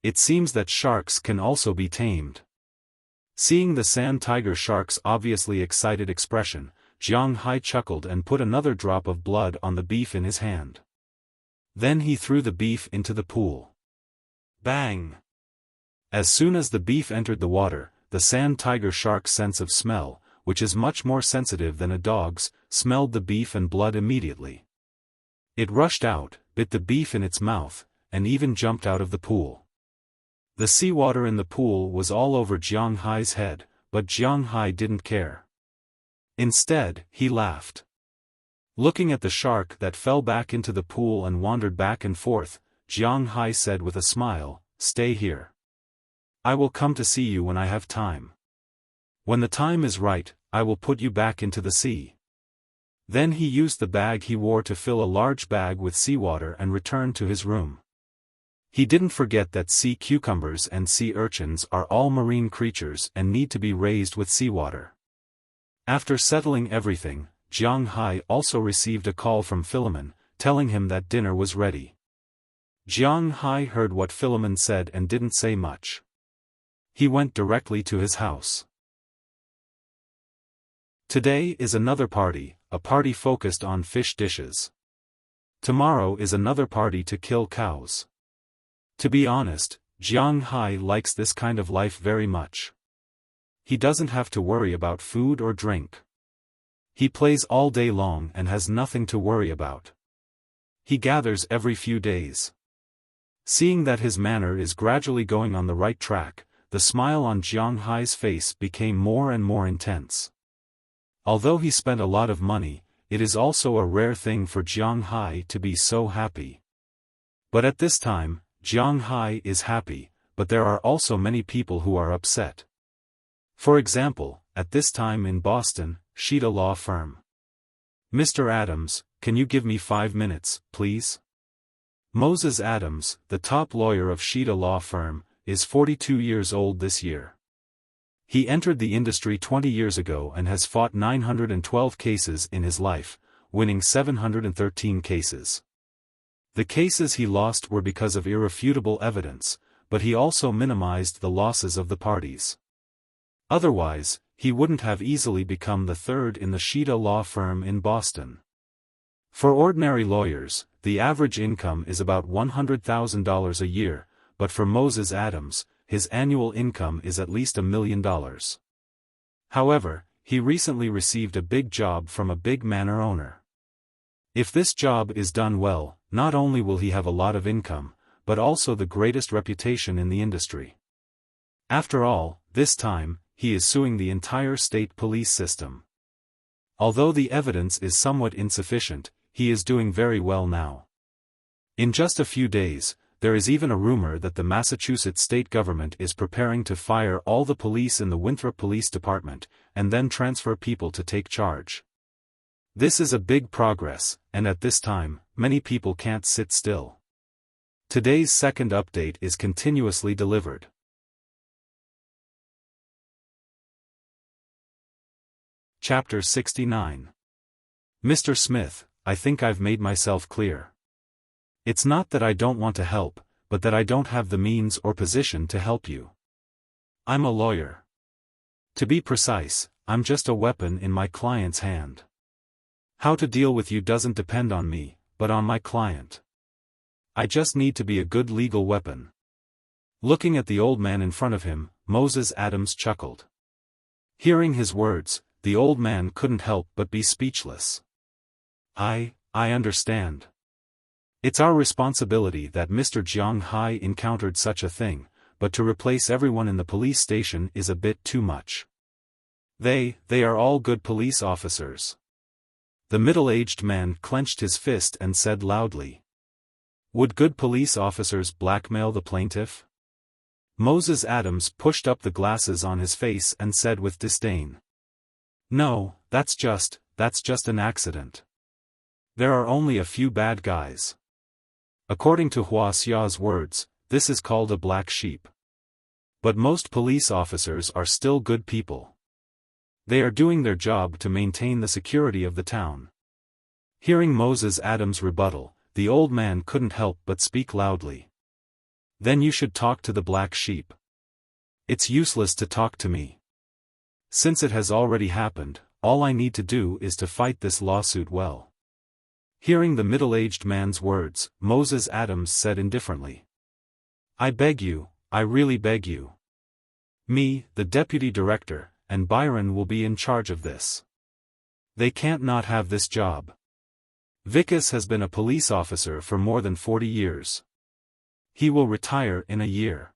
It seems that sharks can also be tamed. Seeing the sand tiger shark's obviously excited expression, Jiang Hai chuckled and put another drop of blood on the beef in his hand. Then he threw the beef into the pool. Bang! As soon as the beef entered the water, the sand tiger shark's sense of smell, which is much more sensitive than a dog's, smelled the beef and blood immediately. It rushed out, bit the beef in its mouth, and even jumped out of the pool. The seawater in the pool was all over Jiang Hai's head, but Jiang Hai didn't care. Instead, he laughed. Looking at the shark that fell back into the pool and wandered back and forth, Jiang Hai said with a smile, "Stay here. I will come to see you when I have time. When the time is right, I will put you back into the sea." Then he used the bag he wore to fill a large bag with seawater and returned to his room. He didn't forget that sea cucumbers and sea urchins are all marine creatures and need to be raised with seawater. After settling everything, Jiang Hai also received a call from Philemon, telling him that dinner was ready. Jiang Hai heard what Philemon said and didn't say much. He went directly to his house. Today is another party, a party focused on fish dishes. Tomorrow is another party to kill cows. To be honest, Jiang Hai likes this kind of life very much. He doesn't have to worry about food or drink. He plays all day long and has nothing to worry about. He gathers every few days. Seeing that his manner is gradually going on the right track, the smile on Jiang Hai's face became more and more intense. Although he spent a lot of money, it is also a rare thing for Jiang Hai to be so happy. But at this time, Jiang Hai is happy, but there are also many people who are upset. For example, at this time in Boston, Sheeta Law Firm. "Mr. Adams, can you give me 5 minutes, please?" Moses Adams, the top lawyer of Sheeta Law Firm, is 42 years old this year. He entered the industry 20 years ago and has fought 912 cases in his life, winning 713 cases. The cases he lost were because of irrefutable evidence, but he also minimized the losses of the parties. Otherwise, he wouldn't have easily become the third in the Sheeta Law Firm in Boston. For ordinary lawyers, the average income is about $100,000 a year, but for Moses Adams, his annual income is at least $1 million. However, he recently received a big job from a big manor owner. If this job is done well, not only will he have a lot of income, but also the greatest reputation in the industry. After all, this time, he is suing the entire state police system. Although the evidence is somewhat insufficient, he is doing very well now. In just a few days, there is even a rumor that the Massachusetts state government is preparing to fire all the police in the Winthrop Police Department, and then transfer people to take charge. This is a big progress, and at this time, many people can't sit still. Today's second update is continuously delivered. Chapter 69. Mr. Smith, I think I've made myself clear. It's not that I don't want to help, but that I don't have the means or position to help you. I'm a lawyer. To be precise, I'm just a weapon in my client's hand. How to deal with you doesn't depend on me, but on my client. I just need to be a good legal weapon. Looking at the old man in front of him, Moses Adams chuckled. Hearing his words, the old man couldn't help but be speechless. I understand. It's our responsibility that Mr. Jiang Hai encountered such a thing, but to replace everyone in the police station is a bit too much. They are all good police officers. The middle-aged man clenched his fist and said loudly. Would good police officers blackmail the plaintiff? Moses Adams pushed up the glasses on his face and said with disdain. No, that's just an accident. There are only a few bad guys. According to Wuxia's words, this is called a black sheep. But most police officers are still good people. They are doing their job to maintain the security of the town. Hearing Moses Adams' rebuttal, the old man couldn't help but speak loudly. Then you should talk to the black sheep. It's useless to talk to me. Since it has already happened, all I need to do is to fight this lawsuit well. Hearing the middle-aged man's words, Moses Adams said indifferently. I beg you, I really beg you. Me, the deputy director, and Byron will be in charge of this. They can't not have this job. Vickers has been a police officer for more than 40 years. He will retire in a year.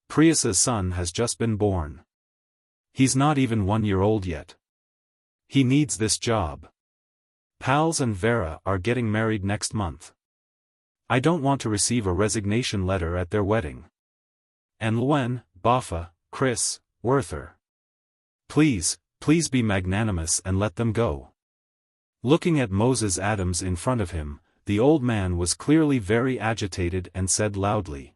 Prius's son has just been born. He's not even 1 year old yet. He needs this job. Pals and Vera are getting married next month. I don't want to receive a resignation letter at their wedding. And Luen, Baffa, Chris, Werther. Please be magnanimous and let them go. Looking at Moses Adams in front of him, the old man was clearly very agitated and said loudly.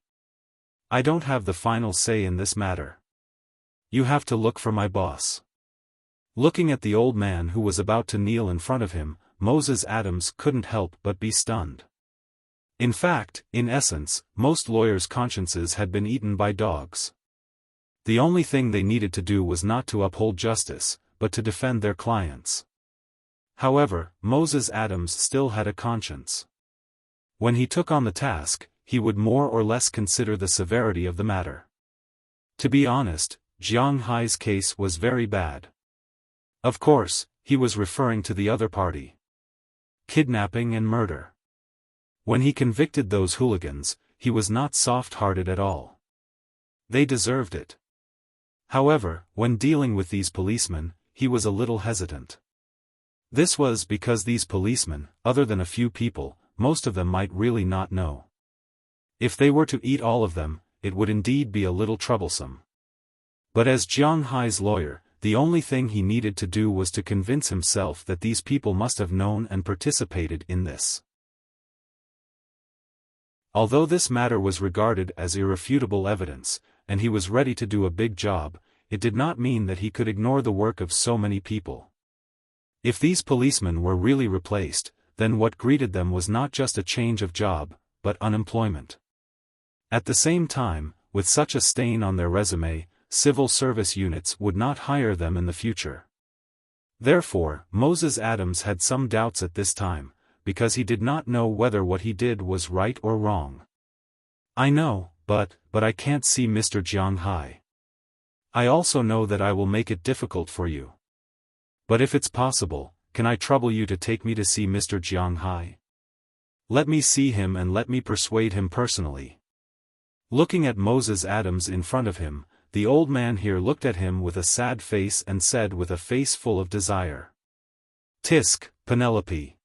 I don't have the final say in this matter. You have to look for my boss. Looking at the old man who was about to kneel in front of him, Moses Adams couldn't help but be stunned. In fact, in essence, most lawyers' consciences had been eaten by dogs. The only thing they needed to do was not to uphold justice, but to defend their clients. However, Moses Adams still had a conscience. When he took on the task, he would more or less consider the severity of the matter. To be honest, Jiang Hai's case was very bad. Of course, he was referring to the other party. Kidnapping and murder. When he convicted those hooligans, he was not soft-hearted at all. They deserved it. However, when dealing with these policemen, he was a little hesitant. This was because these policemen, other than a few people, most of them might really not know. If they were to eat all of them, it would indeed be a little troublesome. But as Jiang Hai's lawyer, the only thing he needed to do was to convince himself that these people must have known and participated in this. Although this matter was regarded as irrefutable evidence, and he was ready to do a big job, it did not mean that he could ignore the work of so many people. If these policemen were really replaced, then what greeted them was not just a change of job, but unemployment. At the same time, with such a stain on their resume, civil service units would not hire them in the future. Therefore, Moses Adams had some doubts at this time, because he did not know whether what he did was right or wrong. I know, but I can't see Mr. Jiang Hai. I also know that I will make it difficult for you. But if it's possible, can I trouble you to take me to see Mr. Jiang Hai? Let me see him and let me persuade him personally. Looking at Moses Adams in front of him, the old man here looked at him with a sad face and said with a face full of desire. Tisk, Penelope.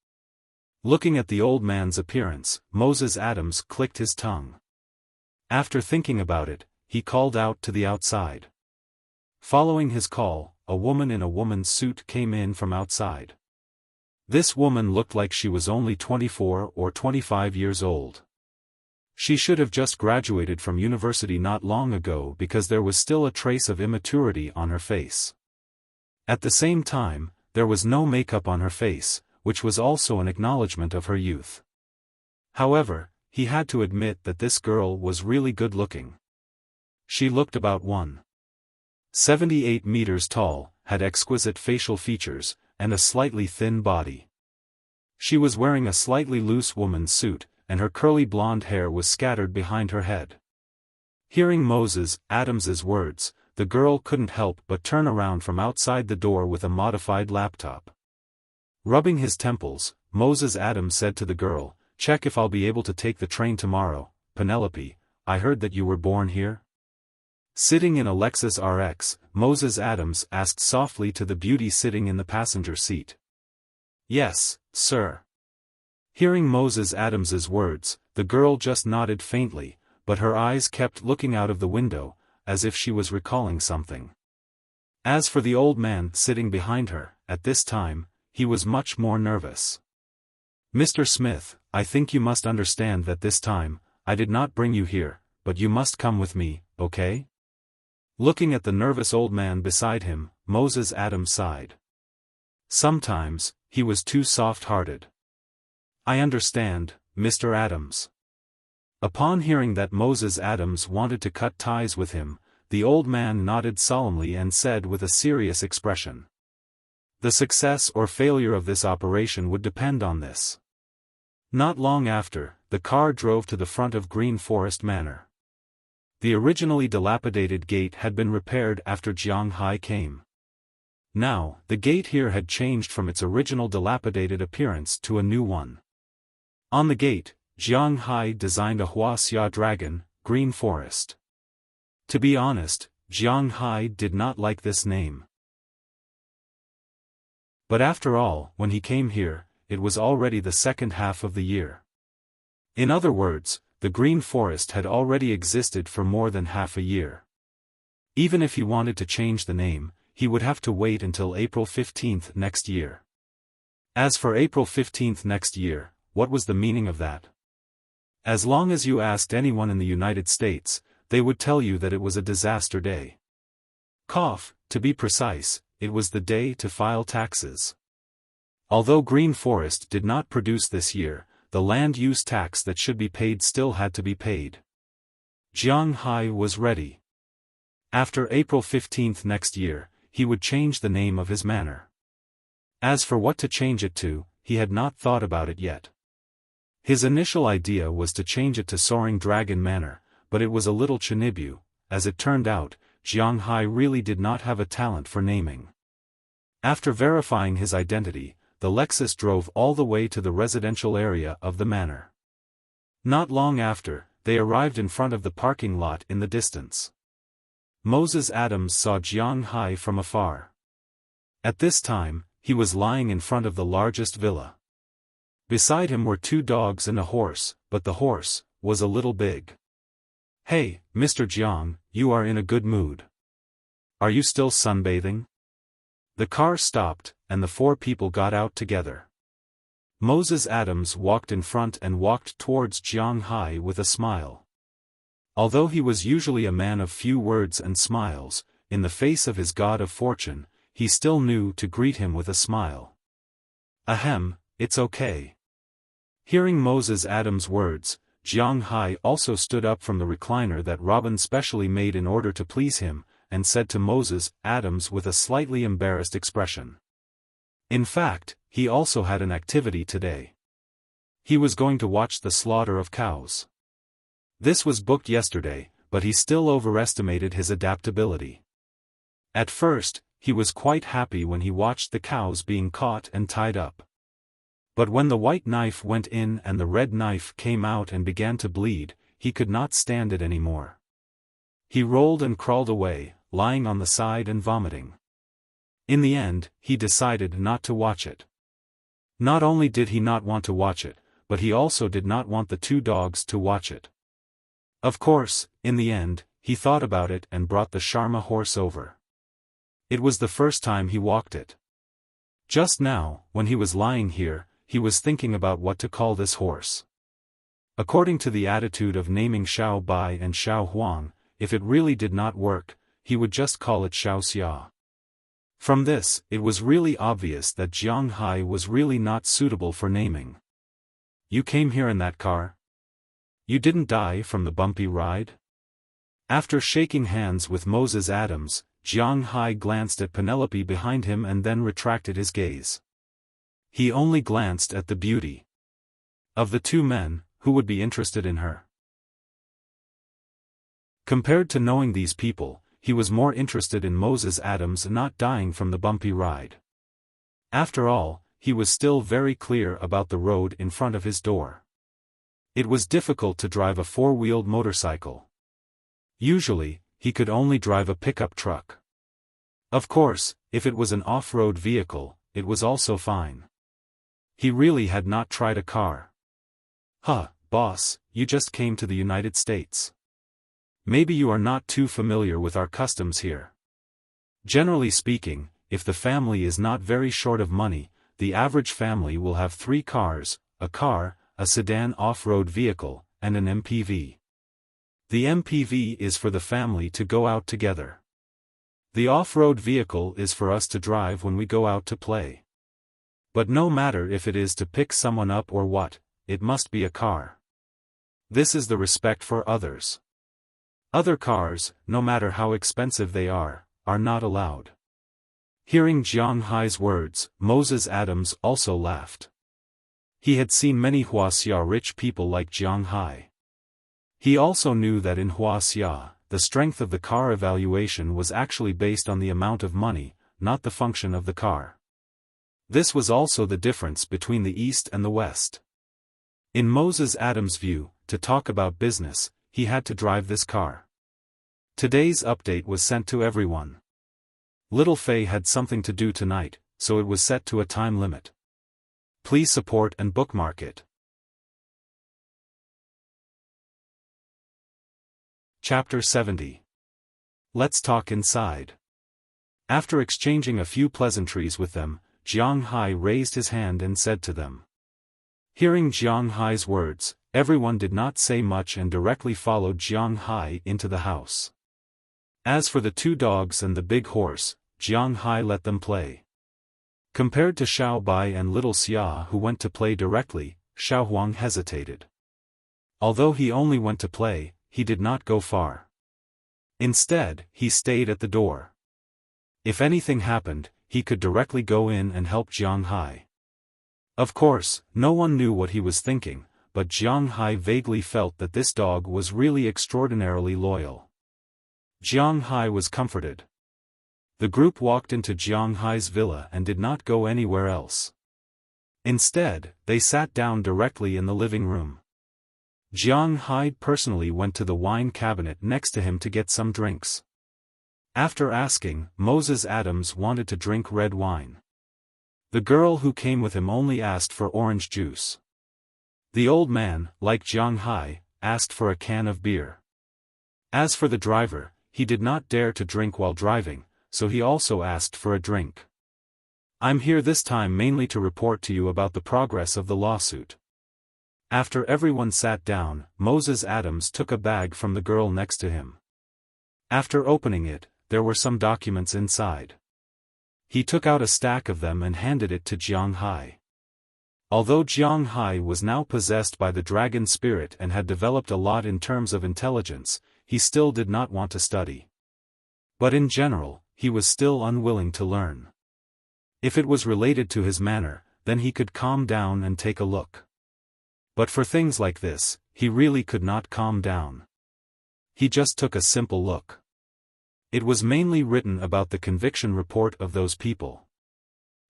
Looking at the old man's appearance, Moses Adams clicked his tongue. After thinking about it, he called out to the outside. Following his call, a woman in a woman's suit came in from outside. This woman looked like she was only 24 or 25 years old. She should have just graduated from university not long ago because there was still a trace of immaturity on her face. At the same time, there was no makeup on her face, which was also an acknowledgement of her youth. However, he had to admit that this girl was really good-looking. She looked about 1.78 meters tall, had exquisite facial features, and a slightly thin body. She was wearing a slightly loose woman's suit, and her curly blonde hair was scattered behind her head. Hearing Moses Adams's words, the girl couldn't help but turn around from outside the door with a modified laptop. Rubbing his temples, Moses Adams said to the girl, "Check if I'll be able to take the train tomorrow, Penelope. I heard that you were born here?" Sitting in a Lexus RX, Moses Adams asked softly to the beauty sitting in the passenger seat. "Yes, sir." Hearing Moses Adams's words, the girl just nodded faintly, but her eyes kept looking out of the window, as if she was recalling something. As for the old man sitting behind her, at this time, he was much more nervous. "Mr. Smith, I think you must understand that this time, I did not bring you here, but you must come with me, okay?" Looking at the nervous old man beside him, Moses Adams sighed. Sometimes, he was too soft-hearted. "I understand, Mr. Adams." Upon hearing that Moses Adams wanted to cut ties with him, the old man nodded solemnly and said with a serious expression, "The success or failure of this operation would depend on this." Not long after, the car drove to the front of Green Forest Manor. The originally dilapidated gate had been repaired after Jiang Hai came. Now, the gate here had changed from its original dilapidated appearance to a new one. On the gate, Jiang Hai designed a Wuxia dragon, Green Forest. To be honest, Jiang Hai did not like this name. But after all, when he came here, it was already the second half of the year. In other words, the Green Forest had already existed for more than half a year. Even if he wanted to change the name, he would have to wait until April 15th next year. As for April 15th next year, what was the meaning of that? As long as you asked anyone in the United States, they would tell you that it was a disaster day. To be precise, it was the day to file taxes. Although Green Forest did not produce this year, the land use tax that should be paid still had to be paid. Jiang Hai was ready. After April 15th next year, he would change the name of his manor. As for what to change it to, he had not thought about it yet. His initial idea was to change it to Soaring Dragon Manor, but it was a little chinibu. As it turned out, Jiang Hai really did not have a talent for naming. After verifying his identity, the Lexus drove all the way to the residential area of the manor. Not long after, they arrived in front of the parking lot in the distance. Moses Adams saw Jiang Hai from afar. At this time, he was lying in front of the largest villa. Beside him were 2 dogs and a horse, but the horse was a little big. "Hey, Mr. Jiang, you are in a good mood. Are you still sunbathing?" The car stopped, and the 4 people got out together. Moses Adams walked in front and walked towards Jiang Hai with a smile. Although he was usually a man of few words and smiles, in the face of his god of fortune, he still knew to greet him with a smile. "Ahem, it's okay." Hearing Moses Adams' words, Jiang Hai also stood up from the recliner that Robin specially made in order to please him, and said to Moses Adams with a slightly embarrassed expression. In fact, he also had an activity today. He was going to watch the slaughter of cows. This was booked yesterday, but he still overestimated his adaptability. At first, he was quite happy when he watched the cows being caught and tied up. But when the white knife went in and the red knife came out and began to bleed, he could not stand it anymore. He rolled and crawled away, lying on the side and vomiting. In the end, he decided not to watch it. Not only did he not want to watch it, but he also did not want the 2 dogs to watch it. Of course, in the end, he thought about it and brought the Sharma horse over. It was the first time he walked it. Just now, when he was lying here, he was thinking about what to call this horse. According to the attitude of naming Xiao Bai and Xiao Huang, if it really did not work, he would just call it Xiao Xia. From this, it was really obvious that Jiang Hai was really not suitable for naming. "You came here in that car? You didn't die from the bumpy ride?" After shaking hands with Moses Adams, Jiang Hai glanced at Penelope behind him and then retracted his gaze. He only glanced at the beauty. Of the 2 men, who would be interested in her? Compared to knowing these people, he was more interested in Moses Adams not dying from the bumpy ride. After all, he was still very clear about the road in front of his door. It was difficult to drive a 4-wheeled motorcycle. Usually, he could only drive a pickup truck. Of course, if it was an off-road vehicle, it was also fine. He really had not tried a car. Boss, you just came to the United States. Maybe you are not too familiar with our customs here. Generally speaking, if the family is not very short of money, the average family will have 3 cars, a car, a sedan off-road vehicle, and an MPV. The MPV is for the family to go out together. The off-road vehicle is for us to drive when we go out to play. But no matter if it is to pick someone up or what, it must be a car. This is the respect for others. Other cars, no matter how expensive they are not allowed. Hearing Jiang Hai's words, Moses Adams also laughed. He had seen many Wuxia rich people like Jiang Hai. He also knew that in Wuxia, the strength of the car evaluation was actually based on the amount of money, not the function of the car. This was also the difference between the East and the West. In Moses Adams' view, to talk about business, he had to drive this car. Today's update was sent to everyone. Little Fei had something to do tonight, so it was set to a time limit. Please support and bookmark it. Chapter 70. Let's talk inside. After exchanging a few pleasantries with them, Jiang Hai raised his hand and said to them. Hearing Jiang Hai's words, everyone did not say much and directly followed Jiang Hai into the house. As for the two dogs and the big horse, Jiang Hai let them play. Compared to Xiao Bai and little Xia who went to play directly, Xiao Huang hesitated. Although he only went to play, he did not go far. Instead, he stayed at the door. If anything happened, he could directly go in and help Jiang Hai. Of course, no one knew what he was thinking, but Jiang Hai vaguely felt that this dog was really extraordinarily loyal. Jiang Hai was comforted. The group walked into Jiang Hai's villa and did not go anywhere else. Instead, they sat down directly in the living room. Jiang Hai personally went to the wine cabinet next to him to get some drinks. After asking, Moses Adams wanted to drink red wine. The girl who came with him only asked for orange juice. The old man, like Jiang Hai, asked for a can of beer. As for the driver, he did not dare to drink while driving, so he also asked for a drink. I'm here this time mainly to report to you about the progress of the lawsuit. After everyone sat down, Moses Adams took a bag from the girl next to him. After opening it, there were some documents inside. He took out a stack of them and handed it to Jiang Hai. Although Jiang Hai was now possessed by the dragon spirit and had developed a lot in terms of intelligence, he still did not want to study. But in general, he was still unwilling to learn. If it was related to his manner, then he could calm down and take a look. But for things like this, he really could not calm down. He just took a simple look. It was mainly written about the conviction report of those people.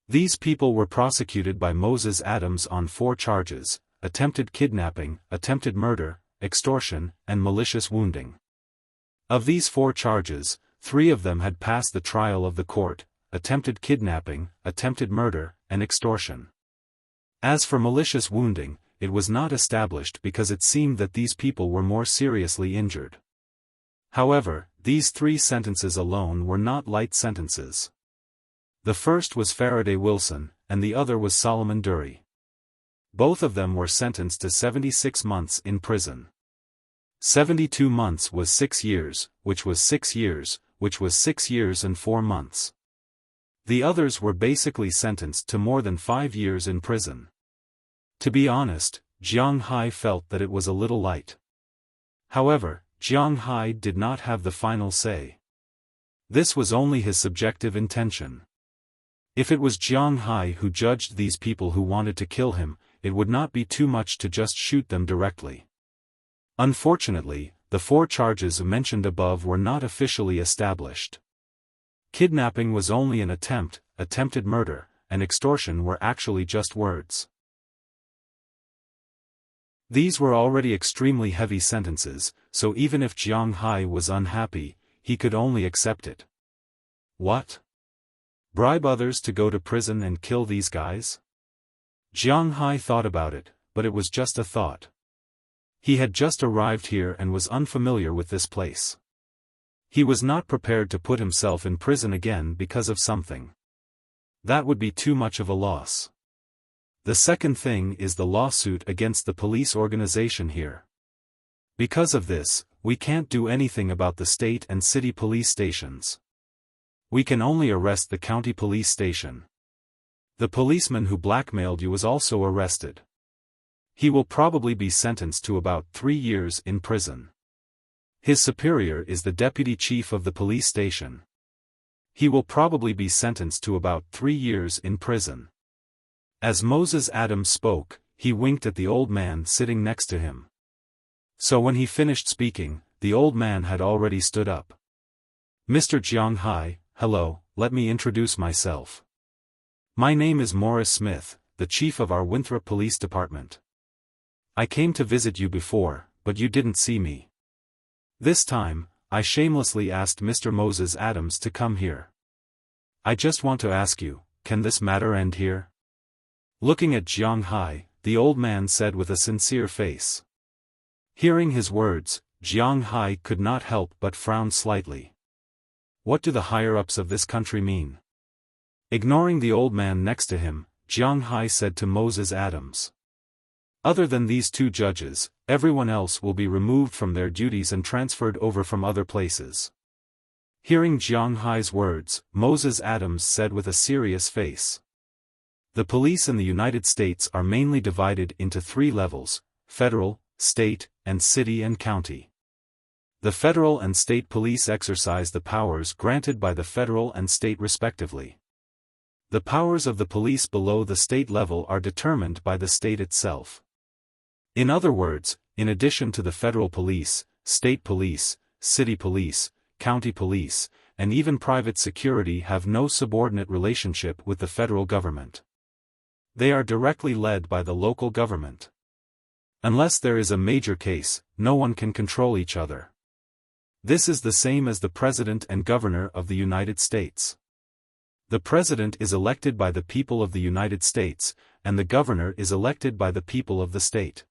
These people were prosecuted by Moses Adams on 4 charges: attempted kidnapping, attempted murder, extortion, and malicious wounding. Of these 4 charges, 3 of them had passed the trial of the court: attempted kidnapping, attempted murder, and extortion. As for malicious wounding, it was not established because it seemed that these people were more seriously injured. However, these 3 sentences alone were not light sentences. The first was Faraday Wilson, and the other was Solomon Dury. Both of them were sentenced to 76 months in prison. 72 months was 6 years, which was 6 years, which was 6 years and 4 months. The others were basically sentenced to more than 5 years in prison. To be honest, Jiang Hai felt that it was a little light. However, Jiang Hai did not have the final say. This was only his subjective intention. If it was Jiang Hai who judged these people who wanted to kill him, it would not be too much to just shoot them directly. Unfortunately, the 4 charges mentioned above were not officially established. Kidnapping was only an attempt, attempted murder, and extortion were actually just words. These were already extremely heavy sentences, so even if Jiang Hai was unhappy, he could only accept it. What? Bribe others to go to prison and kill these guys? Jiang Hai thought about it, but it was just a thought. He had just arrived here and was unfamiliar with this place. He was not prepared to put himself in prison again because of something. That would be too much of a loss. The second thing is the lawsuit against the police organization here. Because of this, we can't do anything about the state and city police stations. We can only arrest the county police station. The policeman who blackmailed you was also arrested. He will probably be sentenced to about 3 years in prison. His superior is the deputy chief of the police station. He will probably be sentenced to about 3 years in prison. As Moses Adams spoke, he winked at the old man sitting next to him. So when he finished speaking, the old man had already stood up. Mr. Jiang Hai, hello, let me introduce myself. My name is Morris Smith, the chief of our Winthrop Police Department. I came to visit you before, but you didn't see me. This time, I shamelessly asked Mr. Moses Adams to come here. I just want to ask you, can this matter end here? Looking at Jiang Hai, the old man said with a sincere face. Hearing his words, Jiang Hai could not help but frown slightly. What do the higher-ups of this country mean? Ignoring the old man next to him, Jiang Hai said to Moses Adams. Other than these 2 judges, everyone else will be removed from their duties and transferred over from other places. Hearing Jiang Hai's words, Moses Adams said with a serious face. The police in the United States are mainly divided into 3 levels: federal, state, and city and county. The federal and state police exercise the powers granted by the federal and state respectively. The powers of the police below the state level are determined by the state itself. In other words, in addition to the federal police, state police, city police, county police, and even private security have no subordinate relationship with the federal government. They are directly led by the local government. Unless there is a major case, no one can control each other. This is the same as the President and Governor of the United States. The President is elected by the people of the United States, and the Governor is elected by the people of the state.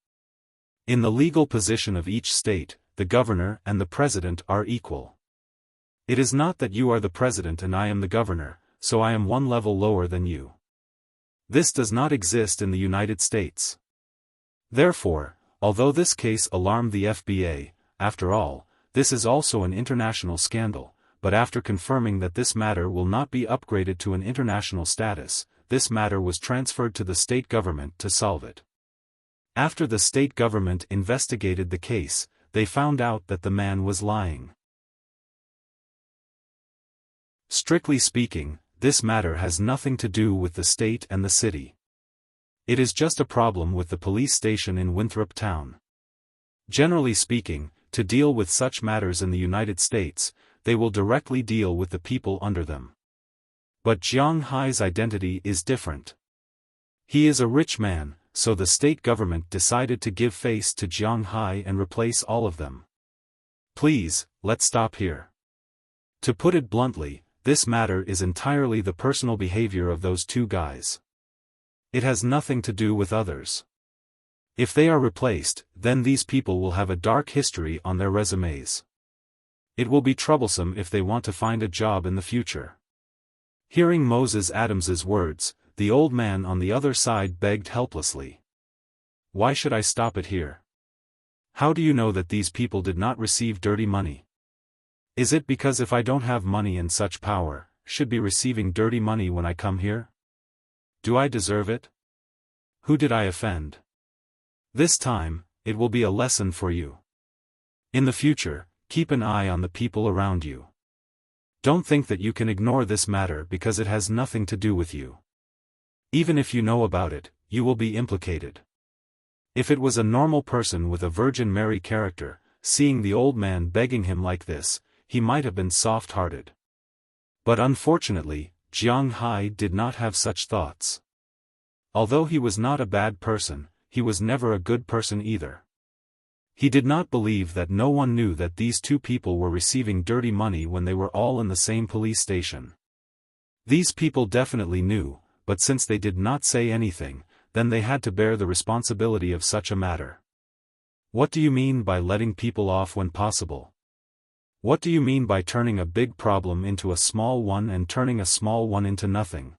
In the legal position of each state, the Governor and the President are equal. It is not that you are the President and I am the Governor, so I am one level lower than you. This does not exist in the United States. Therefore, although this case alarmed the FBA, after all, this is also an international scandal, but after confirming that this matter will not be upgraded to an international status, this matter was transferred to the state government to solve it. After the state government investigated the case, they found out that the man was lying. Strictly speaking, this matter has nothing to do with the state and the city. It is just a problem with the police station in Winthrop Town. Generally speaking, to deal with such matters in the United States, they will directly deal with the people under them. But Jiang Hai's identity is different. He is a rich man, so the state government decided to give face to Jiang Hai and replace all of them. Please, let's stop here. To put it bluntly, this matter is entirely the personal behavior of those 2 guys. It has nothing to do with others. If they are replaced, then these people will have a dark history on their resumes. It will be troublesome if they want to find a job in the future. Hearing Moses Adams's words, the old man on the other side begged helplessly. Why should I stop it here? How do you know that these people did not receive dirty money? Is it because if I don't have money and such power, should be receiving dirty money when I come here? Do I deserve it? Who did I offend? This time, it will be a lesson for you. In the future, keep an eye on the people around you. Don't think that you can ignore this matter because it has nothing to do with you. Even if you know about it, you will be implicated. If it was a normal person with a Virgin Mary character, seeing the old man begging him like this, he might have been soft-hearted. But unfortunately, Jiang Hai did not have such thoughts. Although he was not a bad person, he was never a good person either. He did not believe that no one knew that these 2 people were receiving dirty money when they were all in the same police station. These people definitely knew, but since they did not say anything, then they had to bear the responsibility of such a matter. What do you mean by letting people off when possible? What do you mean by turning a big problem into a small one and turning a small one into nothing?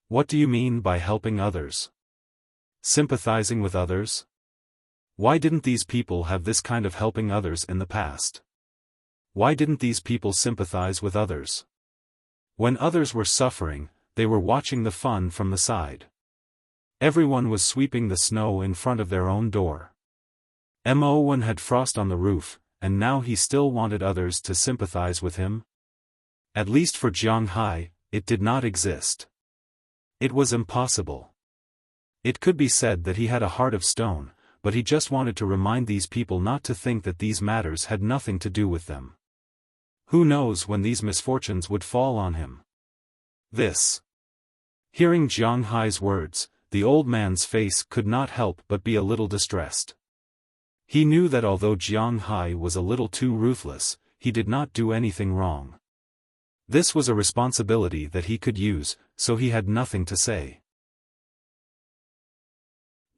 What do you mean by helping others? Sympathizing with others? Why didn't these people have this kind of helping others in the past? Why didn't these people sympathize with others? When others were suffering, they were watching the fun from the side. Everyone was sweeping the snow in front of their own door. Mo1 had frost on the roof, and now he still wanted others to sympathize with him? At least for Jiang Hai, it did not exist. It was impossible. It could be said that he had a heart of stone, but he just wanted to remind these people not to think that these matters had nothing to do with them. Who knows when these misfortunes would fall on him? Hearing Jiang Hai's words, the old man's face could not help but be a little distressed. He knew that although Jiang Hai was a little too ruthless, he did not do anything wrong. This was a responsibility that he could use, so he had nothing to say.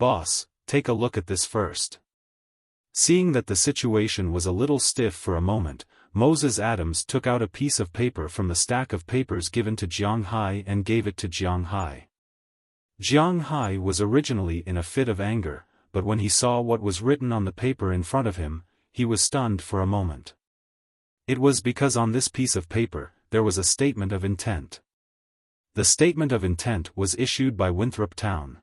"Boss, take a look at this first." Seeing that the situation was a little stiff for a moment, Moses Adams took out a piece of paper from the stack of papers given to Jiang Hai and gave it to Jiang Hai. Jiang Hai was originally in a fit of anger, but when he saw what was written on the paper in front of him, he was stunned for a moment. It was because on this piece of paper, there was a statement of intent. The statement of intent was issued by Winthrop Town.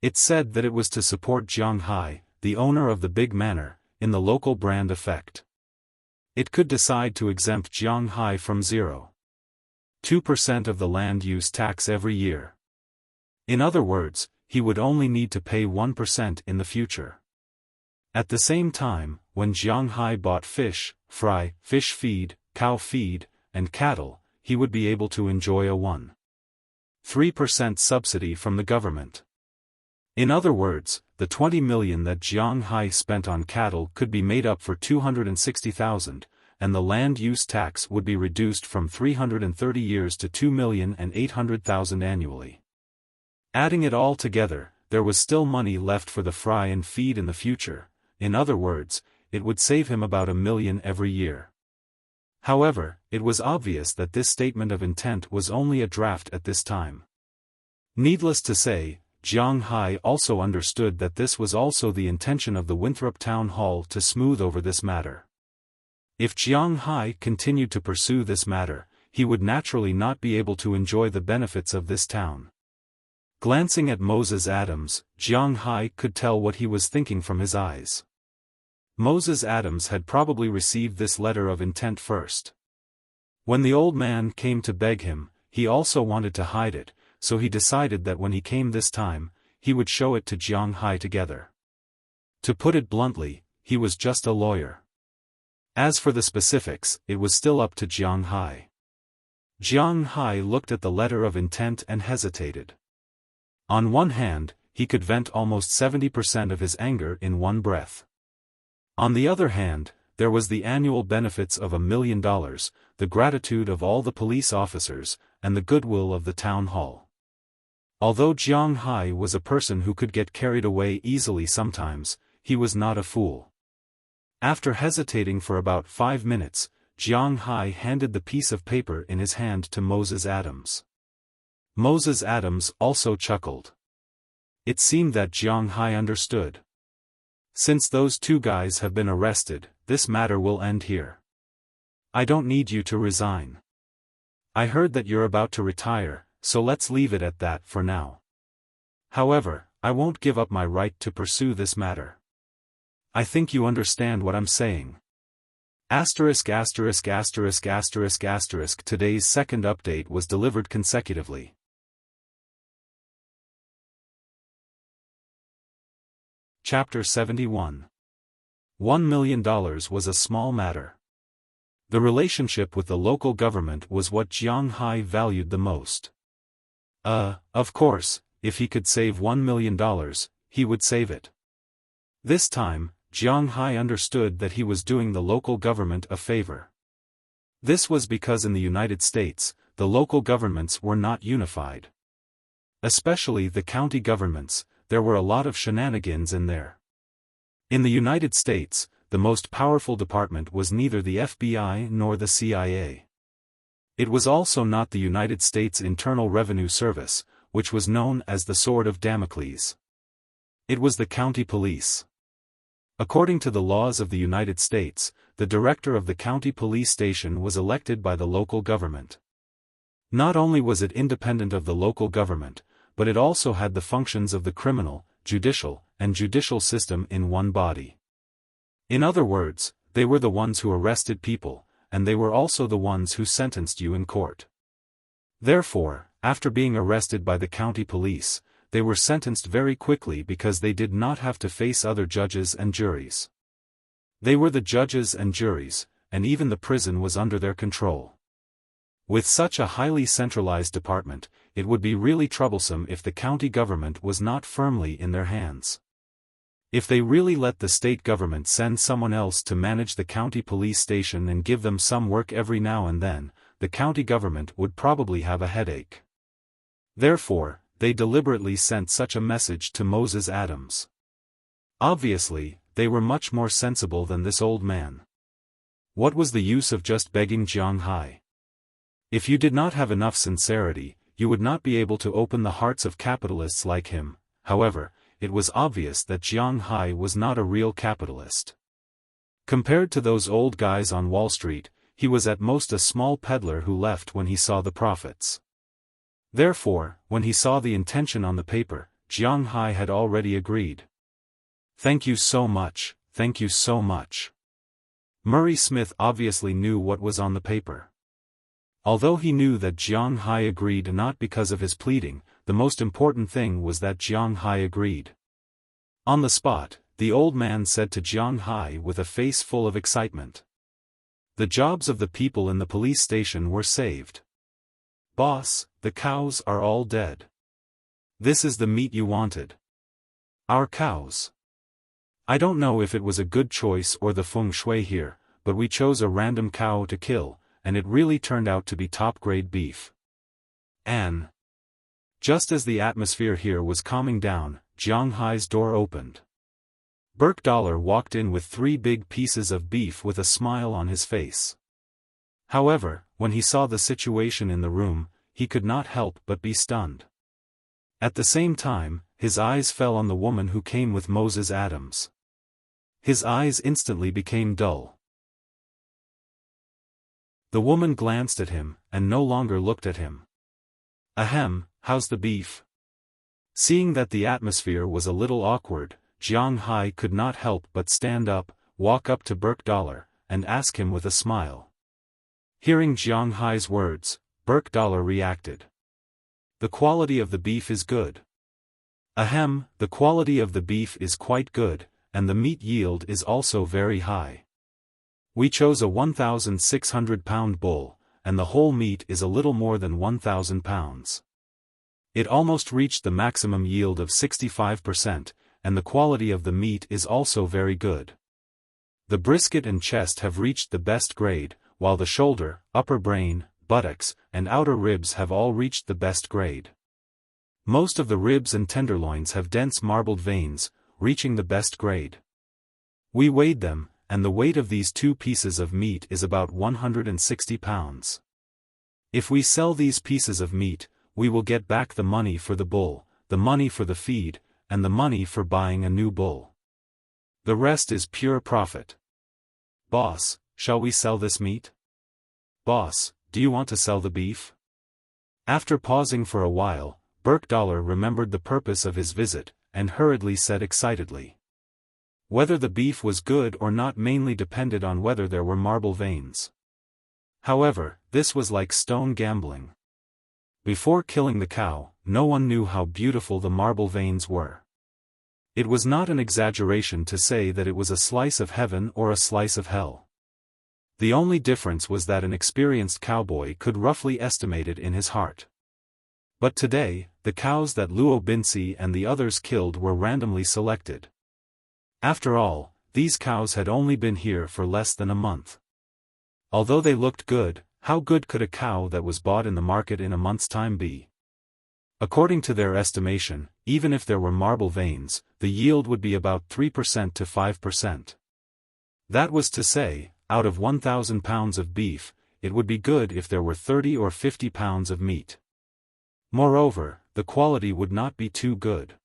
It said that it was to support Jiang Hai, the owner of the big manor, in the local brand effect. It could decide to exempt Jiang Hai from 0.2% of the land use tax every year. In other words, he would only need to pay 1% in the future. At the same time, when Jiang Hai bought fish, fry, fish feed, cow feed, and cattle, he would be able to enjoy a 1.3% subsidy from the government. In other words, the 20 million that Jiang Hai spent on cattle could be made up for 260,000, and the land use tax would be reduced from 330 years to 2,800,000 annually. Adding it all together, there was still money left for the fry and feed in the future. In other words, it would save him about 1 million every year. However, it was obvious that this statement of intent was only a draft at this time. Needless to say, Jiang Hai also understood that this was also the intention of the Winthrop Town Hall to smooth over this matter. If Jiang Hai continued to pursue this matter, he would naturally not be able to enjoy the benefits of this town. Glancing at Moses Adams, Jiang Hai could tell what he was thinking from his eyes. Moses Adams had probably received this letter of intent first. When the old man came to beg him, he also wanted to hide it, so he decided that when he came this time, he would show it to Jiang Hai together. To put it bluntly, he was just a lawyer. As for the specifics, it was still up to Jiang Hai. Jiang Hai looked at the letter of intent and hesitated. On one hand, he could vent almost 70% of his anger in one breath. On the other hand, there was the annual benefits of $1 million, the gratitude of all the police officers, and the goodwill of the town hall. Although Jiang Hai was a person who could get carried away easily sometimes, he was not a fool. After hesitating for about 5 minutes, Jiang Hai handed the piece of paper in his hand to Moses Adams. Moses Adams also chuckled. It seemed that Jiang Hai understood. Since those two guys have been arrested, this matter will end here. I don't need you to resign. I heard that you're about to retire, so let's leave it at that for now. However, I won't give up my right to pursue this matter. I think you understand what I'm saying. Today's second update was delivered consecutively. Chapter 71. $1 million was a small matter. The relationship with the local government was what Jiang Hai valued the most. Of course, if he could save $1 million, he would save it. This time, Jiang Hai understood that he was doing the local government a favor. This was because in the United States, the local governments were not unified. Especially the county governments, there were a lot of shenanigans in there. In the United States, the most powerful department was neither the FBI nor the CIA. It was also not the United States Internal Revenue Service, which was known as the Sword of Damocles. It was the county police. According to the laws of the United States, the director of the county police station was elected by the local government. Not only was it independent of the local government, but it also had the functions of the criminal, judicial, and judicial system in one body. In other words, they were the ones who arrested people, and they were also the ones who sentenced you in court. Therefore, after being arrested by the county police, they were sentenced very quickly because they did not have to face other judges and juries. They were the judges and juries, and even the prison was under their control. With such a highly centralized department, it would be really troublesome if the county government was not firmly in their hands. If they really let the state government send someone else to manage the county police station and give them some work every now and then, the county government would probably have a headache. Therefore, they deliberately sent such a message to Moses Adams. Obviously, they were much more sensible than this old man. What was the use of just begging Jiang Hai? If you did not have enough sincerity, you would not be able to open the hearts of capitalists like him. However, it was obvious that Jiang Hai was not a real capitalist. Compared to those old guys on Wall Street, he was at most a small peddler who left when he saw the profits. Therefore, when he saw the intention on the paper, Jiang Hai had already agreed. "Thank you so much, thank you so much." Murray Smith obviously knew what was on the paper. Although he knew that Jiang Hai agreed not because of his pleading, the most important thing was that Jiang Hai agreed. On the spot, the old man said to Jiang Hai with a face full of excitement. The jobs of the people in the police station were saved. "Boss, the cows are all dead. This is the meat you wanted. Our cows. I don't know if it was a good choice or the feng shui here, but we chose a random cow to kill, and it really turned out to be top-grade beef." And just as the atmosphere here was calming down, Jiang Hai's door opened. Burke Dollar walked in with 3 big pieces of beef with a smile on his face. However, when he saw the situation in the room, he could not help but be stunned. At the same time, his eyes fell on the woman who came with Moses Adams. His eyes instantly became dull. The woman glanced at him, and no longer looked at him. "Ahem, how's the beef?" Seeing that the atmosphere was a little awkward, Jiang Hai could not help but stand up, walk up to Burke Dollar, and ask him with a smile. Hearing Jiang Hai's words, Burke Dollar reacted. "The quality of the beef is good." "Ahem, the quality of the beef is quite good, and the meat yield is also very high. We chose a 1,600-pound bull, and the whole meat is a little more than 1,000 pounds. It almost reached the maximum yield of 65%, and the quality of the meat is also very good. The brisket and chest have reached the best grade, while the shoulder, upper brain, buttocks, and outer ribs have all reached the best grade. Most of the ribs and tenderloins have dense marbled veins, reaching the best grade. We weighed them, and the weight of these 2 pieces of meat is about 160 pounds. If we sell these pieces of meat, we will get back the money for the bull, the money for the feed, and the money for buying a new bull. The rest is pure profit. Boss, shall we sell this meat? Boss, do you want to sell the beef?" After pausing for a while, Burke Dollar remembered the purpose of his visit, and hurriedly said excitedly. Whether the beef was good or not mainly depended on whether there were marble veins. However, this was like stone gambling. Before killing the cow, no one knew how beautiful the marble veins were. It was not an exaggeration to say that it was a slice of heaven or a slice of hell. The only difference was that an experienced cowboy could roughly estimate it in his heart. But today, the cows that Luo Binsi and the others killed were randomly selected. After all, these cows had only been here for less than a month. Although they looked good, how good could a cow that was bought in the market in a month's time be? According to their estimation, even if there were marble veins, the yield would be about 3% to 5%. That was to say, out of 1,000 pounds of beef, it would be good if there were 30 or 50 pounds of meat. Moreover, the quality would not be too good.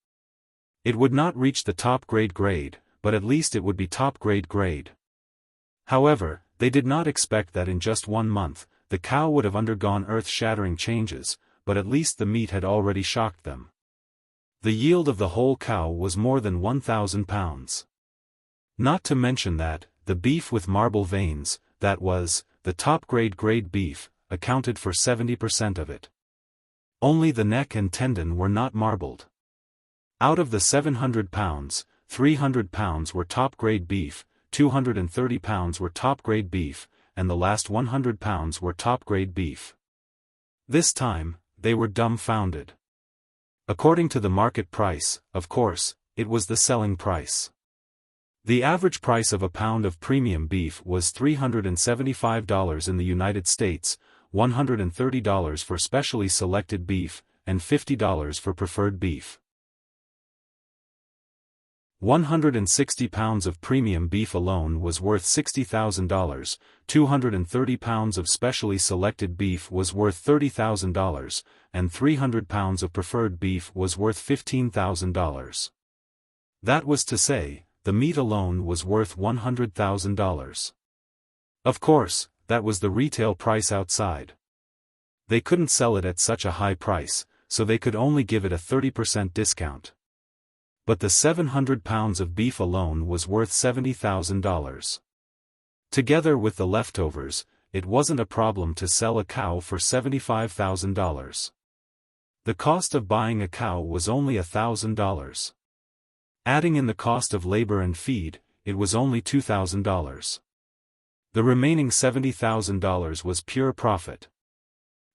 It would not reach the top grade, but at least it would be top grade. However, they did not expect that in just 1 month, the cow would have undergone earth-shattering changes, but at least the meat had already shocked them. The yield of the whole cow was more than 1,000 pounds. Not to mention that, the beef with marble veins, that was, the top-grade beef, accounted for 70% of it. Only the neck and tendon were not marbled. Out of the 700 pounds, 300 pounds were top-grade beef, 230 pounds were top-grade beef, and the last 100 pounds were top-grade beef. This time, they were dumbfounded. According to the market price, of course, it was the selling price. The average price of a pound of premium beef was $375 in the United States, $130 for specially selected beef, and $50 for preferred beef. 160 pounds of premium beef alone was worth $60,000, 230 pounds of specially selected beef was worth $30,000, and 300 pounds of preferred beef was worth $15,000. That was to say, the meat alone was worth $100,000. Of course, that was the retail price outside. They couldn't sell it at such a high price, so they could only give it a 30% discount. But the 700 pounds of beef alone was worth $70,000. Together with the leftovers, it wasn't a problem to sell a cow for $75,000. The cost of buying a cow was only $1,000. Adding in the cost of labor and feed, it was only $2,000. The remaining $70,000 was pure profit.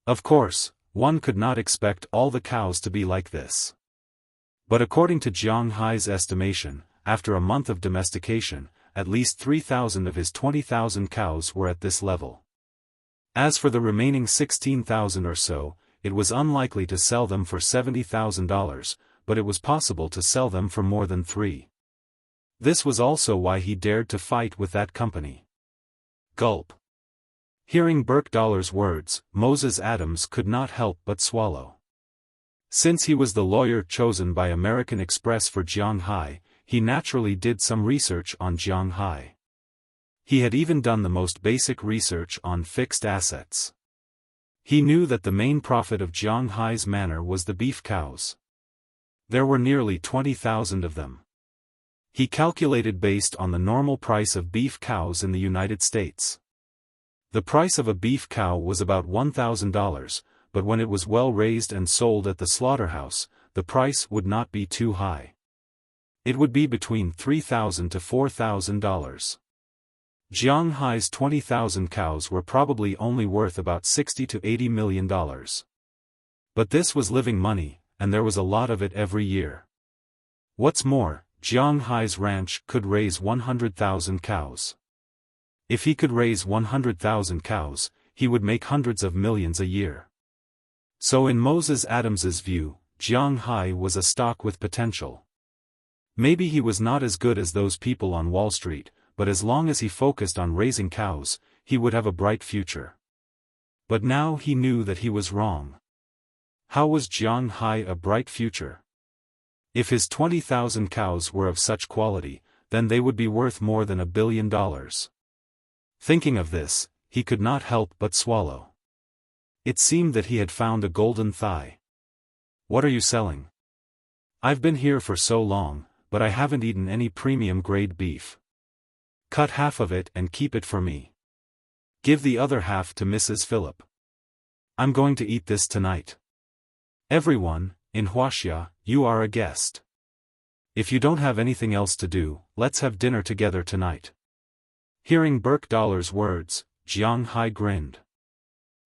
Of course, one could not expect all the cows to be like this. But according to Jiang Hai's estimation, after a month of domestication, at least 3,000 of his 20,000 cows were at this level. As for the remaining 16,000 or so, it was unlikely to sell them for $70,000, but it was possible to sell them for more than 3. This was also why he dared to fight with that company. Gulp. Hearing Burkdollar's words, Moses Adams could not help but swallow. Since he was the lawyer chosen by American Express for Jiang Hai, he naturally did some research on Jiang Hai. He had even done the most basic research on fixed assets. He knew that the main profit of Jiang Hai's manor was the beef cows. There were nearly 20,000 of them. He calculated based on the normal price of beef cows in the United States. The price of a beef cow was about $1,000, but when it was well raised and sold at the slaughterhouse, the price would not be too high. It would be between $3,000 to $4,000. Jiang Hai's 20,000 cows were probably only worth about $60 to $80 million. But this was living money, and there was a lot of it every year. What's more, Jiang Hai's ranch could raise 100,000 cows. If he could raise 100,000 cows, he would make hundreds of millions a year. So in Moses Adams's view, Jiang Hai was a stock with potential. Maybe he was not as good as those people on Wall Street, but as long as he focused on raising cows, he would have a bright future. But now he knew that he was wrong. How was Jiang Hai a bright future? If his 20,000 cows were of such quality, then they would be worth more than $1 billion. Thinking of this, he could not help but swallow. It seemed that he had found a golden thigh. What are you selling? I've been here for so long, but I haven't eaten any premium grade beef. Cut half of it and keep it for me. Give the other half to Mrs. Phillip. I'm going to eat this tonight. Everyone, in Wuxia, you are a guest. If you don't have anything else to do, let's have dinner together tonight. Hearing Burkdollar's words, Jiang Hai grinned.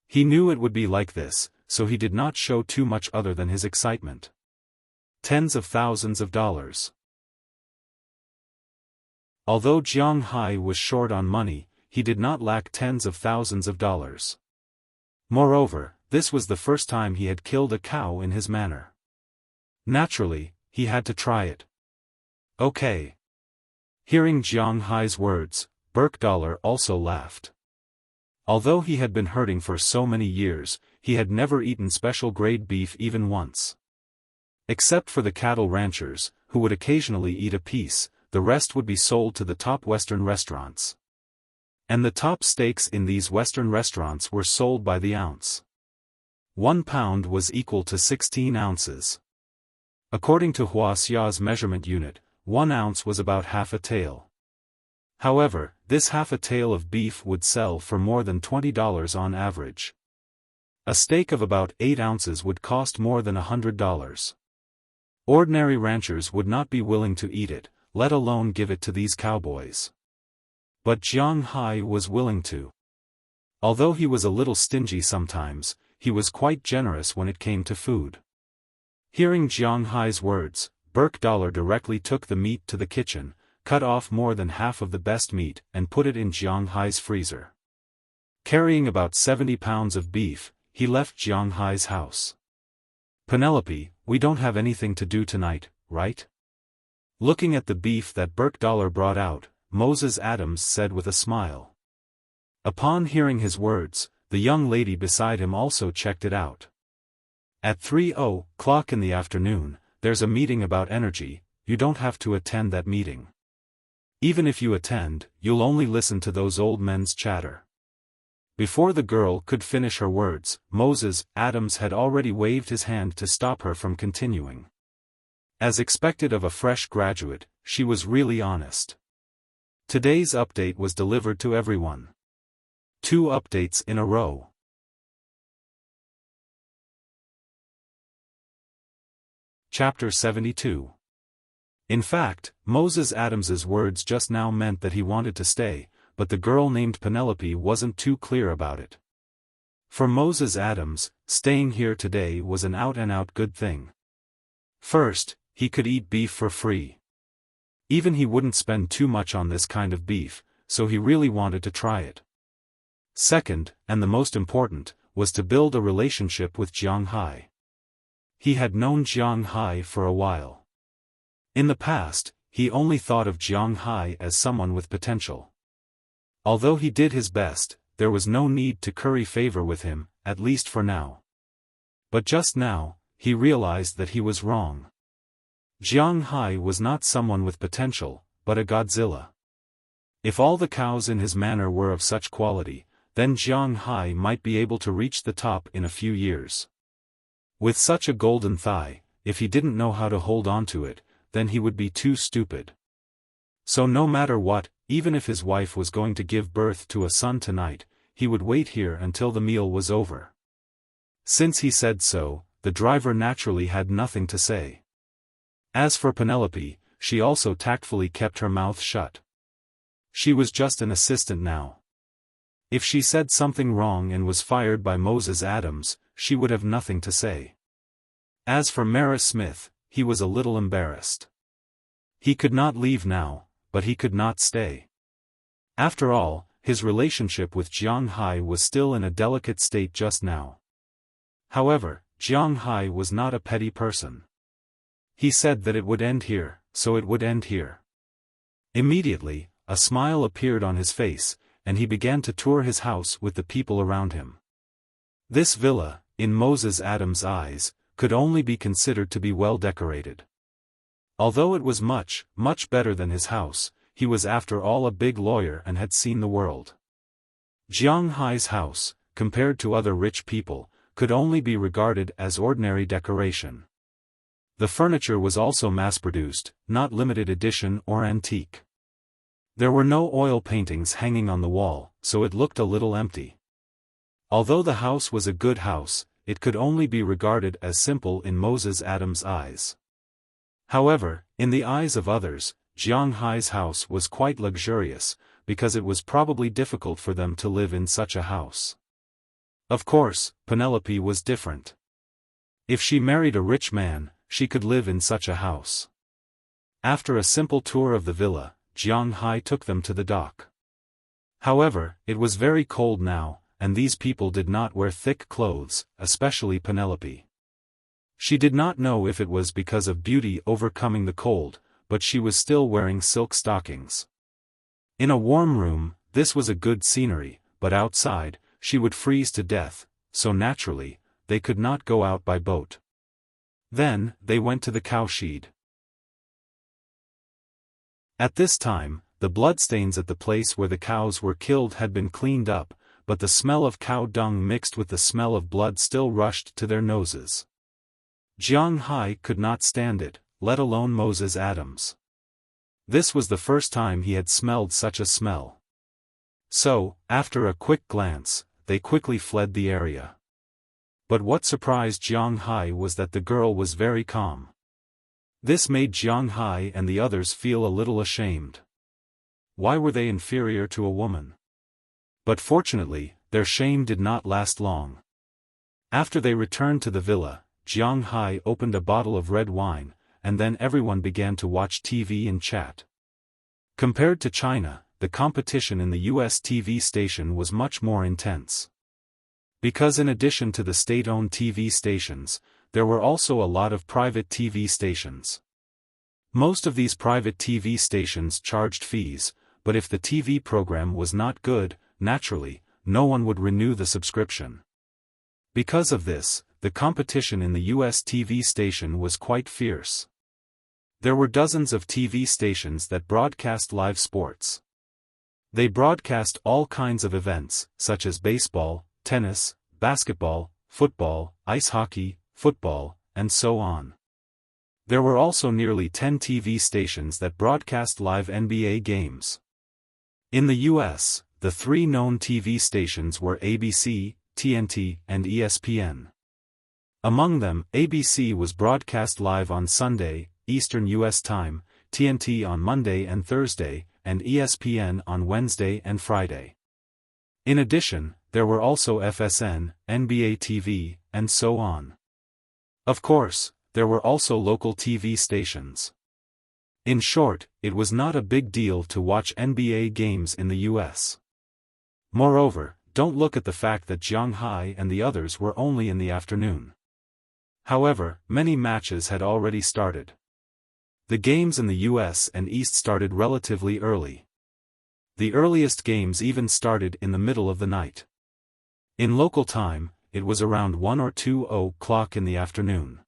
He knew it would be like this, so he did not show too much other than his excitement. Tens of thousands of dollars. Although Jiang Hai was short on money, he did not lack tens of thousands of dollars. Moreover, this was the first time he had killed a cow in his manor. Naturally, he had to try it. Okay. Hearing Jiang Hai's words, Burkdollar also laughed. Although he had been herding for so many years, he had never eaten special grade beef even once. Except for the cattle ranchers, who would occasionally eat a piece, the rest would be sold to the top Western restaurants. And the top steaks in these Western restaurants were sold by the ounce. 1 pound was equal to 16 ounces. According to Wuxia's measurement unit, 1 ounce was about half a tael. However, this half a tael of beef would sell for more than $20 on average. A steak of about 8 ounces would cost more than $100. Ordinary ranchers would not be willing to eat it, let alone give it to these cowboys. But Jiang Hai was willing to. Although he was a little stingy sometimes, he was quite generous when it came to food. Hearing Jiang Hai's words, Burke Dollar directly took the meat to the kitchen, cut off more than half of the best meat and put it in Jiang Hai's freezer. Carrying about 70 pounds of beef, he left Jiang Hai's house. "Penelope, we don't have anything to do tonight, right?" Looking at the beef that Burke Dollar brought out, Moses Adams said with a smile. Upon hearing his words, the young lady beside him also checked it out. "At 3:00 in the afternoon, there's a meeting about energy. You don't have to attend that meeting. Even if you attend, you'll only listen to those old men's chatter." Before the girl could finish her words, Moses Adams had already waved his hand to stop her from continuing. As expected of a fresh graduate, she was really honest. Today's update was delivered to everyone. 2 updates in a row. Chapter 72. In fact, Moses Adams's words just now meant that he wanted to stay, but the girl named Penelope wasn't too clear about it. For Moses Adams, staying here today was an out-and-out good thing. First, he could eat beef for free. Even he wouldn't spend too much on this kind of beef, so he really wanted to try it. Second, and the most important, was to build a relationship with Jiang Hai. He had known Jiang Hai for a while. In the past, he only thought of Jiang Hai as someone with potential. Although he did his best, there was no need to curry favor with him, at least for now. But just now, he realized that he was wrong. Jiang Hai was not someone with potential, but a Godzilla. If all the cows in his manor were of such quality, then Jiang Hai might be able to reach the top in a few years. With such a golden thigh, if he didn't know how to hold on to it, then he would be too stupid. So no matter what, even if his wife was going to give birth to a son tonight, he would wait here until the meal was over. Since he said so, the driver naturally had nothing to say. As for Penelope, she also tactfully kept her mouth shut. She was just an assistant now. If she said something wrong and was fired by Moses Adams, she would have nothing to say. As for Mara Smith, he was a little embarrassed. He could not leave now, but he could not stay. After all, his relationship with Jiang Hai was still in a delicate state just now. However, Jiang Hai was not a petty person. He said that it would end here, so it would end here. Immediately, a smile appeared on his face, and he began to tour his house with the people around him. This villa, in Moses Adams' eyes, could only be considered to be well decorated. Although it was much, much better than his house, he was after all a big lawyer and had seen the world. Jiang Hai's house, compared to other rich people, could only be regarded as ordinary decoration. The furniture was also mass-produced, not limited edition or antique. There were no oil paintings hanging on the wall, so it looked a little empty. Although the house was a good house, it could only be regarded as simple in Moses Adams' eyes. However, in the eyes of others, Jiang Hai's house was quite luxurious, because it was probably difficult for them to live in such a house. Of course, Penelope was different. If she married a rich man, she could live in such a house. After a simple tour of the villa, Jiang Hai took them to the dock. However, it was very cold now, and these people did not wear thick clothes, especially Penelope. She did not know if it was because of beauty overcoming the cold, but she was still wearing silk stockings. In a warm room, this was a good scenery, but outside, she would freeze to death, so naturally, they could not go out by boat. Then, they went to the cowshed. At this time, the bloodstains at the place where the cows were killed had been cleaned up, but the smell of cow dung mixed with the smell of blood still rushed to their noses. Jiang Hai could not stand it, let alone Moses Adams. This was the first time he had smelled such a smell. So, after a quick glance, they quickly fled the area. But what surprised Jiang Hai was that the girl was very calm. This made Jiang Hai and the others feel a little ashamed. Why were they inferior to a woman? But fortunately, their shame did not last long. After they returned to the villa, Jiang Hai opened a bottle of red wine, and then everyone began to watch TV and chat. Compared to China, the competition in the US TV station was much more intense. Because in addition to the state-owned TV stations, there were also a lot of private TV stations. Most of these private TV stations charged fees, but if the TV program was not good, naturally, no one would renew the subscription. Because of this, the competition in the US TV station was quite fierce. There were dozens of TV stations that broadcast live sports. They broadcast all kinds of events, such as baseball, tennis, basketball, football, ice hockey, football, and so on. There were also nearly 10 TV stations that broadcast live NBA games. In the US, the three known TV stations were ABC, TNT, and ESPN. Among them, ABC was broadcast live on Sunday, Eastern US time, TNT on Monday and Thursday, and ESPN on Wednesday and Friday. In addition, there were also FSN, NBA TV, and so on. Of course, there were also local TV stations. In short, it was not a big deal to watch NBA games in the US. Moreover, don't look at the fact that Jiang Hai and the others were only in the afternoon. However, many matches had already started. The games in the US and East started relatively early. The earliest games even started in the middle of the night. In local time, it was around 1 or 2 o'clock in the afternoon.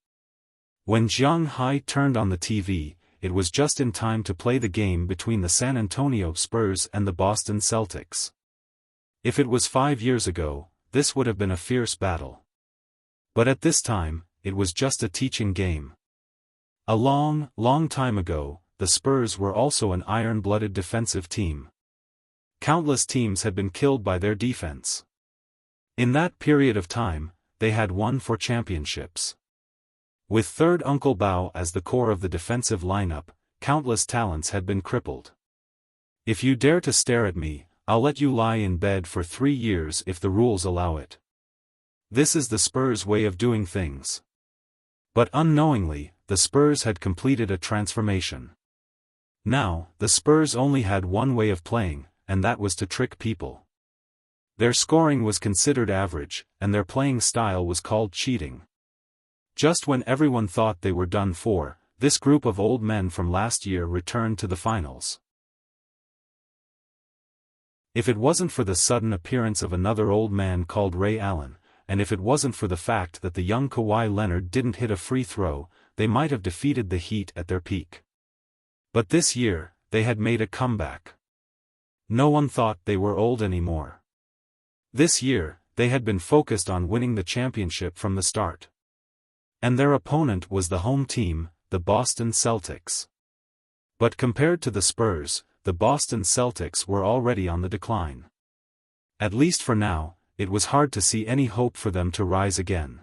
When Jiang Hai turned on the TV, it was just in time to play the game between the San Antonio Spurs and the Boston Celtics. If it was 5 years ago, this would have been a fierce battle. But at this time, it was just a teaching game. A long, long time ago, the Spurs were also an iron-blooded defensive team. Countless teams had been killed by their defense. In that period of time, they had won 4 championships. With third Uncle Bao as the core of the defensive lineup, countless talents had been crippled. If you dare to stare at me, I'll let you lie in bed for 3 years if the rules allow it. This is the Spurs' way of doing things. But unknowingly, the Spurs had completed a transformation. Now, the Spurs only had one way of playing, and that was to trick people. Their scoring was considered average, and their playing style was called cheating. Just when everyone thought they were done for, this group of old men from last year returned to the finals. If it wasn't for the sudden appearance of another old man called Ray Allen, and if it wasn't for the fact that the young Kawhi Leonard didn't hit a free throw, they might have defeated the Heat at their peak. But this year, they had made a comeback. No one thought they were old anymore. This year, they had been focused on winning the championship from the start. And their opponent was the home team, the Boston Celtics. But compared to the Spurs, the Boston Celtics were already on the decline. At least for now, it was hard to see any hope for them to rise again.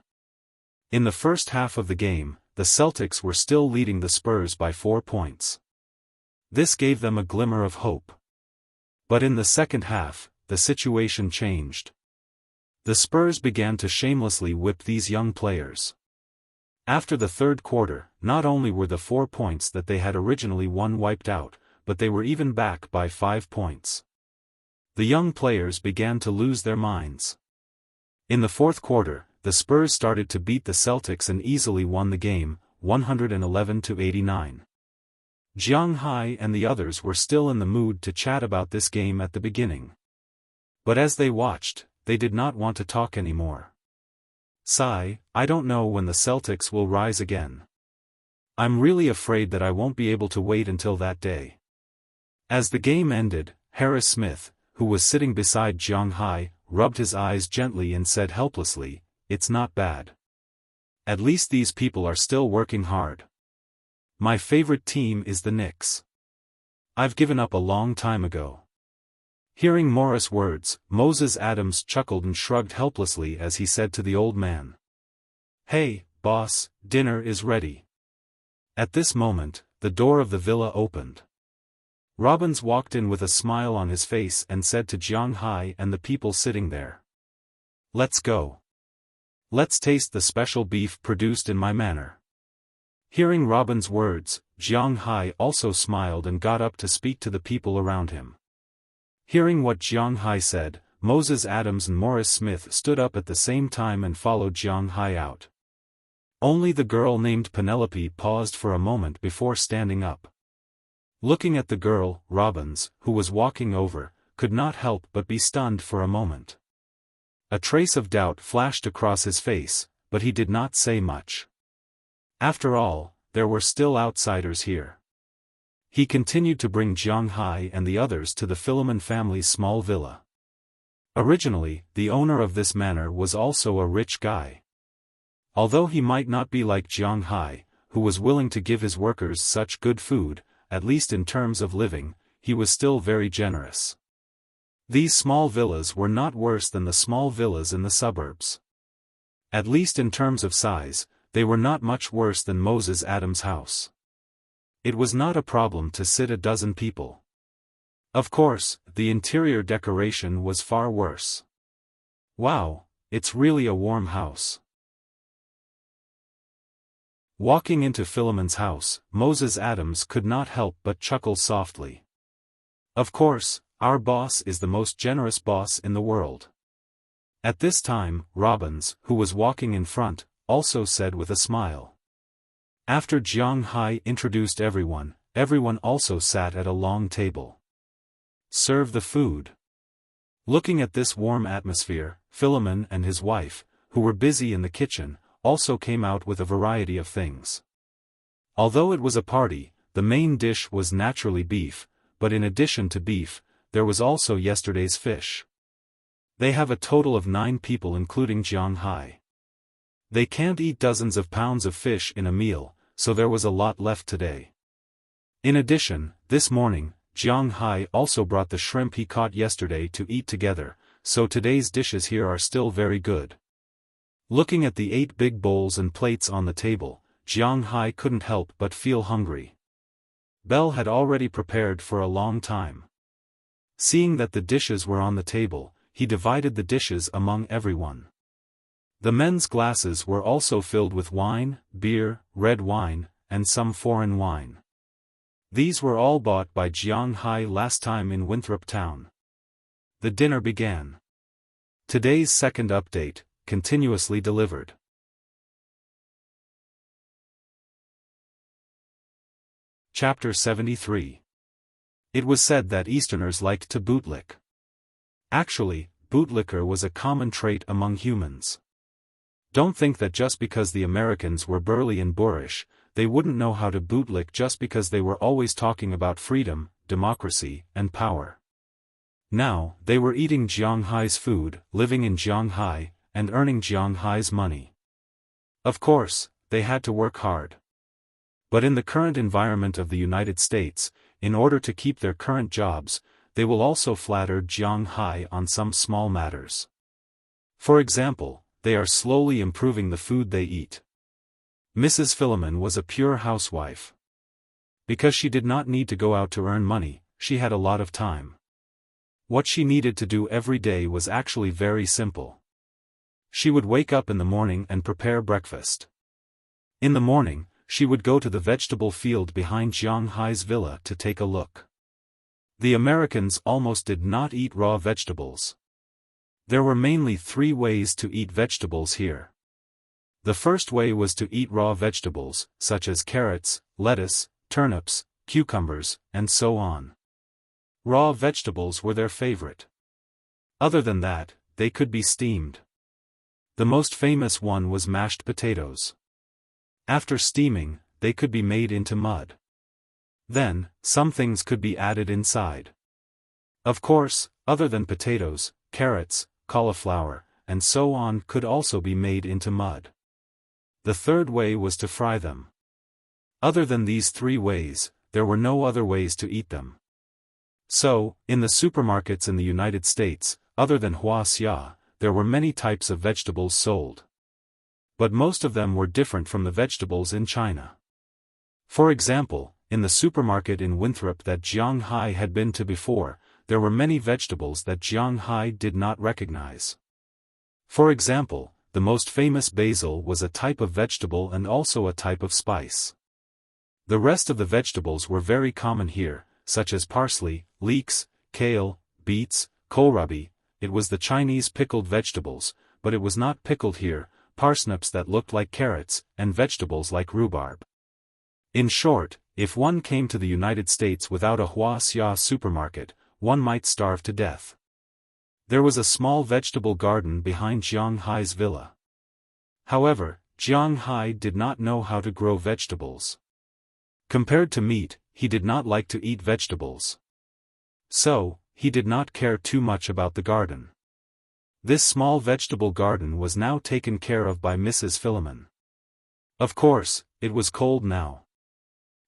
In the first half of the game, the Celtics were still leading the Spurs by 4 points. This gave them a glimmer of hope. But in the second half, the situation changed. The Spurs began to shamelessly whip these young players. After the third quarter, not only were the 4 points that they had originally won wiped out, but they were even back by 5 points. The young players began to lose their minds. In the fourth quarter, the Spurs started to beat the Celtics and easily won the game, 111-89. Jiang Hai and the others were still in the mood to chat about this game at the beginning. But as they watched, they did not want to talk anymore. "Sigh, I don't know when the Celtics will rise again. I'm really afraid that I won't be able to wait until that day." As the game ended, Harris Smith, who was sitting beside Jiang Hai, rubbed his eyes gently and said helplessly, "It's not bad." At least these people are still working hard. My favorite team is the Knicks. I've given up a long time ago. Hearing Morris' words, Moses Adams chuckled and shrugged helplessly as he said to the old man, "Hey, boss, dinner is ready." At this moment, the door of the villa opened. Robbins walked in with a smile on his face and said to Jiang Hai and the people sitting there, "Let's go. Let's taste the special beef produced in my manor." Hearing Robbins' words, Jiang Hai also smiled and got up to speak to the people around him. Hearing what Jiang Hai said, Moses Adams and Morris Smith stood up at the same time and followed Jiang Hai out. Only the girl named Penelope paused for a moment before standing up. Looking at the girl, Robbins, who was walking over, could not help but be stunned for a moment. A trace of doubt flashed across his face, but he did not say much. After all, there were still outsiders here. He continued to bring Jiang Hai and the others to the Philemon family's small villa. Originally, the owner of this manor was also a rich guy. Although he might not be like Jiang Hai, who was willing to give his workers such good food, at least in terms of living, he was still very generous. These small villas were not worse than the small villas in the suburbs. At least in terms of size, they were not much worse than Moses Adams' house. It was not a problem to sit a dozen people. Of course, the interior decoration was far worse. Wow, it's really a warm house. Walking into Philemon's house, Moses Adams could not help but chuckle softly. Of course, our boss is the most generous boss in the world. At this time, Robbins, who was walking in front, also said with a smile. After Jiang Hai introduced everyone, everyone also sat at a long table. Serve the food. Looking at this warm atmosphere, Philemon and his wife, who were busy in the kitchen, also came out with a variety of things. Although it was a party, the main dish was naturally beef, but in addition to beef, there was also yesterday's fish. They have a total of 9 people including Jiang Hai. They can't eat dozens of pounds of fish in a meal, so there was a lot left today. In addition, this morning, Jiang Hai also brought the shrimp he caught yesterday to eat together, so today's dishes here are still very good. Looking at the 8 big bowls and plates on the table, Jiang Hai couldn't help but feel hungry. Belle had already prepared for a long time. Seeing that the dishes were on the table, he divided the dishes among everyone. The men's glasses were also filled with wine, beer, red wine, and some foreign wine. These were all bought by Jiang Hai last time in Winthrop Town. The dinner began. Today's second update, continuously delivered. Chapter 73. It was said that Easterners liked to bootlick. Actually, bootlicker was a common trait among humans. Don't think that just because the Americans were burly and boorish, they wouldn't know how to bootlick just because they were always talking about freedom, democracy, and power. Now, they were eating Jiang Hai's food, living in Jiang Hai, and earning Jiang Hai's money. Of course, they had to work hard. But in the current environment of the United States, in order to keep their current jobs, they will also flatter Jiang Hai on some small matters. For example, they are slowly improving the food they eat. Mrs. Philemon was a pure housewife. Because she did not need to go out to earn money, she had a lot of time. What she needed to do every day was actually very simple. She would wake up in the morning and prepare breakfast. In the morning, she would go to the vegetable field behind Jiang Hai's villa to take a look. The Americans almost did not eat raw vegetables. There were mainly 3 ways to eat vegetables here. The first way was to eat raw vegetables, such as carrots, lettuce, turnips, cucumbers, and so on. Raw vegetables were their favorite. Other than that, they could be steamed. The most famous one was mashed potatoes. After steaming, they could be made into mud. Then, some things could be added inside. Of course, other than potatoes, carrots, cauliflower, and so on could also be made into mud. The third way was to fry them. Other than these three ways, there were no other ways to eat them. So, in the supermarkets in the United States, other than Wuxia, there were many types of vegetables sold. But most of them were different from the vegetables in China. For example, in the supermarket in Winthrop that Jiang Hai had been to before, there were many vegetables that Jiang Hai did not recognize. For example, the most famous basil was a type of vegetable and also a type of spice. The rest of the vegetables were very common here, such as parsley, leeks, kale, beets, kohlrabi. It was the Chinese pickled vegetables, but it was not pickled here, parsnips that looked like carrots, and vegetables like rhubarb. In short, if one came to the United States without a Wuxia supermarket, one might starve to death. There was a small vegetable garden behind Jiang Hai's villa. However, Jiang Hai did not know how to grow vegetables. Compared to meat, he did not like to eat vegetables. So, he did not care too much about the garden. This small vegetable garden was now taken care of by Mrs. Philemon. Of course, it was cold now.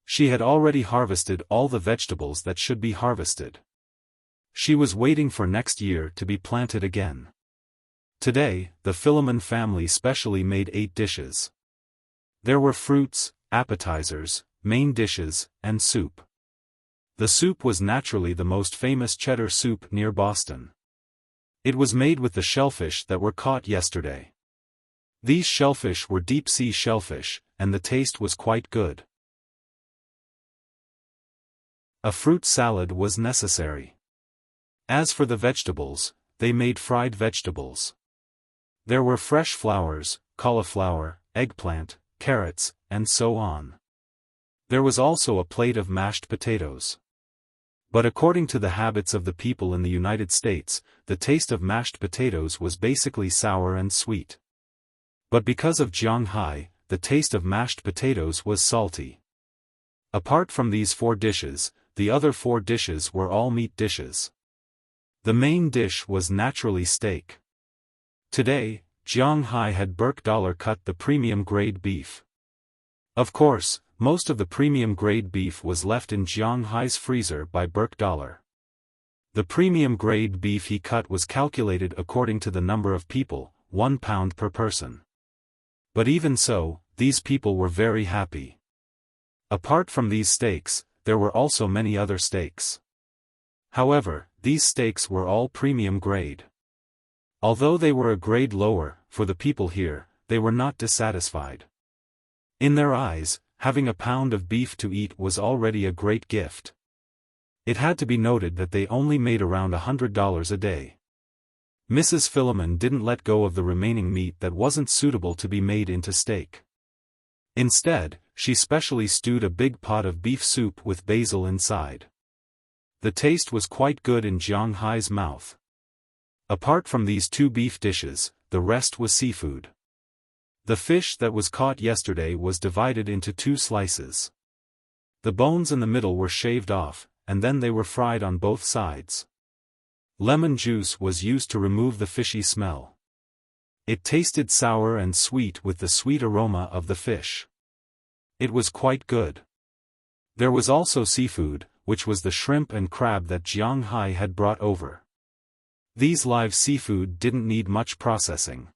She had already harvested all the vegetables that should be harvested. She was waiting for next year to be planted again. Today, the Philemon family specially made 8 dishes. There were fruits, appetizers, main dishes, and soup. The soup was naturally the most famous cheddar soup near Boston. It was made with the shellfish that were caught yesterday. These shellfish were deep-sea shellfish, and the taste was quite good. A fruit salad was necessary. As for the vegetables, they made fried vegetables. There were fresh flowers, cauliflower, eggplant, carrots, and so on. There was also a plate of mashed potatoes. But according to the habits of the people in the United States, the taste of mashed potatoes was basically sour and sweet. But because of Jiang Hai, the taste of mashed potatoes was salty. Apart from these 4 dishes, the other 4 dishes were all meat dishes. The main dish was naturally steak. Today, Jiang Hai had Burke dollar cut the premium grade beef. Of course, most of the premium grade beef was left in Jiang Hai's freezer by Burke dollar. The premium grade beef he cut was calculated according to the number of people, 1 pound per person. But even so, these people were very happy. Apart from these steaks, there were also many other steaks. However, these steaks were all premium grade. Although they were a grade lower, for the people here, they were not dissatisfied. In their eyes, having a pound of beef to eat was already a great gift. It had to be noted that they only made around $100 a day. Mrs. Philemon didn't let go of the remaining meat that wasn't suitable to be made into steak. Instead, she specially stewed a big pot of beef soup with basil inside. The taste was quite good in Jiang Hai's mouth. Apart from these 2 beef dishes, the rest was seafood. The fish that was caught yesterday was divided into 2 slices. The bones in the middle were shaved off, and then they were fried on both sides. Lemon juice was used to remove the fishy smell. It tasted sour and sweet with the sweet aroma of the fish. It was quite good. There was also seafood, which was the shrimp and crab that Jiang Hai had brought over. These live seafood didn't need much processing.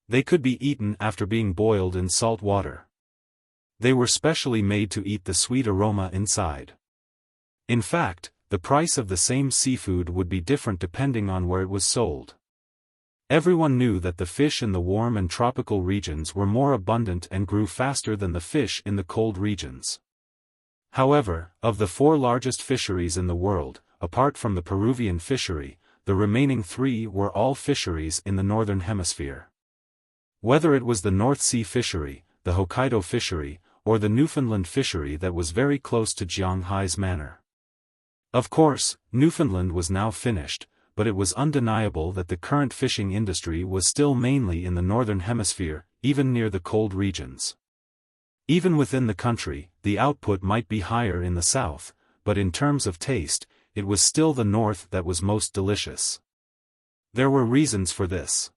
They could be eaten after being boiled in salt water. They were specially made to eat the sweet aroma inside. In fact, the price of the same seafood would be different depending on where it was sold. Everyone knew that the fish in the warm and tropical regions were more abundant and grew faster than the fish in the cold regions. However, of the 4 largest fisheries in the world, apart from the Peruvian fishery, the remaining 3 were all fisheries in the northern hemisphere. Whether it was the North Sea fishery, the Hokkaido fishery, or the Newfoundland fishery that was very close to Jiang Hai's manor. Of course, Newfoundland was now finished, but it was undeniable that the current fishing industry was still mainly in the northern hemisphere, even near the cold regions. Even within the country, the output might be higher in the south, but in terms of taste, it was still the north that was most delicious. There were reasons for this.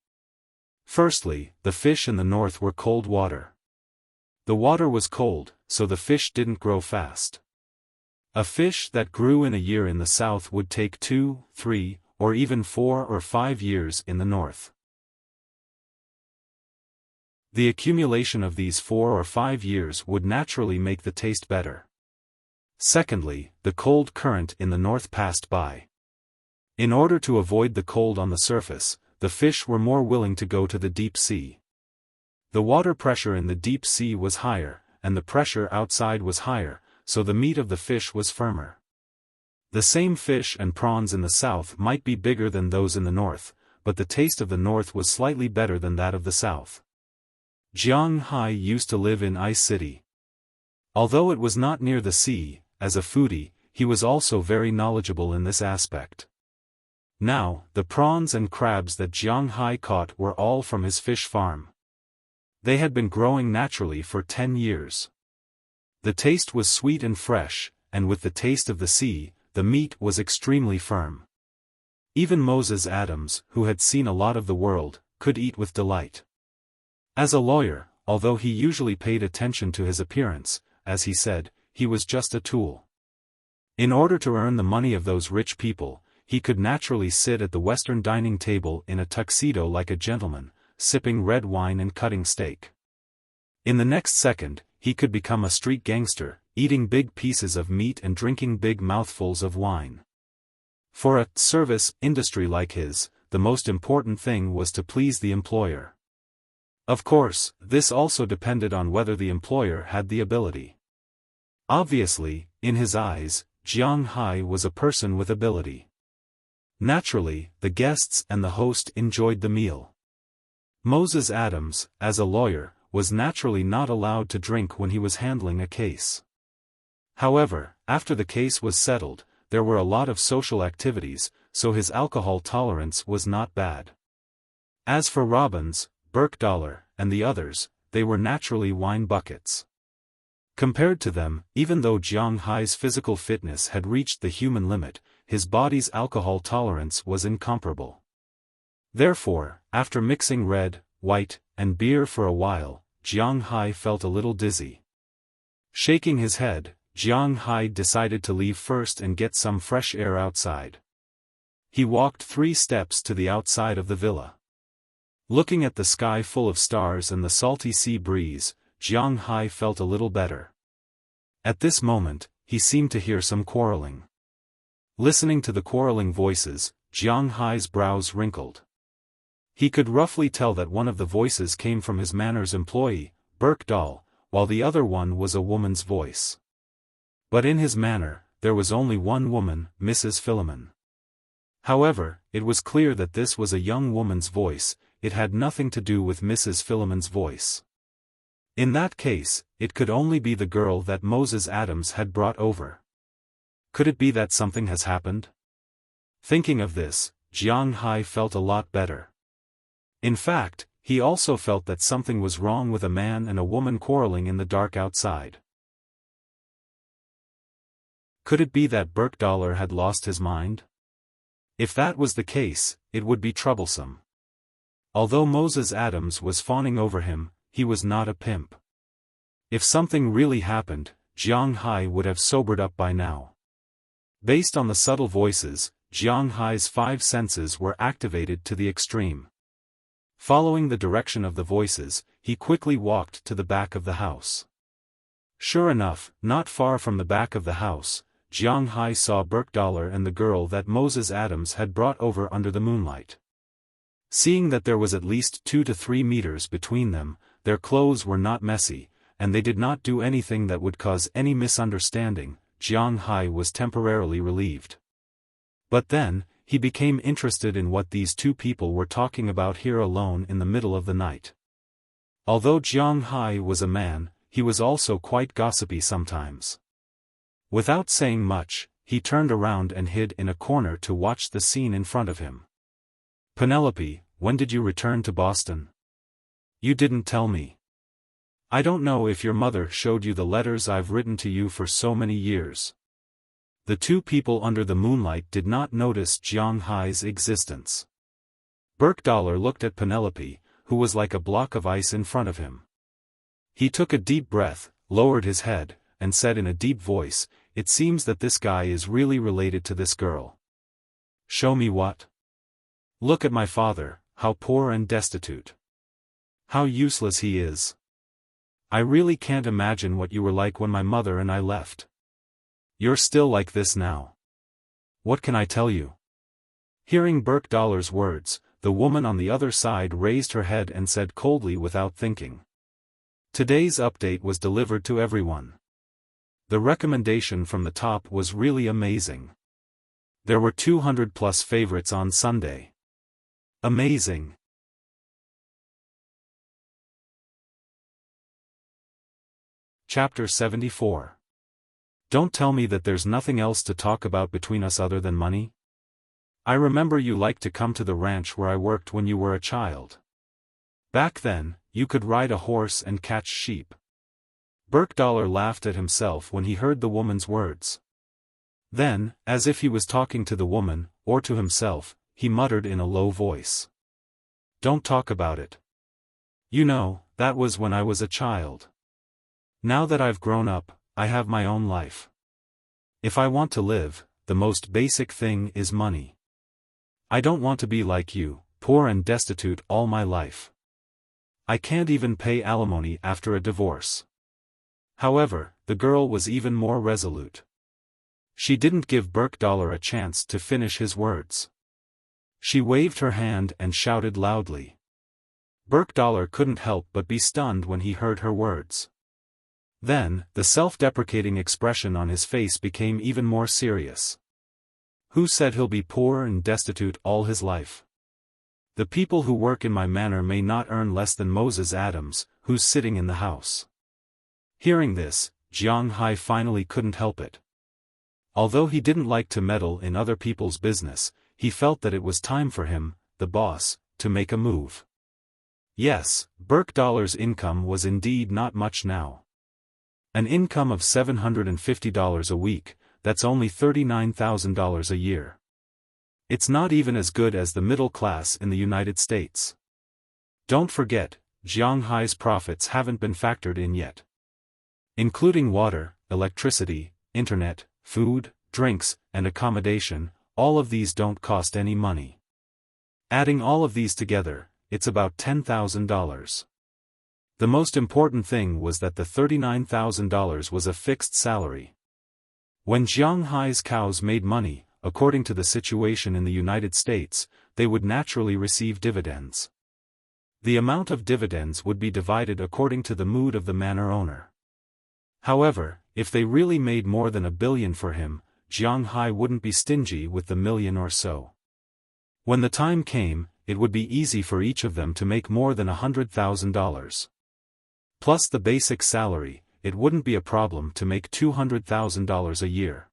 Firstly, the fish in the north were cold water. The water was cold, so the fish didn't grow fast. A fish that grew in a year in the south would take 2, 3, or even 4 or 5 years in the north. The accumulation of these 4 or 5 years would naturally make the taste better. Secondly, the cold current in the north passed by. In order to avoid the cold on the surface, the fish were more willing to go to the deep sea. The water pressure in the deep sea was higher, and the pressure outside was higher, so the meat of the fish was firmer. The same fish and prawns in the south might be bigger than those in the north, but the taste of the north was slightly better than that of the south. Jiang Hai used to live in Ice City. Although it was not near the sea, as a foodie, he was also very knowledgeable in this aspect. Now, the prawns and crabs that Jiang Hai caught were all from his fish farm. They had been growing naturally for 10 years. The taste was sweet and fresh, and with the taste of the sea, the meat was extremely firm. Even Moses Adams, who had seen a lot of the world, could eat with delight. As a lawyer, although he usually paid attention to his appearance, as he said, he was just a tool. In order to earn the money of those rich people, he could naturally sit at the Western dining table in a tuxedo like a gentleman, sipping red wine and cutting steak. In the next second, he could become a street gangster, eating big pieces of meat and drinking big mouthfuls of wine. For a service industry like his, the most important thing was to please the employer. Of course, this also depended on whether the employer had the ability. Obviously, in his eyes, Jiang Hai was a person with ability. Naturally, the guests and the host enjoyed the meal. Moses Adams, as a lawyer, was naturally not allowed to drink when he was handling a case. However, after the case was settled, there were a lot of social activities, so his alcohol tolerance was not bad. As for Robbins, Burkdollar, and the others, they were naturally wine buckets. Compared to them, even though Jiang Hai's physical fitness had reached the human limit, his body's alcohol tolerance was incomparable. Therefore, after mixing red, white, and beer for a while, Jiang Hai felt a little dizzy. Shaking his head, Jiang Hai decided to leave first and get some fresh air outside. He walked 3 steps to the outside of the villa. Looking at the sky full of stars and the salty sea breeze, Jiang Hai felt a little better. At this moment, he seemed to hear some quarreling. Listening to the quarreling voices, Jiang Hai's brows wrinkled. He could roughly tell that one of the voices came from his manners employee, Burkdal, while the other one was a woman's voice. But in his manor, there was only one woman, Mrs. Philemon. However, it was clear that this was a young woman's voice, it had nothing to do with Mrs. Philemon's voice. In that case, it could only be the girl that Moses Adams had brought over. Could it be that something has happened? Thinking of this, Jiang Hai felt a lot better. In fact, he also felt that something was wrong with a man and a woman quarreling in the dark outside. Could it be that Burkdollar had lost his mind? If that was the case, it would be troublesome. Although Moses Adams was fawning over him, he was not a pimp. If something really happened, Jiang Hai would have sobered up by now. Based on the subtle voices, Jiang Hai's 5 senses were activated to the extreme. Following the direction of the voices, he quickly walked to the back of the house. Sure enough, not far from the back of the house, Jiang Hai saw Burkdollar and the girl that Moses Adams had brought over under the moonlight. Seeing that there was at least 2 to 3 meters between them, their clothes were not messy, and they did not do anything that would cause any misunderstanding, Jiang Hai was temporarily relieved. But then, he became interested in what these 2 people were talking about here alone in the middle of the night. Although Jiang Hai was a man, he was also quite gossipy sometimes. Without saying much, he turned around and hid in a corner to watch the scene in front of him. "Penelope, when did you return to Boston? You didn't tell me. I don't know if your mother showed you the letters I've written to you for so many years." The 2 people under the moonlight did not notice Jiang Hai's existence. Burkdollar looked at Penelope, who was like a block of ice in front of him. He took a deep breath, lowered his head, and said in a deep voice, "It seems that this guy is really related to this girl." "Show me what?" "Look at my father, how poor and destitute. How useless he is. I really can't imagine what you were like when my mother and I left. You're still like this now. What can I tell you?" Hearing Burke-Dollar's words, the woman on the other side raised her head and said coldly without thinking. Today's update was delivered to everyone. The recommendation from the top was really amazing. There were 200+ favorites on Sunday. Amazing. Chapter 74. Don't tell me that there's nothing else to talk about between us other than money? I remember you liked to come to the ranch where I worked when you were a child. Back then, you could ride a horse and catch sheep. Burke-Dollar laughed at himself when he heard the woman's words. Then, as if he was talking to the woman, or to himself, he muttered in a low voice. "Don't talk about it. You know, that was when I was a child. Now that I've grown up, I have my own life. If I want to live, the most basic thing is money. I don't want to be like you, poor and destitute all my life. I can't even pay alimony after a divorce." However, the girl was even more resolute. She didn't give Burke-Dollar a chance to finish his words. She waved her hand and shouted loudly. Burke-Dollar couldn't help but be stunned when he heard her words. Then, the self-deprecating expression on his face became even more serious. "Who said he'll be poor and destitute all his life? The people who work in my manor may not earn less than Moses Adams, who's sitting in the house." Hearing this, Jiang Hai finally couldn't help it. Although he didn't like to meddle in other people's business, he felt that it was time for him, the boss, to make a move. Yes, Burke-Dollar's income was indeed not much now. An income of $750 a week, that's only $39,000 a year. It's not even as good as the middle class in the United States. Don't forget, Jiang Hai's profits haven't been factored in yet. Including water, electricity, internet, food, drinks, and accommodation, all of these don't cost any money. Adding all of these together, it's about $10,000. The most important thing was that the $39,000 was a fixed salary. When Jiang Hai's cows made money, according to the situation in the United States, they would naturally receive dividends. The amount of dividends would be divided according to the mood of the manor owner. However, if they really made more than $1 billion for him, Jiang Hai wouldn't be stingy with the $1 million or so. When the time came, it would be easy for each of them to make more than $100,000. Plus the basic salary, it wouldn't be a problem to make $200,000 a year.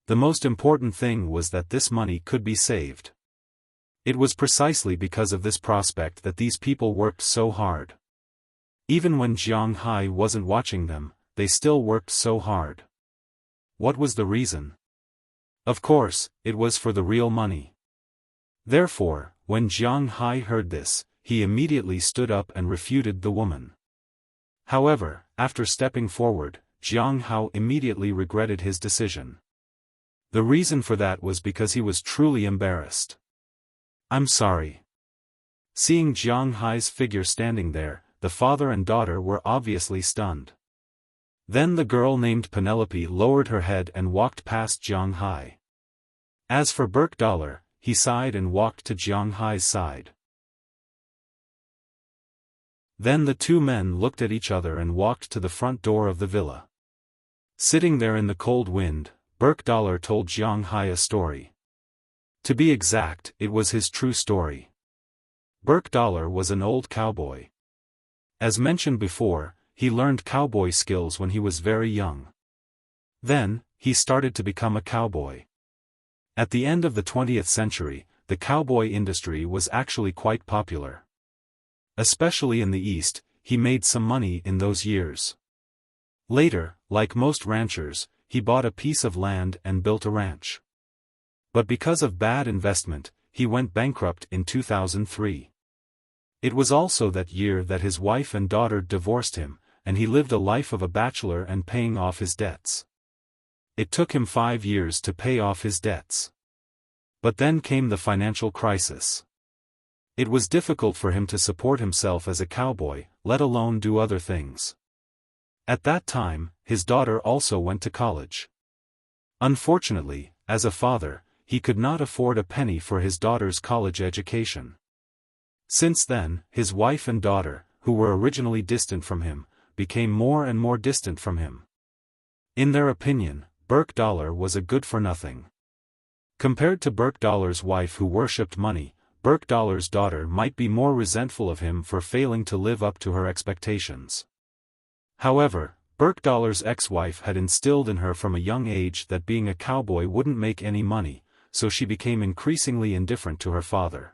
The most important thing was that this money could be saved. It was precisely because of this prospect that these people worked so hard. Even when Jiang Hai wasn't watching them, they still worked so hard. What was the reason? Of course, it was for the real money. Therefore, when Jiang Hai heard this, he immediately stood up and refuted the woman. However, after stepping forward, Jiang Hao immediately regretted his decision. The reason for that was because he was truly embarrassed. "I'm sorry." Seeing Jiang Hai's figure standing there, the father and daughter were obviously stunned. Then the girl named Penelope lowered her head and walked past Jiang Hai. As for Burke-Dollar, he sighed and walked to Jiang Hai's side. Then the two men looked at each other and walked to the front door of the villa. Sitting there in the cold wind, Burke-Dollar told Jiang Hai a story. To be exact, it was his true story. Burke-Dollar was an old cowboy. As mentioned before, he learned cowboy skills when he was very young. Then, he started to become a cowboy. At the end of the 20th century, the cowboy industry was actually quite popular. Especially in the East, he made some money in those years. Later, like most ranchers, he bought a piece of land and built a ranch. But because of bad investment, he went bankrupt in 2003. It was also that year that his wife and daughter divorced him, and he lived a life of a bachelor and paying off his debts. It took him 5 years to pay off his debts. But then came the financial crisis. It was difficult for him to support himself as a cowboy, let alone do other things. At that time, his daughter also went to college. Unfortunately, as a father, he could not afford a penny for his daughter's college education. Since then, his wife and daughter, who were originally distant from him, became more and more distant from him. In their opinion, Burke-Dollar was a good-for-nothing. Compared to Burke-Dollar's wife who worshipped money, Burke-Dollar's daughter might be more resentful of him for failing to live up to her expectations. However, Burke-Dollar's ex-wife had instilled in her from a young age that being a cowboy wouldn't make any money, so she became increasingly indifferent to her father.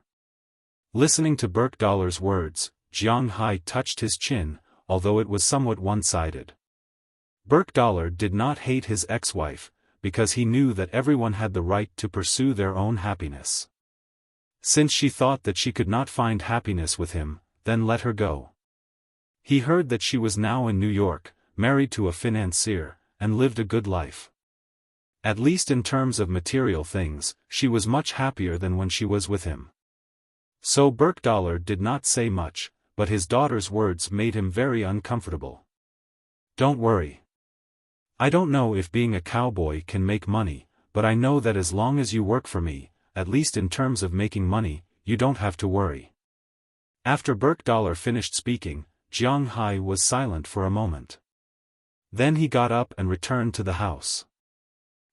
Listening to Burke-Dollar's words, Jiang Hai touched his chin, although it was somewhat one-sided. Burke-Dollar did not hate his ex-wife, because he knew that everyone had the right to pursue their own happiness. Since she thought that she could not find happiness with him, then let her go. He heard that she was now in New York, married to a financier, and lived a good life. At least in terms of material things, she was much happier than when she was with him. So Burke-Dollar did not say much, but his daughter's words made him very uncomfortable. "Don't worry. I don't know if being a cowboy can make money, but I know that as long as you work for me, at least in terms of making money, you don't have to worry." After Burke-Dollar finished speaking, Jiang Hai was silent for a moment. Then he got up and returned to the house.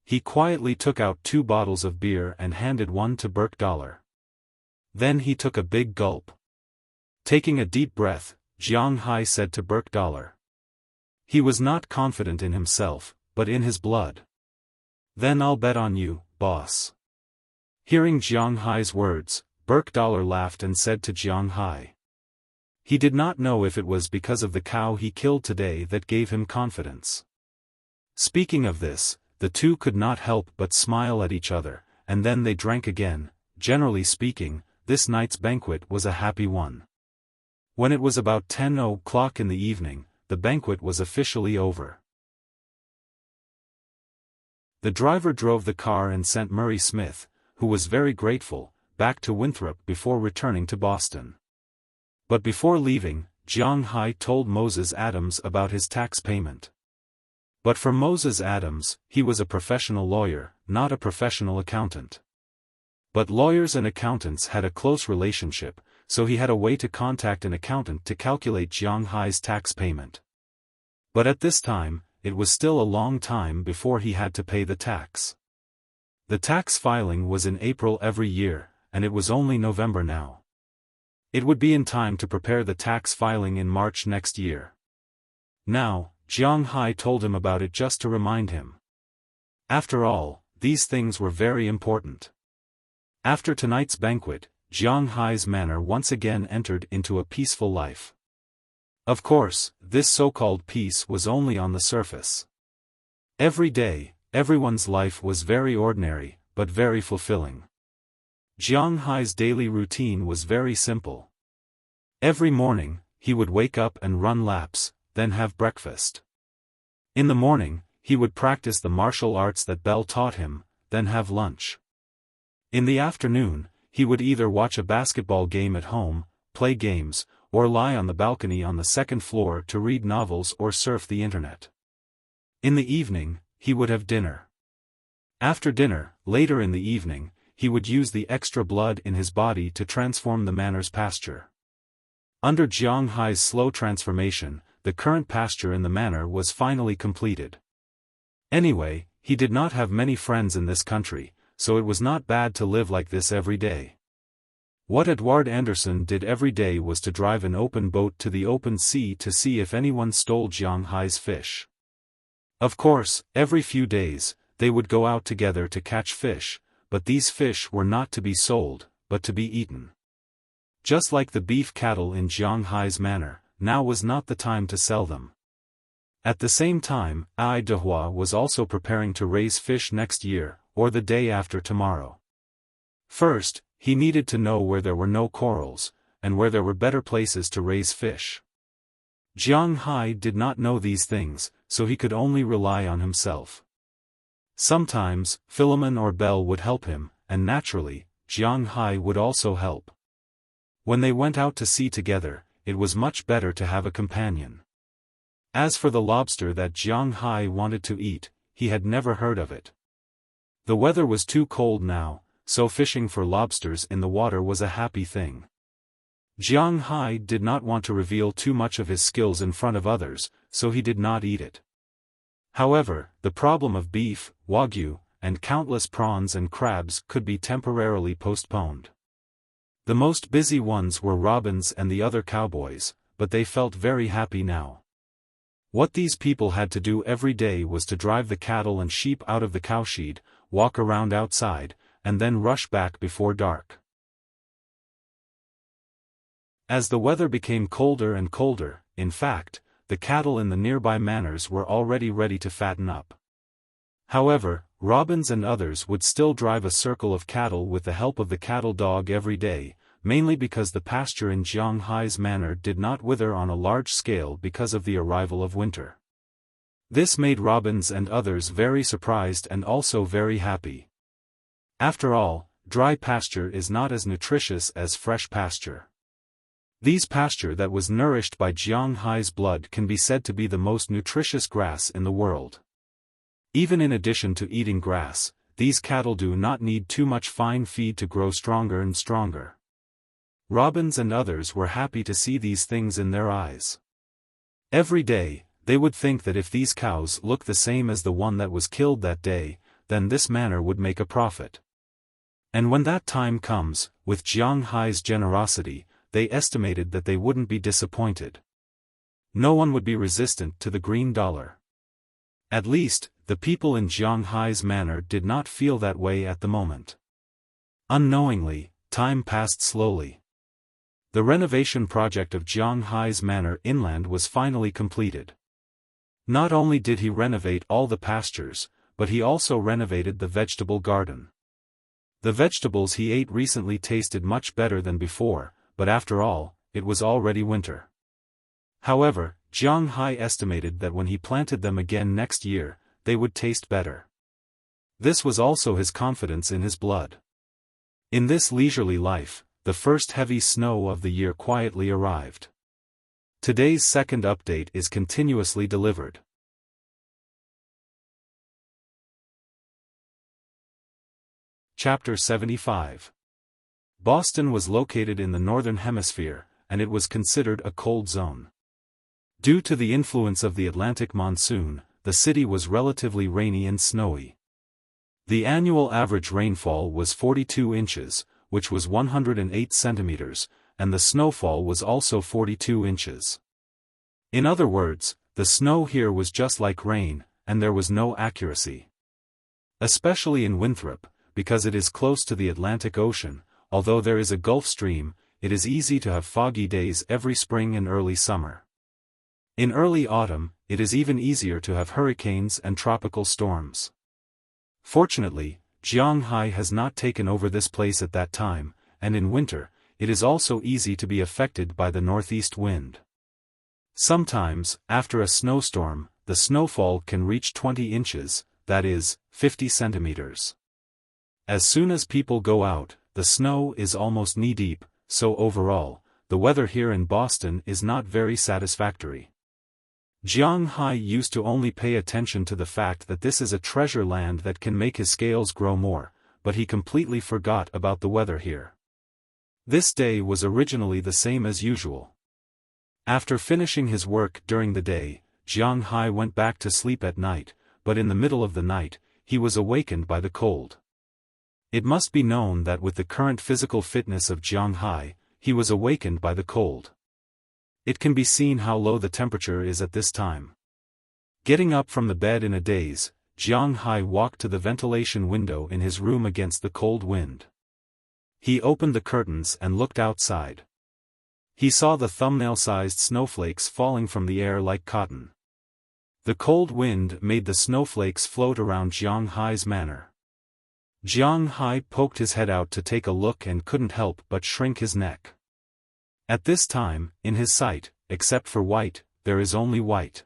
He quietly took out 2 bottles of beer and handed one to Burke-Dollar. Then he took a big gulp. Taking a deep breath, Jiang Hai said to Burke-Dollar. He was not confident in himself, but in his blood. "Then I'll bet on you, boss." Hearing Jiang Hai's words, Burke-Dollar laughed and said to Jiang Hai. He did not know if it was because of the cow he killed today that gave him confidence. Speaking of this, the two could not help but smile at each other, and then they drank again. Generally speaking, this night's banquet was a happy one. When it was about 10 o'clock in the evening, the banquet was officially over. The driver drove the car and sent Murray Smith, who was very grateful, back to Winthrop before returning to Boston. But before leaving, Jiang Hai told Moses Adams about his tax payment. But for Moses Adams, he was a professional lawyer, not a professional accountant. But lawyers and accountants had a close relationship, so he had a way to contact an accountant to calculate Jiang Hai's tax payment. But at this time, it was still a long time before he had to pay the tax. The tax filing was in April every year, and it was only November now. It would be in time to prepare the tax filing in March next year. Now, Jiang Hai told him about it just to remind him. After all, these things were very important. After tonight's banquet, Jiang Hai's manner once again entered into a peaceful life. Of course, this so-called peace was only on the surface. Every day, everyone's life was very ordinary, but very fulfilling. Jiang Hai's daily routine was very simple. Every morning, he would wake up and run laps, then have breakfast. In the morning, he would practice the martial arts that Bell taught him, then have lunch. In the afternoon, he would either watch a basketball game at home, play games, or lie on the balcony on the second floor to read novels or surf the internet. In the evening, he would have dinner. After dinner, later in the evening, he would use the extra blood in his body to transform the manor's pasture. Under Jiang Hai's slow transformation, the current pasture in the manor was finally completed. Anyway, he did not have many friends in this country, so it was not bad to live like this every day. What Edward Anderson did every day was to drive an open boat to the open sea to see if anyone stole Jiang Hai's fish. Of course, every few days, they would go out together to catch fish, but these fish were not to be sold, but to be eaten. Just like the beef cattle in Jiang Hai's manor, now was not the time to sell them. At the same time, Ai Dehua was also preparing to raise fish next year, or the day after tomorrow. First, he needed to know where there were no corals, and where there were better places to raise fish. Jiang Hai did not know these things, so he could only rely on himself. Sometimes, Philemon or Belle would help him, and naturally, Jiang Hai would also help. When they went out to sea together, it was much better to have a companion. As for the lobster that Jiang Hai wanted to eat, he had never heard of it. The weather was too cold now, so fishing for lobsters in the water was a happy thing. Jiang Hai did not want to reveal too much of his skills in front of others, so he did not eat it. However, the problem of beef, wagyu, and countless prawns and crabs could be temporarily postponed. The most busy ones were Robbins and the other cowboys, but they felt very happy now. What these people had to do every day was to drive the cattle and sheep out of the cowshed, walk around outside, and then rush back before dark. As the weather became colder and colder, in fact, the cattle in the nearby manors were already ready to fatten up. However, Robbins and others would still drive a circle of cattle with the help of the cattle dog every day, mainly because the pasture in Jiang Hai's manor did not wither on a large scale because of the arrival of winter. This made Robbins and others very surprised and also very happy. After all, dry pasture is not as nutritious as fresh pasture. These pasture that was nourished by Jiang Hai's blood can be said to be the most nutritious grass in the world. Even in addition to eating grass, these cattle do not need too much fine feed to grow stronger and stronger. Robbins and others were happy to see these things in their eyes. Every day, they would think that if these cows look the same as the one that was killed that day, then this manor would make a profit. And when that time comes, with Jiang Hai's generosity, they estimated that they wouldn't be disappointed. No one would be resistant to the green dollar. At least, the people in Jiang Hai's manor did not feel that way at the moment. Unknowingly, time passed slowly. The renovation project of Jiang Hai's manor inland was finally completed. Not only did he renovate all the pastures, but he also renovated the vegetable garden. The vegetables he ate recently tasted much better than before, but after all, it was already winter. However, Jiang Hai estimated that when he planted them again next year, they would taste better. This was also his confidence in his blood. In this leisurely life, the first heavy snow of the year quietly arrived. Today's second update is continuously delivered. Chapter 75. Boston was located in the northern hemisphere, and it was considered a cold zone. Due to the influence of the Atlantic monsoon, the city was relatively rainy and snowy. The annual average rainfall was 42 inches, which was 108 centimeters, and the snowfall was also 42 inches. In other words, the snow here was just like rain, and there was no accuracy. Especially in Winthrop, because it is close to the Atlantic Ocean, although there is a Gulf Stream, it is easy to have foggy days every spring and early summer. In early autumn, it is even easier to have hurricanes and tropical storms. Fortunately, Jiang Hai has not taken over this place at that time, and in winter, it is also easy to be affected by the northeast wind. Sometimes, after a snowstorm, the snowfall can reach 20 inches, that is, 50 centimeters. As soon as people go out, the snow is almost knee-deep, so overall, the weather here in Boston is not very satisfactory. Jiang Hai used to only pay attention to the fact that this is a treasure land that can make his scales grow more, but he completely forgot about the weather here. This day was originally the same as usual. After finishing his work during the day, Jiang Hai went back to sleep at night, but in the middle of the night, he was awakened by the cold. It must be known that with the current physical fitness of Jiang Hai, he was awakened by the cold. It can be seen how low the temperature is at this time. Getting up from the bed in a daze, Jiang Hai walked to the ventilation window in his room against the cold wind. He opened the curtains and looked outside. He saw the thumbnail-sized snowflakes falling from the air like cotton. The cold wind made the snowflakes float around Jiang Hai's manor. Jiang Hai poked his head out to take a look and couldn't help but shrink his neck. At this time, in his sight, except for white, there is only white.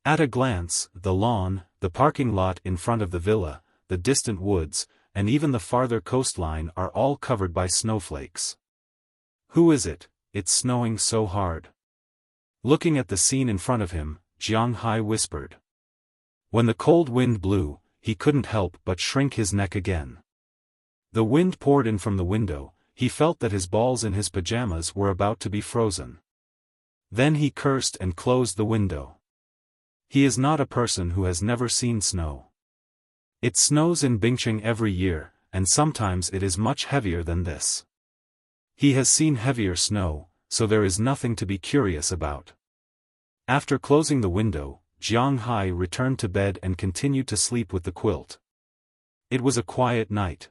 At a glance, the lawn, the parking lot in front of the villa, the distant woods, and even the farther coastline are all covered by snowflakes. Who is it? It's snowing so hard. Looking at the scene in front of him, Jiang Hai whispered. When the cold wind blew, he couldn't help but shrink his neck again. The wind poured in from the window, he felt that his balls in his pajamas were about to be frozen. Then he cursed and closed the window. He is not a person who has never seen snow. It snows in Bingqing every year, and sometimes it is much heavier than this. He has seen heavier snow, so there is nothing to be curious about. After closing the window, Jiang Hai returned to bed and continued to sleep with the quilt. It was a quiet night.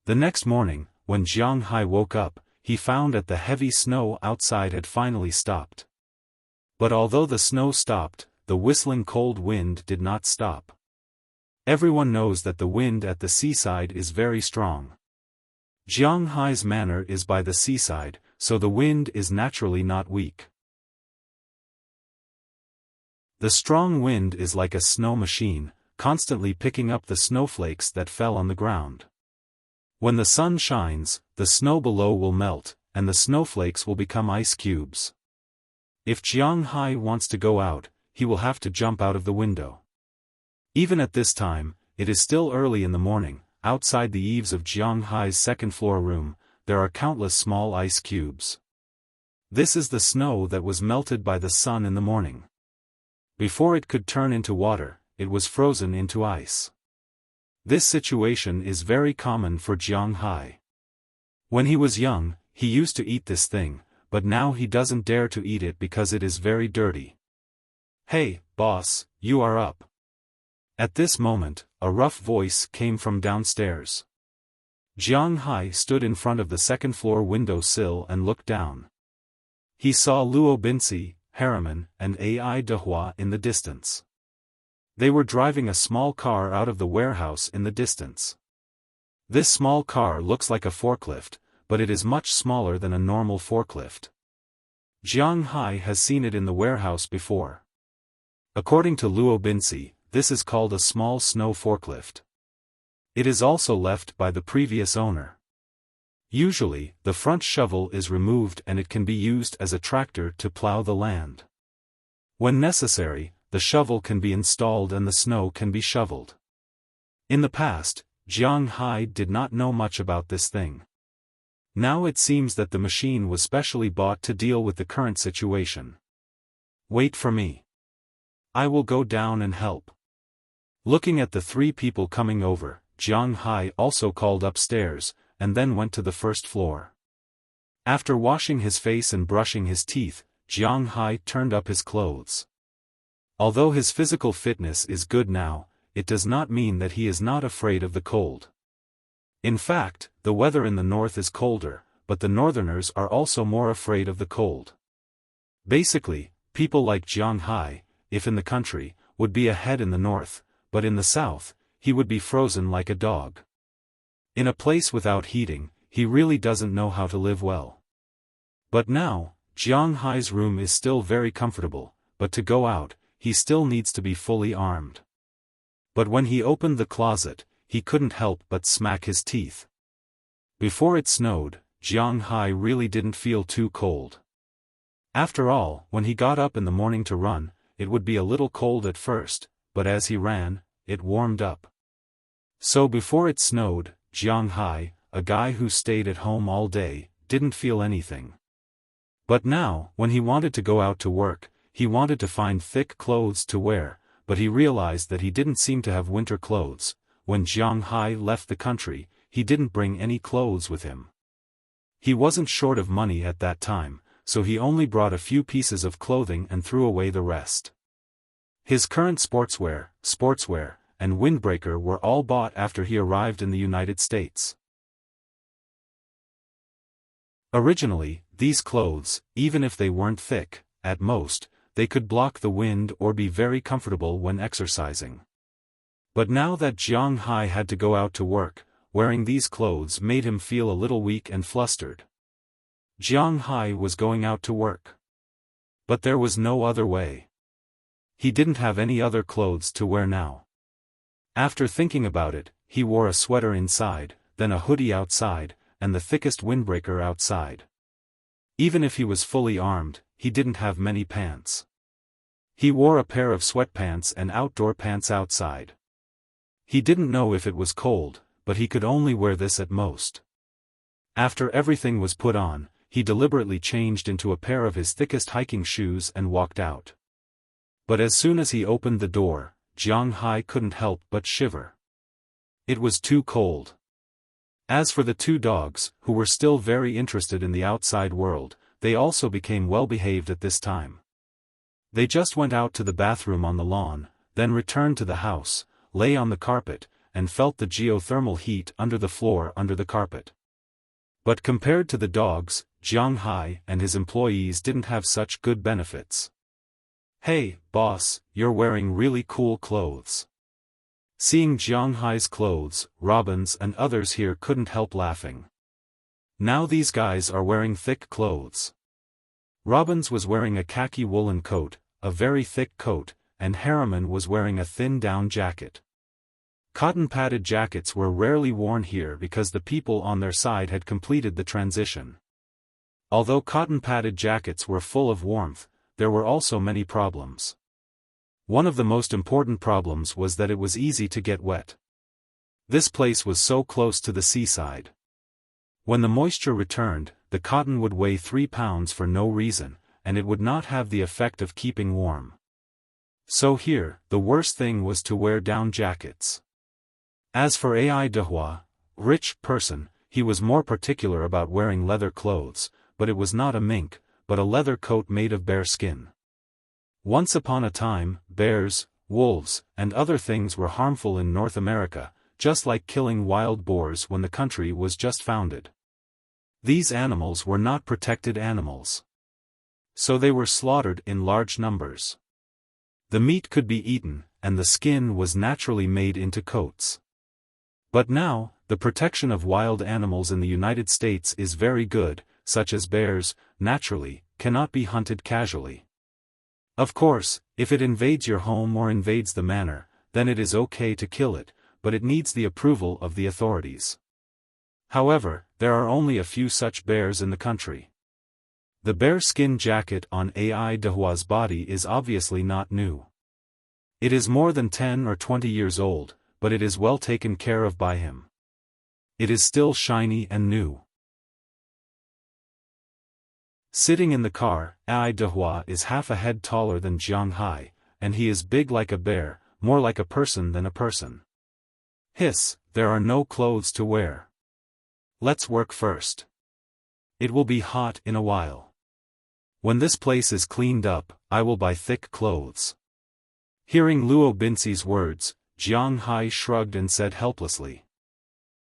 The next morning, when Jiang Hai woke up, he found that the heavy snow outside had finally stopped. But although the snow stopped, the whistling cold wind did not stop. Everyone knows that the wind at the seaside is very strong. Jiang Hai's manor is by the seaside, so the wind is naturally not weak. The strong wind is like a snow machine, constantly picking up the snowflakes that fell on the ground. When the sun shines, the snow below will melt, and the snowflakes will become ice cubes. If Jiang Hai wants to go out, he will have to jump out of the window. Even at this time, it is still early in the morning. Outside the eaves of Jiang Hai's second-floor room, there are countless small ice cubes. This is the snow that was melted by the sun in the morning. Before it could turn into water, it was frozen into ice. This situation is very common for Jiang Hai. When he was young, he used to eat this thing, but now he doesn't dare to eat it because it is very dirty. "Hey, boss, you are up." At this moment, a rough voice came from downstairs. Jiang Hai stood in front of the second-floor window sill and looked down. He saw Luo Binci, Harriman, and Ai Dehua in the distance. They were driving a small car out of the warehouse in the distance. This small car looks like a forklift, but it is much smaller than a normal forklift. Jiang Hai has seen it in the warehouse before. According to Luo Binci, this is called a small snow forklift. It is also left by the previous owner. Usually, the front shovel is removed and it can be used as a tractor to plow the land. When necessary, the shovel can be installed and the snow can be shoveled. In the past, Jiang Hai did not know much about this thing. Now it seems that the machine was specially bought to deal with the current situation. "Wait for me. I will go down and help." Looking at the three people coming over, Jiang Hai also called upstairs, and then went to the first floor. After washing his face and brushing his teeth, Jiang Hai turned up his clothes. Although his physical fitness is good now, it does not mean that he is not afraid of the cold. In fact, the weather in the north is colder, but the northerners are also more afraid of the cold. Basically, people like Jiang Hai, if in the country, would be ahead in the north, but in the south, he would be frozen like a dog. In a place without heating, he really doesn't know how to live well. But now, Jiang Hai's room is still very comfortable, but to go out, he still needs to be fully armed. But when he opened the closet, he couldn't help but smack his teeth. Before it snowed, Jiang Hai really didn't feel too cold. After all, when he got up in the morning to run, it would be a little cold at first, but as he ran, it warmed up. So before it snowed, Jiang Hai, a guy who stayed at home all day, didn't feel anything. But now, when he wanted to go out to work, he wanted to find thick clothes to wear, but he realized that he didn't seem to have winter clothes. When Jiang Hai left the country, he didn't bring any clothes with him. He wasn't short of money at that time, so he only brought a few pieces of clothing and threw away the rest. His current sportswear, and windbreaker were all bought after he arrived in the United States. Originally, these clothes, even if they weren't thick, at most, they could block the wind or be very comfortable when exercising. But now that Jiang Hai had to go out to work, wearing these clothes made him feel a little weak and flustered. Jiang Hai was going out to work. But there was no other way. He didn't have any other clothes to wear now. After thinking about it, he wore a sweater inside, then a hoodie outside, and the thickest windbreaker outside. Even if he was fully armed, he didn't have many pants. He wore a pair of sweatpants and outdoor pants outside. He didn't know if it was cold, but he could only wear this at most. After everything was put on, he deliberately changed into a pair of his thickest hiking shoes and walked out. But as soon as he opened the door, Jiang Hai couldn't help but shiver. It was too cold. As for the two dogs, who were still very interested in the outside world, they also became well-behaved at this time. They just went out to the bathroom on the lawn, then returned to the house, lay on the carpet, and felt the geothermal heat under the floor under the carpet. But compared to the dogs, Jiang Hai and his employees didn't have such good benefits. "Hey, boss, you're wearing really cool clothes." Seeing Jiang Hai's clothes, Robbins and others here couldn't help laughing. Now these guys are wearing thick clothes. Robbins was wearing a khaki woolen coat, a very thick coat, and Harriman was wearing a thin down jacket. Cotton-padded jackets were rarely worn here because the people on their side had completed the transition. Although cotton-padded jackets were full of warmth, there were also many problems. One of the most important problems was that it was easy to get wet. This place was so close to the seaside. When the moisture returned, the cotton would weigh 3 pounds for no reason, and it would not have the effect of keeping warm. So here, the worst thing was to wear down jackets. As for Ai Dehua, rich person, he was more particular about wearing leather clothes, but it was not a mink, but a leather coat made of bear skin. Once upon a time, bears, wolves, and other things were harmful in North America, just like killing wild boars when the country was just founded. These animals were not protected animals. So they were slaughtered in large numbers. The meat could be eaten, and the skin was naturally made into coats. But now, the protection of wild animals in the United States is very good, such as bears, naturally, cannot be hunted casually. Of course, if it invades your home or invades the manor, then it is okay to kill it, but it needs the approval of the authorities. However, there are only a few such bears in the country. The bear skin jacket on Ai Dehua's body is obviously not new. It is more than 10 or 20 years old, but it is well taken care of by him. It is still shiny and new. Sitting in the car, Ai Dehua is half a head taller than Jiang Hai, and he is big like a bear, more like a person than a person. Hiss, there are no clothes to wear. Let's work first. It will be hot in a while. When this place is cleaned up, I will buy thick clothes. Hearing Luo Binxi's words, Jiang Hai shrugged and said helplessly.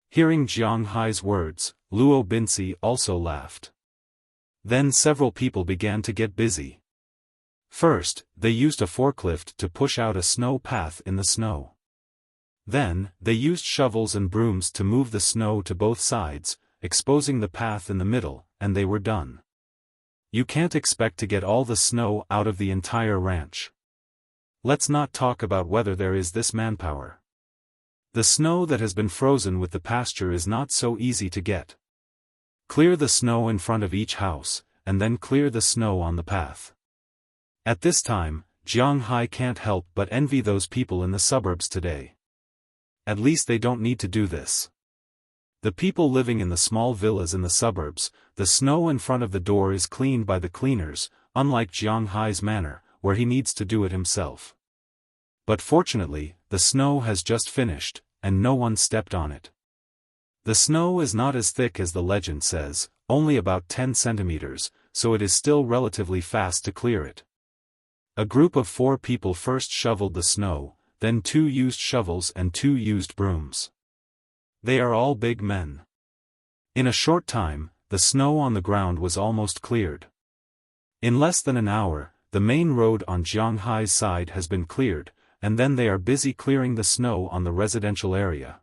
Hearing Jiang Hai's words, Luo Binxi also laughed. Then several people began to get busy. First, they used a forklift to push out a snow path in the snow. Then, they used shovels and brooms to move the snow to both sides, exposing the path in the middle, and they were done. You can't expect to get all the snow out of the entire ranch. Let's not talk about whether there is this manpower. The snow that has been frozen with the pasture is not so easy to get. Clear the snow in front of each house, and then clear the snow on the path. At this time, Jiang Hai can't help but envy those people in the suburbs today. At least they don't need to do this. The people living in the small villas in the suburbs, the snow in front of the door is cleaned by the cleaners, unlike Jiang Hai's manor, where he needs to do it himself. But fortunately, the snow has just finished, and no one stepped on it. The snow is not as thick as the legend says, only about 10 centimeters, so it is still relatively fast to clear it. A group of 4 people first shoveled the snow, then 2 used shovels and 2 used brooms. They are all big men. In a short time, the snow on the ground was almost cleared. In less than an hour, the main road on Jiang Hai's side has been cleared, and then they are busy clearing the snow on the residential area.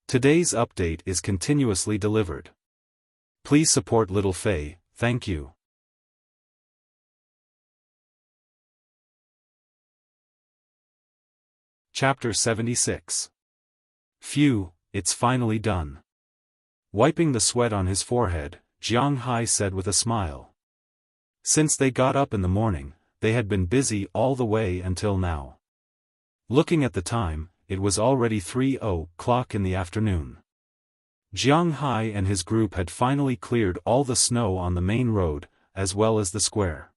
Today's update is continuously delivered. Please support Little Faye, thank you. Chapter 76. Phew, it's finally done. Wiping the sweat on his forehead, Jiang Hai said with a smile. Since they got up in the morning, they had been busy all the way until now. Looking at the time, it was already 3:00 in the afternoon. Jiang Hai and his group had finally cleared all the snow on the main road, as well as the square.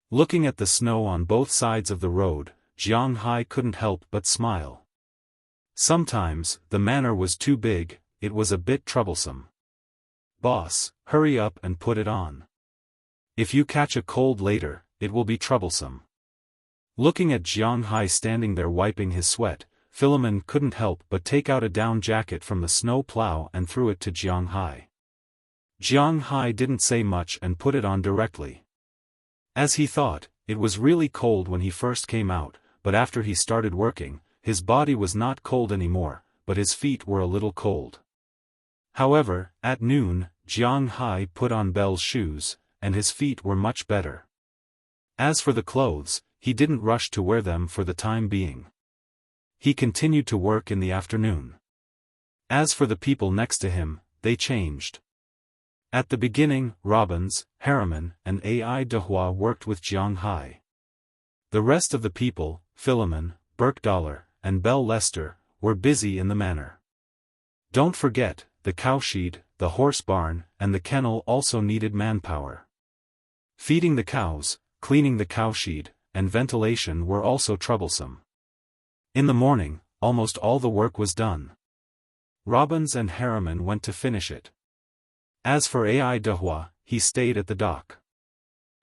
Looking at the snow on both sides of the road, Jiang Hai couldn't help but smile. Sometimes, the manor was too big, it was a bit troublesome. Boss, hurry up and put it on. If you catch a cold later, it will be troublesome. Looking at Jiang Hai standing there wiping his sweat, Philemon couldn't help but take out a down jacket from the snow plow and threw it to Jiang Hai. Jiang Hai didn't say much and put it on directly. As he thought, it was really cold when he first came out, but after he started working, his body was not cold anymore, but his feet were a little cold. However, at noon, Jiang Hai put on Belle's shoes, and his feet were much better. As for the clothes, he didn't rush to wear them for the time being. He continued to work in the afternoon. As for the people next to him, they changed. At the beginning, Robbins, Harriman, and Ai Dehua worked with Jiang Hai. The rest of the people, Philemon, Burkdollar, and Belle Lester, were busy in the manor. Don't forget, the cowshed, the horse barn, and the kennel also needed manpower. Feeding the cows, cleaning the cowshed, and ventilation were also troublesome. In the morning, almost all the work was done. Robbins and Harriman went to finish it. As for Ai Dehua, he stayed at the dock.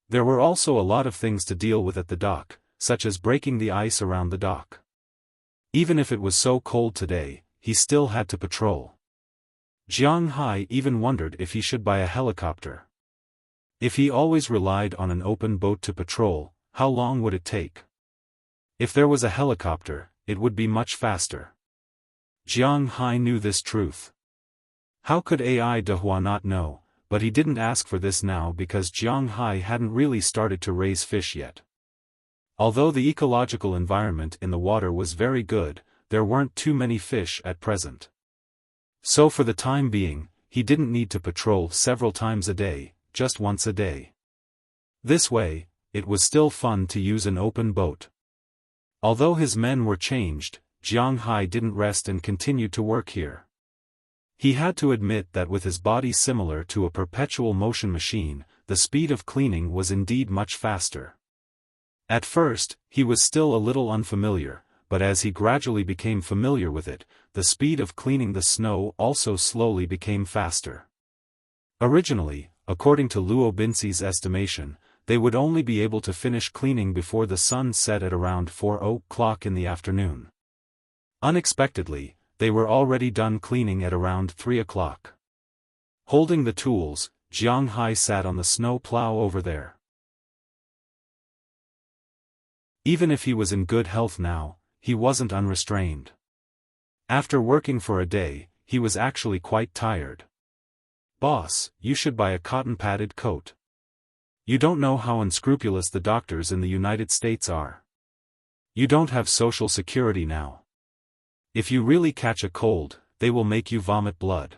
There were also a lot of things to deal with at the dock, such as breaking the ice around the dock. Even if it was so cold today, he still had to patrol. Jiang Hai even wondered if he should buy a helicopter. If he always relied on an open boat to patrol, how long would it take? If there was a helicopter, it would be much faster. Jiang Hai knew this truth. How could Ai Dehua not know, but he didn't ask for this now because Jiang Hai hadn't really started to raise fish yet. Although the ecological environment in the water was very good, there weren't too many fish at present. So for the time being, he didn't need to patrol several times a day, just once a day. This way, it was still fun to use an open boat. Although his men were changed, Jiang Hai didn't rest and continued to work here. He had to admit that with his body similar to a perpetual motion machine, the speed of cleaning was indeed much faster. At first, he was still a little unfamiliar, but as he gradually became familiar with it, the speed of cleaning the snow also slowly became faster. Originally, according to Luo Binxi's estimation, they would only be able to finish cleaning before the sun set at around 4:00 in the afternoon. Unexpectedly, they were already done cleaning at around 3:00. Holding the tools, Jiang Hai sat on the snow plow over there. Even if he was in good health now, he wasn't unrestrained. After working for a day, he was actually quite tired. Boss, you should buy a cotton-padded coat. You don't know how unscrupulous the doctors in the United States are. You don't have Social Security now. If you really catch a cold, they will make you vomit blood.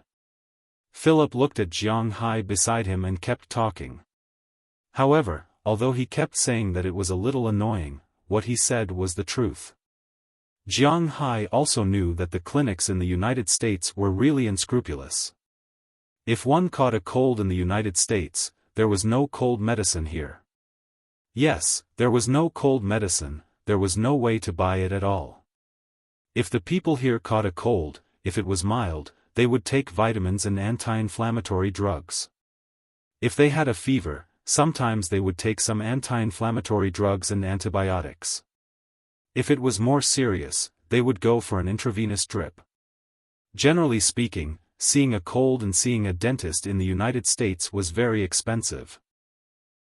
Philip looked at Jiang Hai beside him and kept talking. However, although he kept saying that it was a little annoying, what he said was the truth. Jiang Hai also knew that the clinics in the United States were really unscrupulous. If one caught a cold in the United States, there was no cold medicine here. Yes, there was no cold medicine, there was no way to buy it at all. If the people here caught a cold, if it was mild, they would take vitamins and anti-inflammatory drugs. If they had a fever, sometimes they would take some anti-inflammatory drugs and antibiotics. If it was more serious, they would go for an intravenous drip. Generally speaking, seeing a cold and seeing a dentist in the United States was very expensive.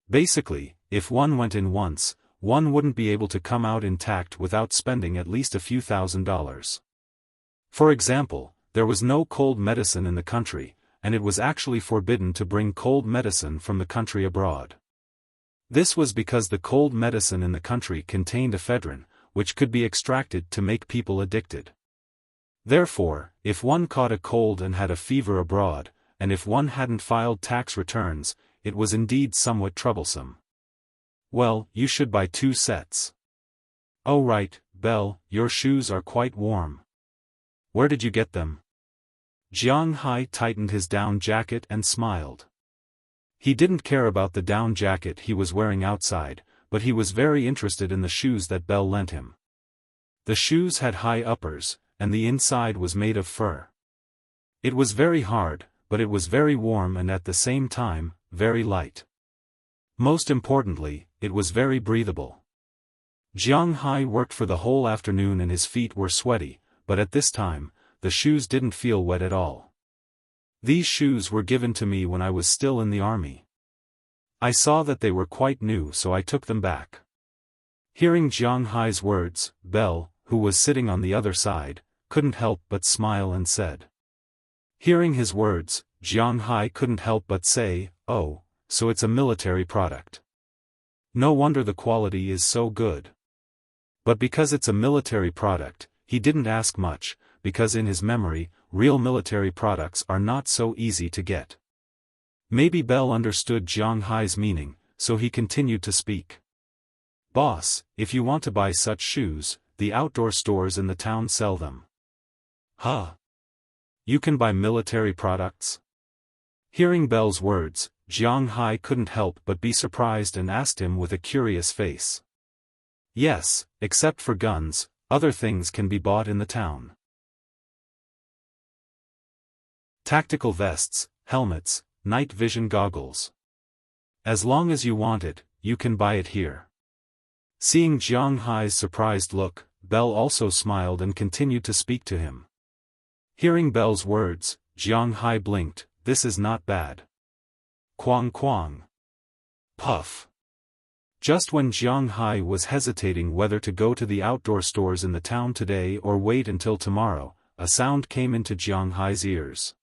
Basically, if one went in once, one wouldn't be able to come out intact without spending at least a few $1,000s. For example, there was no cold medicine in the country, and it was actually forbidden to bring cold medicine from the country abroad. This was because the cold medicine in the country contained ephedrine, which could be extracted to make people addicted. Therefore, if one caught a cold and had a fever abroad, and if one hadn't filed tax returns, it was indeed somewhat troublesome. Well, you should buy 2 sets. Oh right, Belle, your shoes are quite warm. Where did you get them? Jiang Hai tightened his down jacket and smiled. He didn't care about the down jacket he was wearing outside, but he was very interested in the shoes that Belle lent him. The shoes had high uppers, and the inside was made of fur. It was very hard, but it was very warm and at the same time, very light. Most importantly, it was very breathable. Jiang Hai worked for the whole afternoon and his feet were sweaty, but at this time, the shoes didn't feel wet at all. These shoes were given to me when I was still in the army. I saw that they were quite new, so I took them back. Hearing Jiang Hai's words, Belle, who was sitting on the other side, couldn't help but smile and said. Hearing his words, Jiang Hai couldn't help but say, "Oh, so it's a military product. No wonder the quality is so good." But because it's a military product, he didn't ask much, because in his memory, real military products are not so easy to get. Maybe Belle understood Jiang Hai's meaning, so he continued to speak. "Boss, if you want to buy such shoes, the outdoor stores in the town sell them." "Huh? You can buy military products?" Hearing Belle's words, Jiang Hai couldn't help but be surprised and asked him with a curious face. "Yes, except for guns, other things can be bought in the town. Tactical vests, helmets, night vision goggles. As long as you want it, you can buy it here." Seeing Jiang Hai's surprised look, Belle also smiled and continued to speak to him. Hearing Belle's words, Jiang Hai blinked. "This is not bad." Quang quang. Puff. Just when Jiang Hai was hesitating whether to go to the outdoor stores in the town today or wait until tomorrow, a sound came into Jiang Hai's ears.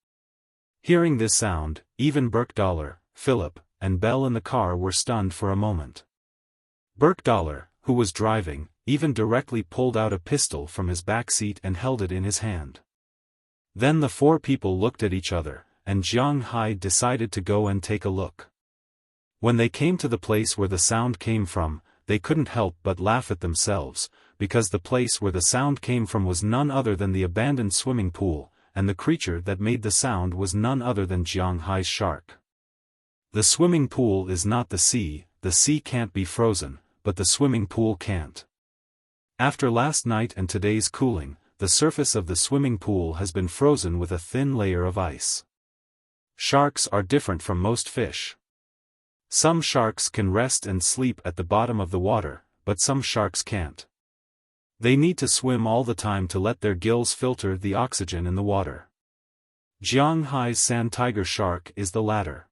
Hearing this sound, even Burke-Dollar, Philip, and Belle in the car were stunned for a moment. Burke-Dollar, who was driving, even directly pulled out a pistol from his back seat and held it in his hand. Then the 4 people looked at each other, and Jiang Hai decided to go and take a look. When they came to the place where the sound came from, they couldn't help but laugh at themselves, because the place where the sound came from was none other than the abandoned swimming pool, and the creature that made the sound was none other than Jiang Hai's shark. The swimming pool is not the sea can't be frozen, but the swimming pool can't. After last night and today's cooling, the surface of the swimming pool has been frozen with a thin layer of ice. Sharks are different from most fish. Some sharks can rest and sleep at the bottom of the water, but some sharks can't. They need to swim all the time to let their gills filter the oxygen in the water. Jiang Hai's sand tiger shark is the latter.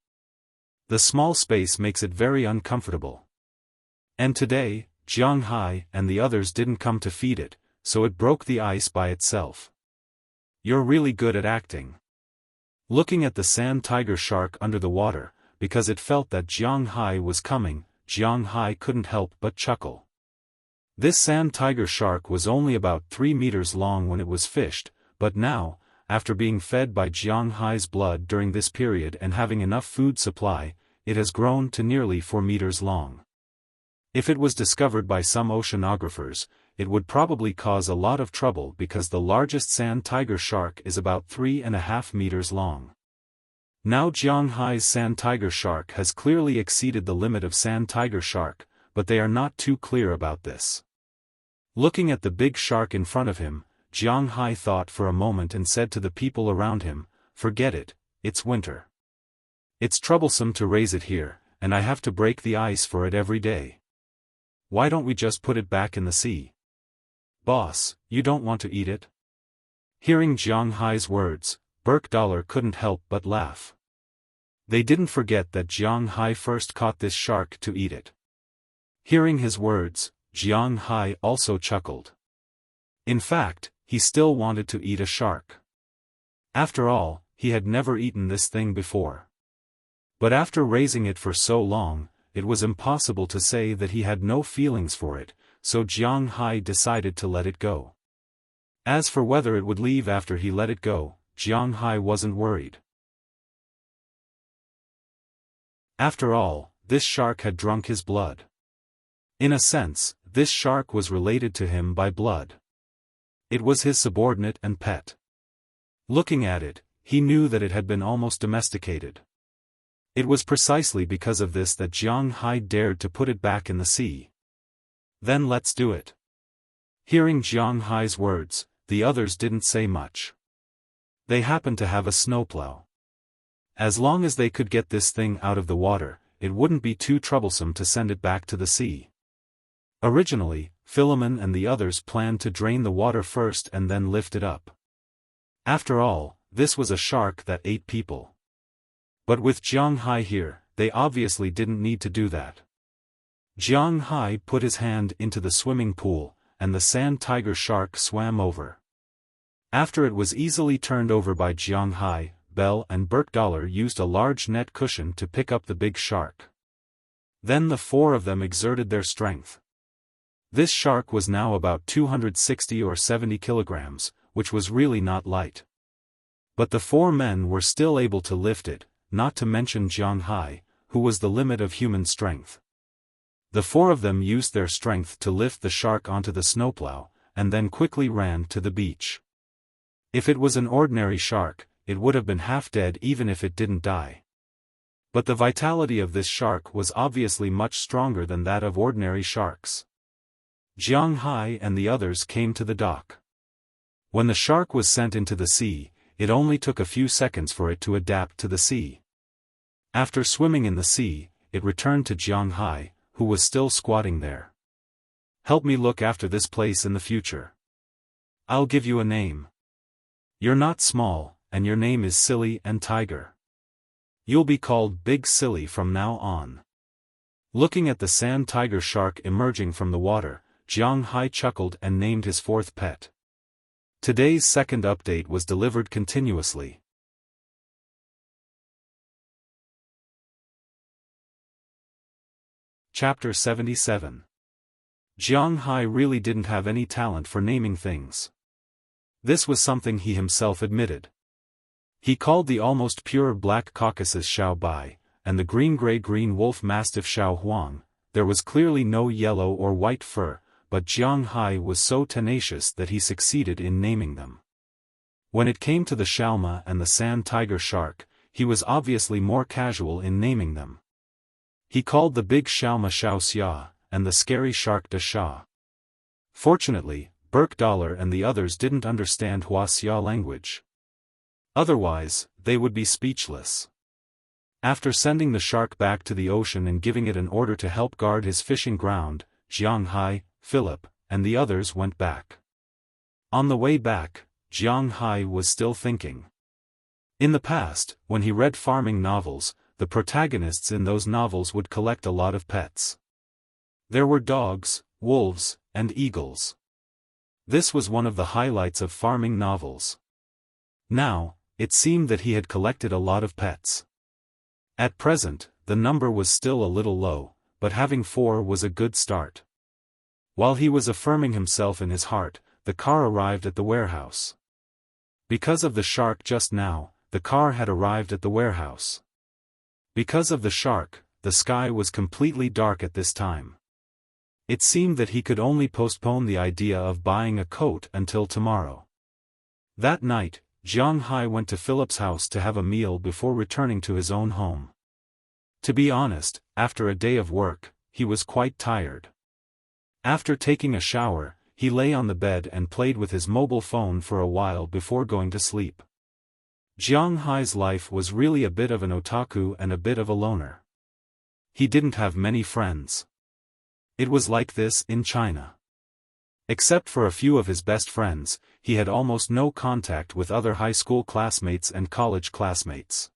The small space makes it very uncomfortable. And today, Jiang Hai and the others didn't come to feed it, so it broke the ice by itself. "You're really good at acting." Looking at the sand tiger shark under the water, because it felt that Jiang Hai was coming, Jiang Hai couldn't help but chuckle. This sand tiger shark was only about 3 meters long when it was fished, but now, after being fed by Jiang Hai's blood during this period and having enough food supply, it has grown to nearly 4 meters long. If it was discovered by some oceanographers, it would probably cause a lot of trouble because the largest sand tiger shark is about 3.5 meters long. Now Jiang Hai's sand tiger shark has clearly exceeded the limit of sand tiger shark, but they are not too clear about this. Looking at the big shark in front of him, Jiang Hai thought for a moment and said to the people around him, "Forget it, it's winter. It's troublesome to raise it here, and I have to break the ice for it every day. Why don't we just put it back in the sea?" "Boss, you don't want to eat it?" Hearing Jiang Hai's words, Burke-Dollar couldn't help but laugh. They didn't forget that Jiang Hai first caught this shark to eat it. Hearing his words, Jiang Hai also chuckled. In fact, he still wanted to eat a shark. After all, he had never eaten this thing before. But after raising it for so long, it was impossible to say that he had no feelings for it, so Jiang Hai decided to let it go. As for whether it would leave after he let it go, Jiang Hai wasn't worried. After all, this shark had drunk his blood. In a sense, this shark was related to him by blood. It was his subordinate and pet. Looking at it, he knew that it had been almost domesticated. It was precisely because of this that Jiang Hai dared to put it back in the sea. Then let's do it. Hearing Jiang Hai's words, the others didn't say much. They happened to have a snowplow. As long as they could get this thing out of the water, it wouldn't be too troublesome to send it back to the sea. Originally, Philemon and the others planned to drain the water first and then lift it up. After all, this was a shark that ate people. But with Jiang Hai here, they obviously didn't need to do that. Jiang Hai put his hand into the swimming pool, and the sand tiger shark swam over. After it was easily turned over by Jiang Hai, Bell and Burke used a large net cushion to pick up the big shark. Then the four of them exerted their strength. This shark was now about 260 or 70 kilograms, which was really not light. But the four men were still able to lift it, not to mention Jiang Hai, who was the limit of human strength. The four of them used their strength to lift the shark onto the snowplow, and then quickly ran to the beach. If it was an ordinary shark, it would have been half dead even if it didn't die. But the vitality of this shark was obviously much stronger than that of ordinary sharks. Jiang Hai and the others came to the dock. When the shark was sent into the sea, it only took a few seconds for it to adapt to the sea. After swimming in the sea, it returned to Jiang Hai, who was still squatting there. "Help me look after this place in the future. I'll give you a name. You're not small, and your name is Silly and Tiger. You'll be called Big Silly from now on." Looking at the sand tiger shark emerging from the water, Jiang Hai chuckled and named his fourth pet. Today's second update was delivered continuously. Chapter 77. Jiang Hai really didn't have any talent for naming things. This was something he himself admitted. He called the almost pure black Caucasus Xiao Bai, and the green-gray-green wolf mastiff Xiao Huang. There was clearly no yellow or white fur, but Jiang Hai was so tenacious that he succeeded in naming them. When it came to the Xiaoma and the sand tiger shark, he was obviously more casual in naming them. He called the big Xiaoma Xiao Xia, and the scary shark Da Xia. Fortunately, Burke and the others didn't understand Hua Xia language. Otherwise, they would be speechless. After sending the shark back to the ocean and giving it an order to help guard his fishing ground, Jiang Hai, Philip, and the others went back. On the way back, Jiang Hai was still thinking. In the past, when he read farming novels, the protagonists in those novels would collect a lot of pets. There were dogs, wolves, and eagles. This was one of the highlights of farming novels. Now, it seemed that he had collected a lot of pets. At present, the number was still a little low, but having 4 was a good start. While he was affirming himself in his heart, the car arrived at the warehouse. Because of the shark just now, the car had arrived at the warehouse. Because of the shark, the sky was completely dark at this time. It seemed that he could only postpone the idea of buying a coat until tomorrow. That night, Jiang Hai went to Philip's house to have a meal before returning to his own home. To be honest, after a day of work, he was quite tired. After taking a shower, he lay on the bed and played with his mobile phone for a while before going to sleep. Jiang Hai's life was really a bit of an otaku and a bit of a loner. He didn't have many friends. It was like this in China. Except for a few of his best friends, he had almost no contact with other high school classmates and college classmates.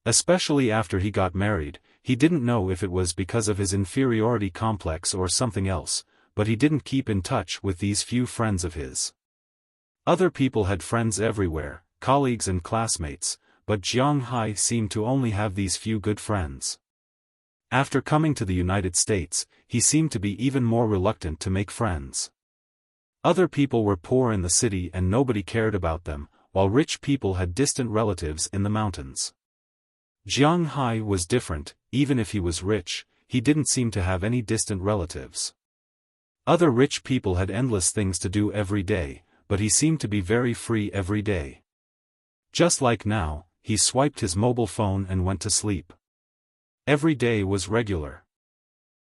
Especially after he got married, he didn't know if it was because of his inferiority complex or something else, but he didn't keep in touch with these few friends of his. Other people had friends everywhere, colleagues and classmates, but Jiang Hai seemed to only have these few good friends. After coming to the United States, he seemed to be even more reluctant to make friends. Other people were poor in the city and nobody cared about them, while rich people had distant relatives in the mountains. Jiang Hai was different. Even if he was rich, he didn't seem to have any distant relatives. Other rich people had endless things to do every day, but he seemed to be very free every day. Just like now, he swiped his mobile phone and went to sleep. Every day was regular.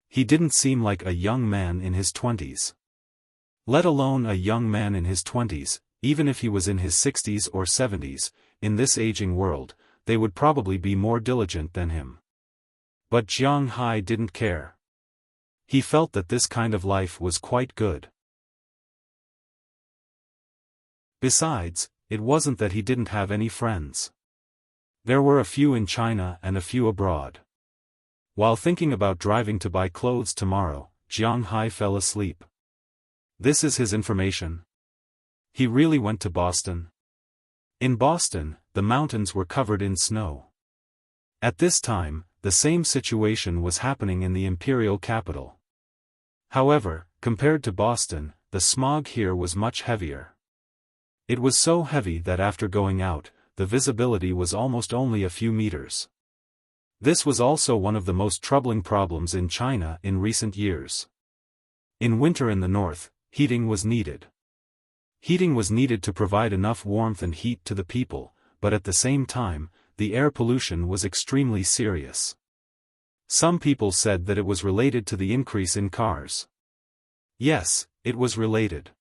He didn't seem like a young man in his 20s. Let alone a young man in his 20s, even if he was in his 60s or 70s, in this aging world, they would probably be more diligent than him. But Jiang Hai didn't care. He felt that this kind of life was quite good. Besides, it wasn't that he didn't have any friends. There were a few in China and a few abroad. While thinking about driving to buy clothes tomorrow, Jiang Hai fell asleep. This is his information. He really went to Boston. In Boston, the mountains were covered in snow. At this time, the same situation was happening in the imperial capital. However, compared to Boston, the smog here was much heavier. It was so heavy that after going out, the visibility was almost only a few meters. This was also one of the most troubling problems in China in recent years. In winter in the north, heating was needed. Heating was needed to provide enough warmth and heat to the people, but at the same time, the air pollution was extremely serious. Some people said that it was related to the increase in cars. Yes, it was related.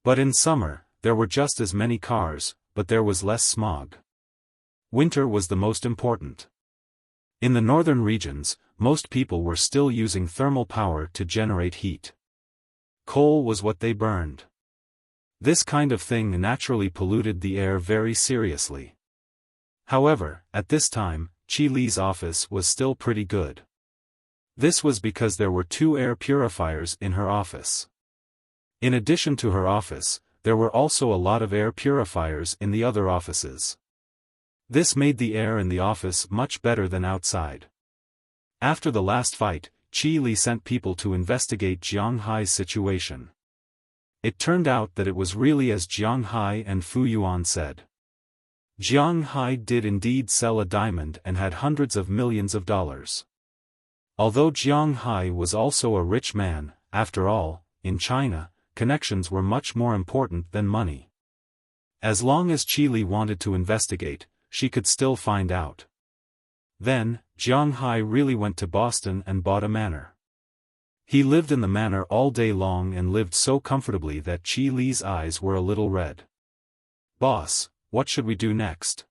But in summer, there were just as many cars, but there was less smog. Winter was the most important. In the northern regions, most people were still using thermal power to generate heat. Coal was what they burned. This kind of thing naturally polluted the air very seriously. However, at this time, Qi Li's office was still pretty good. This was because there were 2 air purifiers in her office. In addition to her office, there were also a lot of air purifiers in the other offices. This made the air in the office much better than outside. After the last fight, Qi Li sent people to investigate Jiang Hai's situation. It turned out that it was really as Jiang Hai and Fu Yuan said. Jiang Hai did indeed sell a diamond and had hundreds of millions of dollars. Although Jiang Hai was also a rich man, after all, in China, connections were much more important than money. As long as Qi Li wanted to investigate, she could still find out. Then, Jiang Hai really went to Boston and bought a manor. He lived in the manor all day long and lived so comfortably that Qi Li's eyes were a little red. "Boss, what should we do next?"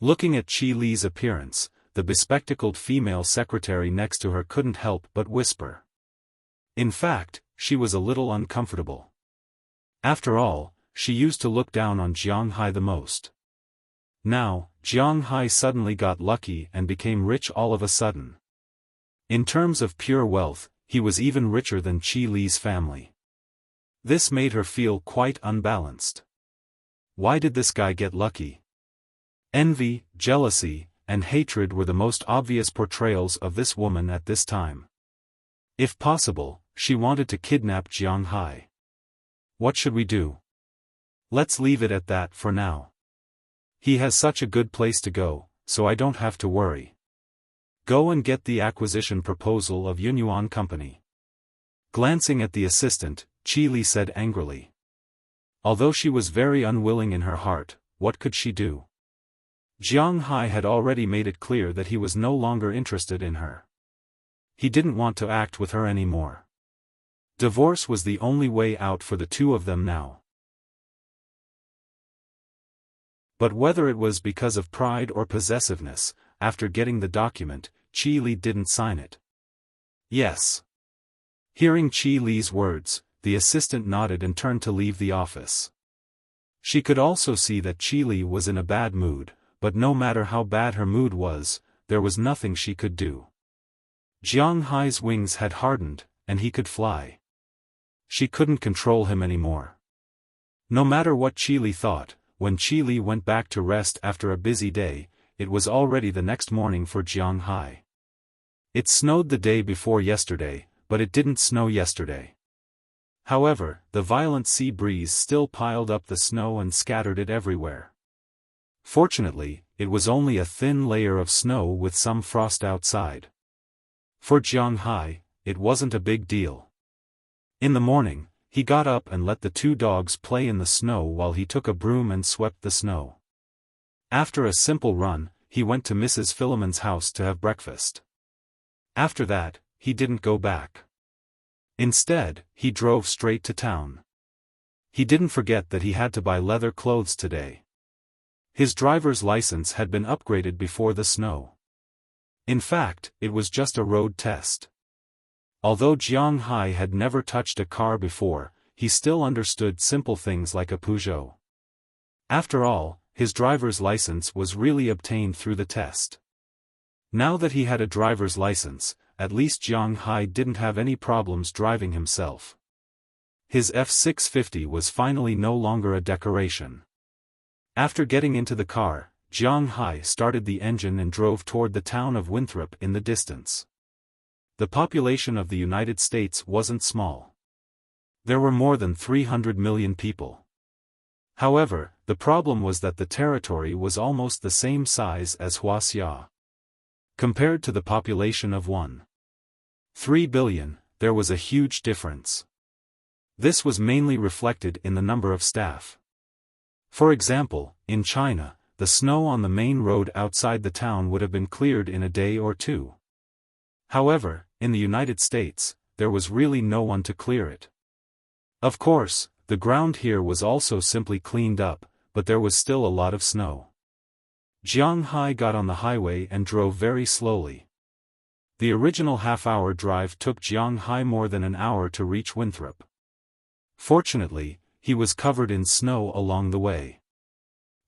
Looking at Qi Li's appearance, the bespectacled female secretary next to her couldn't help but whisper. In fact, she was a little uncomfortable. After all, she used to look down on Jiang Hai the most. Now, Jiang Hai suddenly got lucky and became rich all of a sudden. In terms of pure wealth, he was even richer than Qi Li's family. This made her feel quite unbalanced. Why did this guy get lucky? Envy, jealousy, and hatred were the most obvious portrayals of this woman at this time. If possible, she wanted to kidnap Jiang Hai. What should we do? Let's leave it at that for now. He has such a good place to go, so I don't have to worry. Go and get the acquisition proposal of Yunyuan Company. Glancing at the assistant, Qi Li said angrily. Although she was very unwilling in her heart, what could she do? Jiang Hai had already made it clear that he was no longer interested in her. He didn't want to act with her anymore. Divorce was the only way out for the 2 of them now. But whether it was because of pride or possessiveness, after getting the document, Qi Li didn't sign it. Yes. Hearing Qi Li's words, the assistant nodded and turned to leave the office. She could also see that Qi Li was in a bad mood, but no matter how bad her mood was, there was nothing she could do. Jiang Hai's wings had hardened, and he could fly. She couldn't control him anymore. No matter what Qi Li thought, when Qi Li went back to rest after a busy day, it was already the next morning for Jiang Hai. It snowed the day before yesterday, but it didn't snow yesterday. However, the violent sea breeze still piled up the snow and scattered it everywhere. Fortunately, it was only a thin layer of snow with some frost outside. For Jiang Hai, it wasn't a big deal. In the morning, he got up and let the two dogs play in the snow while he took a broom and swept the snow. After a simple run, he went to Mrs. Philemon's house to have breakfast. After that, he didn't go back. Instead, he drove straight to town. He didn't forget that he had to buy leather clothes today. His driver's license had been upgraded before the snow. In fact, it was just a road test. Although Jiang Hai had never touched a car before, he still understood simple things like a Peugeot. After all, his driver's license was really obtained through the test. Now that he had a driver's license, at least Jiang Hai didn't have any problems driving himself. His F650 was finally no longer a decoration. After getting into the car, Jiang Hai started the engine and drove toward the town of Winthrop in the distance. The population of the United States wasn't small. There were more than 300 million people. However, the problem was that the territory was almost the same size as Wuxia. Compared to the population of 1.3 billion, there was a huge difference. This was mainly reflected in the number of staff. For example, in China, the snow on the main road outside the town would have been cleared in a day or two. However, in the United States, there was really no one to clear it. Of course, the ground here was also simply cleaned up, but there was still a lot of snow. Jiang Hai got on the highway and drove very slowly. The original half-hour drive took Jiang Hai more than an hour to reach Winthrop. Fortunately, he was covered in snow along the way.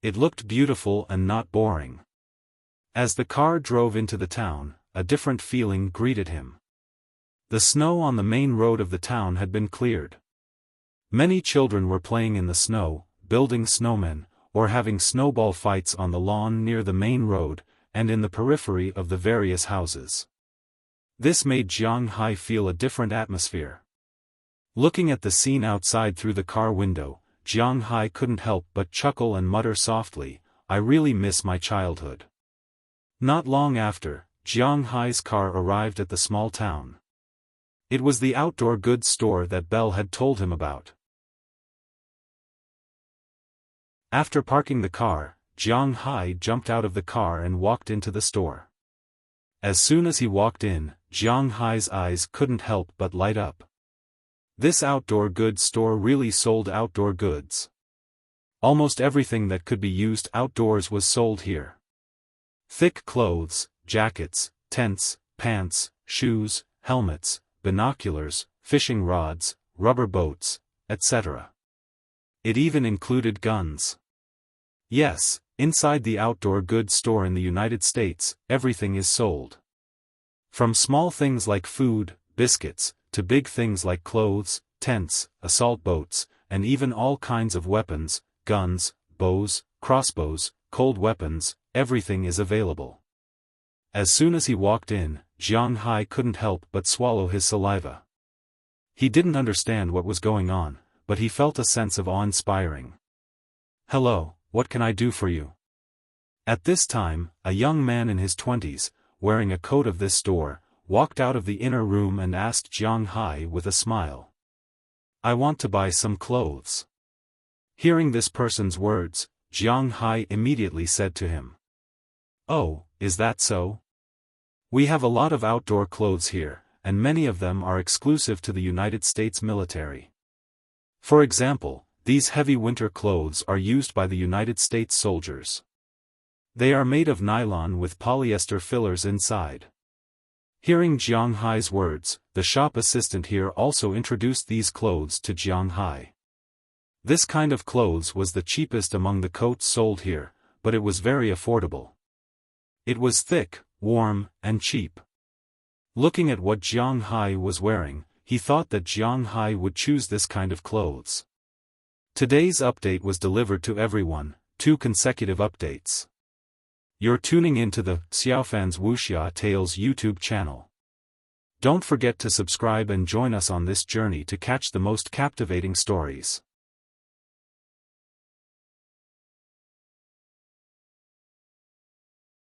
It looked beautiful and not boring. As the car drove into the town, a different feeling greeted him. The snow on the main road of the town had been cleared. Many children were playing in the snow, building snowmen, or having snowball fights on the lawn near the main road, and in the periphery of the various houses. This made Jiang Hai feel a different atmosphere. Looking at the scene outside through the car window, Jiang Hai couldn't help but chuckle and mutter softly, "I really miss my childhood." Not long after, Jiang Hai's car arrived at the small town. It was the outdoor goods store that Belle had told him about. After parking the car, Jiang Hai jumped out of the car and walked into the store. As soon as he walked in, Jiang Hai's eyes couldn't help but light up. This outdoor goods store really sold outdoor goods. Almost everything that could be used outdoors was sold here. Thick clothes, jackets, tents, pants, shoes, helmets, binoculars, fishing rods, rubber boats, etc. It even included guns. Yes, inside the outdoor goods store in the United States, everything is sold. From small things like food, biscuits, to big things like clothes, tents, assault boats, and even all kinds of weapons, guns, bows, crossbows, cold weapons, everything is available. As soon as he walked in, Jiang Hai couldn't help but swallow his saliva. He didn't understand what was going on, but he felt a sense of awe-inspiring. "Hello, what can I do for you?" At this time, a young man in his 20s, wearing a coat of this store, walked out of the inner room and asked Jiang Hai with a smile. "I want to buy some clothes." Hearing this person's words, Jiang Hai immediately said to him, "Oh, is that so? We have a lot of outdoor clothes here, and many of them are exclusive to the United States military. For example, these heavy winter clothes are used by the United States soldiers. They are made of nylon with polyester fillers inside." Hearing Jiang Hai's words, the shop assistant here also introduced these clothes to Jiang Hai. This kind of clothes was the cheapest among the coats sold here, but it was very affordable. It was thick, warm, and cheap. Looking at what Jiang Hai was wearing, he thought that Jiang Hai would choose this kind of clothes. Today's update was delivered to everyone, 2 consecutive updates. You're tuning into the Xiaofan's Wuxia Tales YouTube channel. Don't forget to subscribe and join us on this journey to catch the most captivating stories.